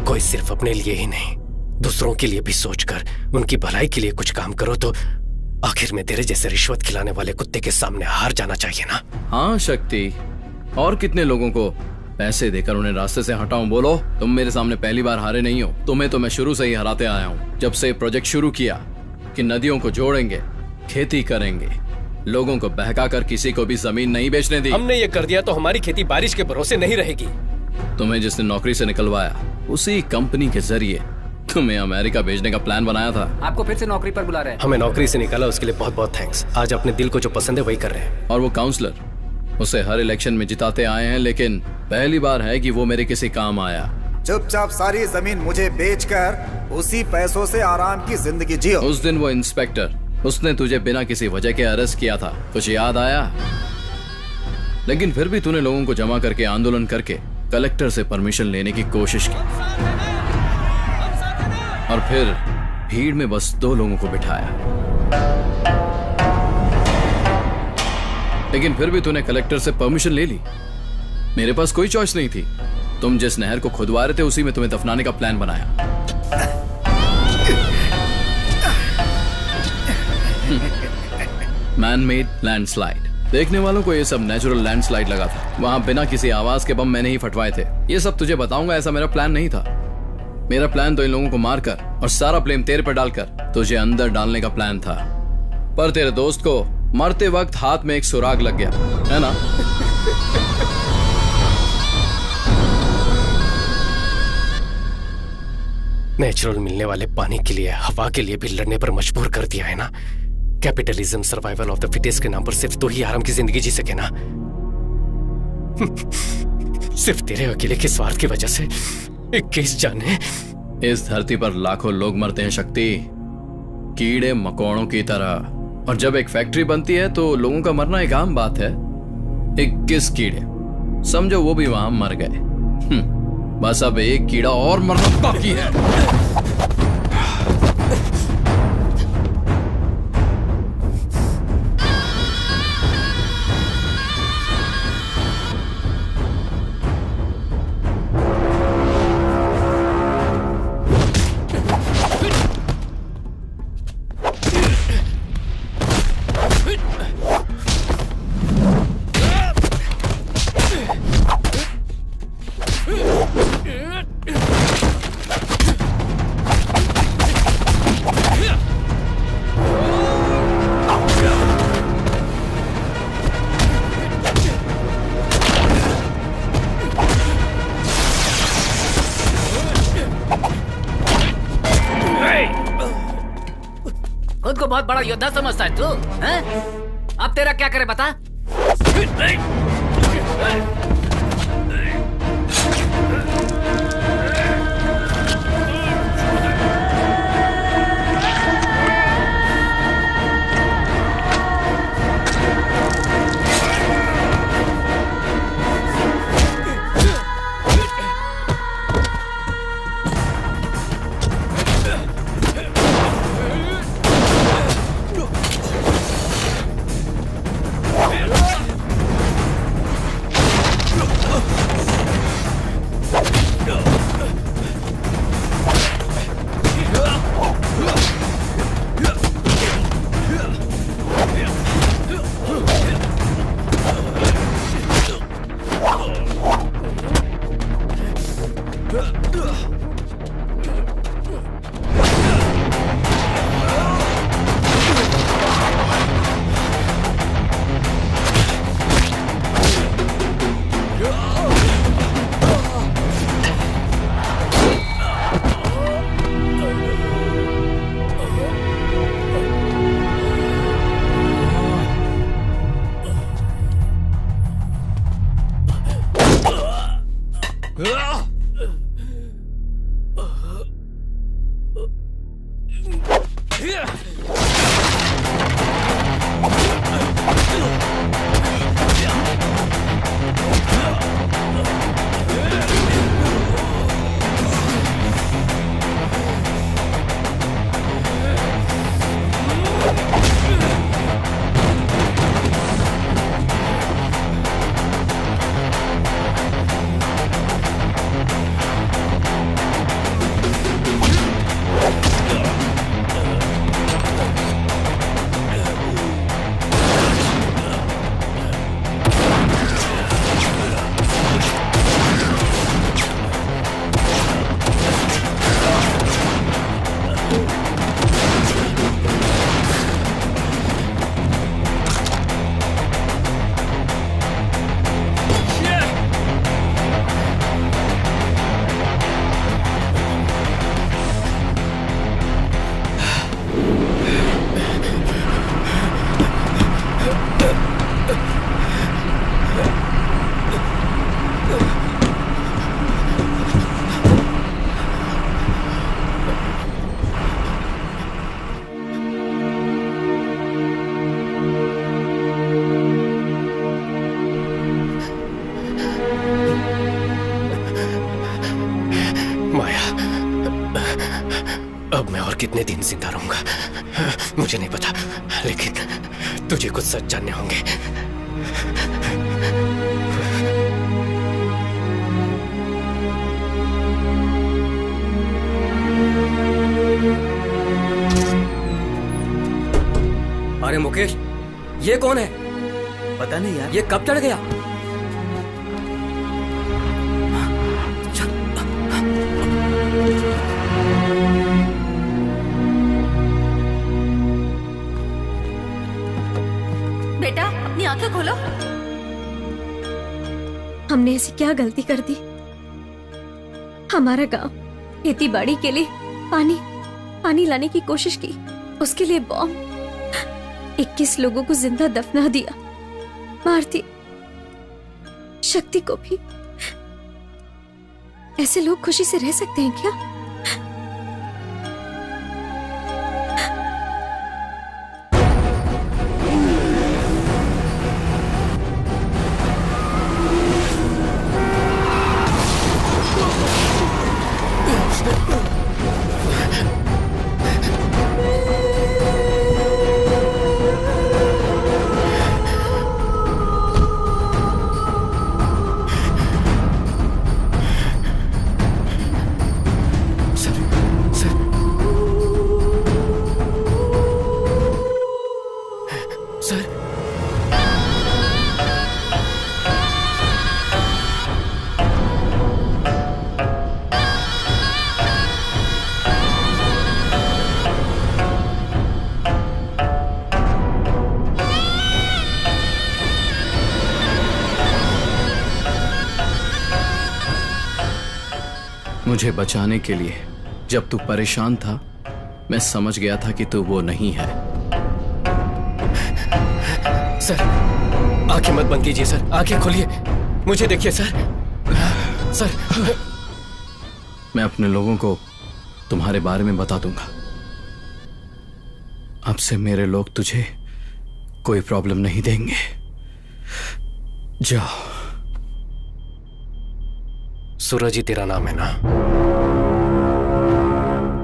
कोई सिर्फ अपने लिए ही नहीं, दूसरों के लिए भी सोचकर उनकी भलाई के लिए कुछ काम करो तो आखिर में तेरे जैसे रिश्वत खिलाने वाले कुत्ते के सामने हार जाना चाहिए ना। हाँ शक्ति, और कितने लोगों को पैसे देकर उन्हें रास्ते से हटाऊं? बोलो, तुम मेरे सामने पहली बार हारे नहीं हो। तुम्हें तो मैं शुरू से ही हराते आया हूँ। जब से प्रोजेक्ट शुरू किया कि नदियों को जोड़ेंगे, खेती करेंगे, लोगों को बहकाकर किसी को भी जमीन नहीं बेचने दी। हमने ये कर दिया तो हमारी खेती बारिश के भरोसे नहीं रहेगी। तुम्हें जिसने नौकरी से निकलवाया उसी कंपनी के जरिए तुम्हें अमेरिका भेजने का प्लान बनाया था। आपको फिर से नौकरी पर बुला रहे हैं। हमें नौकरी से निकाला उसके लिए बहुत बहुत थैंक्स। आज अपने दिल को जो पसंद है वही कर रहे हैं। और वो काउंसलर, उसे हर इलेक्शन में जिताते आए हैं, लेकिन पहली बार है कि वो मेरे किसी काम आया। चुपचाप सारी जमीन मुझे बेचकर उसी पैसों से आराम की जिंदगी जियो। उस दिन वो इंस्पेक्टर, उसने तुझे बिना किसी वजह के अरेस्ट किया था, कुछ याद आया? लेकिन फिर भी तूने लोगों को जमा करके आंदोलन करके कलेक्टर से परमिशन लेने की कोशिश की, और फिर भीड़ में बस 2 लोगों को बिठाया। लेकिन फिर भी तूने कलेक्टर से परमिशन ले ली। मेरे पास कोई चॉइस नहीं थी। तुम जिस नहर को खुदवा रहे थे उसी में तुम्हें दफनाने का प्लान बनाया। Man made landslide. देखने वालों को ये सब नेचुरल लैंडस्लाइड लगा था। वहां बिना किसी आवाज के बम मैंने ही फटवाए थे। ये सब तुझे बताऊंगा, ऐसा मेरा प्लान नहीं था। मेरा प्लान तो इन लोगों को मारकर और सारा ब्लेम तेरे पर डालकर तुझे अंदर डालने का प्लान था। पर तेरे दोस्त को मरते वक्त हाथ में एक सुराग लग गया, है ना? नेचुरल मिलने वाले पानी के लिए, हवा के लिए भी लड़ने पर मजबूर कर दिया है ना। Capitalism, survival of the fittest के नाम पर सिर्फ तू ही आराम की जिंदगी जी सके ना। सिर्फ तेरे अकेले के स्वार्थ की वजह से 21 जाने। इस धरती पर लाखों लोग मरते हैं शक्ति, कीड़े मकोड़ों की तरह। और जब एक फैक्ट्री बनती है तो लोगों का मरना एक आम बात है। 21 कीड़े, समझो वो भी वहां मर गए। बस अब एक कीड़ा और मरना बाकी है। खुद को बहुत बड़ा योद्धा समझता है तू, हैं? अब तेरा क्या करे बता? कितने दिन जिंदा रहूंगा मुझे नहीं पता, लेकिन तुझे कुछ सच जानने होंगे। अरे मुकेश, ये कौन है? पता नहीं यार। ये कब चढ़ गया? बेटा अपनी आंखें खोलो। हमने ऐसी क्या गलती कर दी? हमारा गांव खेती बाड़ी के लिए पानी लाने की कोशिश की, उसके लिए बॉम्ब, 21 लोगों को जिंदा दफना दिया, मार दी शक्ति को भी। ऐसे लोग खुशी से रह सकते हैं क्या? मुझे बचाने के लिए जब तू परेशान था, मैं समझ गया था कि तू वो नहीं है। सर, आंखें मत बंद कीजिए सर, आंखें खोलिए, मुझे देखिए सर। सर, मैं अपने लोगों को तुम्हारे बारे में बता दूंगा। अब से मेरे लोग तुझे कोई प्रॉब्लम नहीं देंगे। जाओ। सूरज ही तेरा नाम है ना?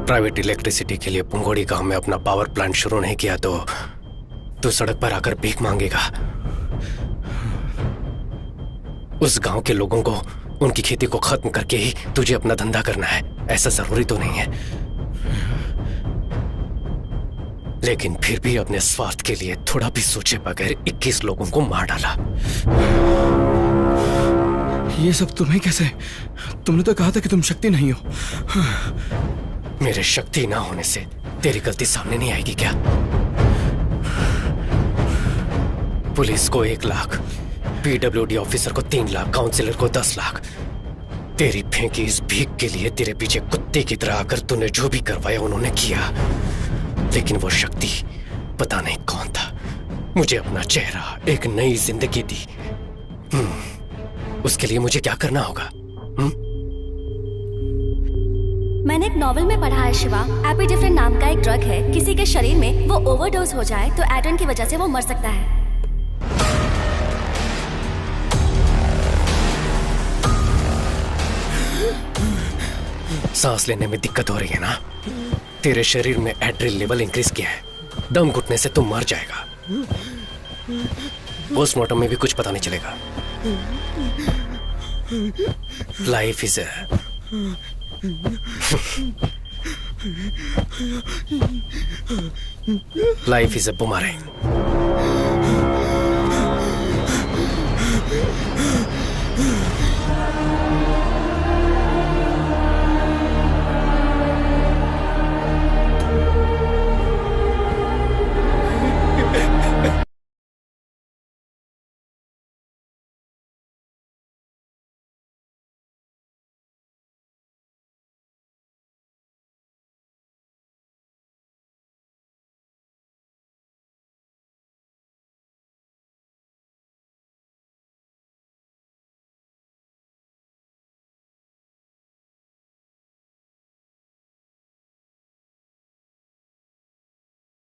प्राइवेट इलेक्ट्रिसिटी के लिए पुंगोड़ी गांव में अपना पावर प्लांट शुरू नहीं किया तो तू सड़क पर आकर भीख मांगेगा। उस गांव के लोगों को उनकी खेती को खत्म करके ही तुझे अपना धंधा करना है, ऐसा जरूरी तो नहीं है। लेकिन फिर भी अपने स्वार्थ के लिए थोड़ा भी सोचे बगैर 21 लोगों को मार डाला। ये सब तुम्हें कैसे? तुमने तो कहा था कि तुम शक्ति नहीं हो। मेरे शक्ति ना होने से तेरी गलती सामने नहीं आएगी क्या? पुलिस को 1 लाख, पीडब्ल्यूडी ऑफिसर को 3 लाख, काउंसिलर को 10 लाख। तेरी फेंकी इस भीख के लिए तेरे पीछे कुत्ते की तरह आकर तूने जो भी करवाया उन्होंने किया। लेकिन वो शक्ति पता नहीं कौन था, मुझे अपना चेहरा, एक नई जिंदगी दी। उसके लिए मुझे क्या करना होगा? मैंने एक नॉवेल में पढ़ा है शिवा, एपिडेफ्रिन नाम का एक ड्रग है, किसी के शरीर में वो ओवरडोज हो जाए तो एड्रेन की वजह से वो मर सकता है। सांस लेने में दिक्कत हो रही है ना? तेरे शरीर में एड्रेनल लेवल इंक्रीज किया है, दम घुटने से तुम मर जाएगा। पोस्टमार्टम में भी कुछ पता नहीं चलेगा। Life is a boomerang.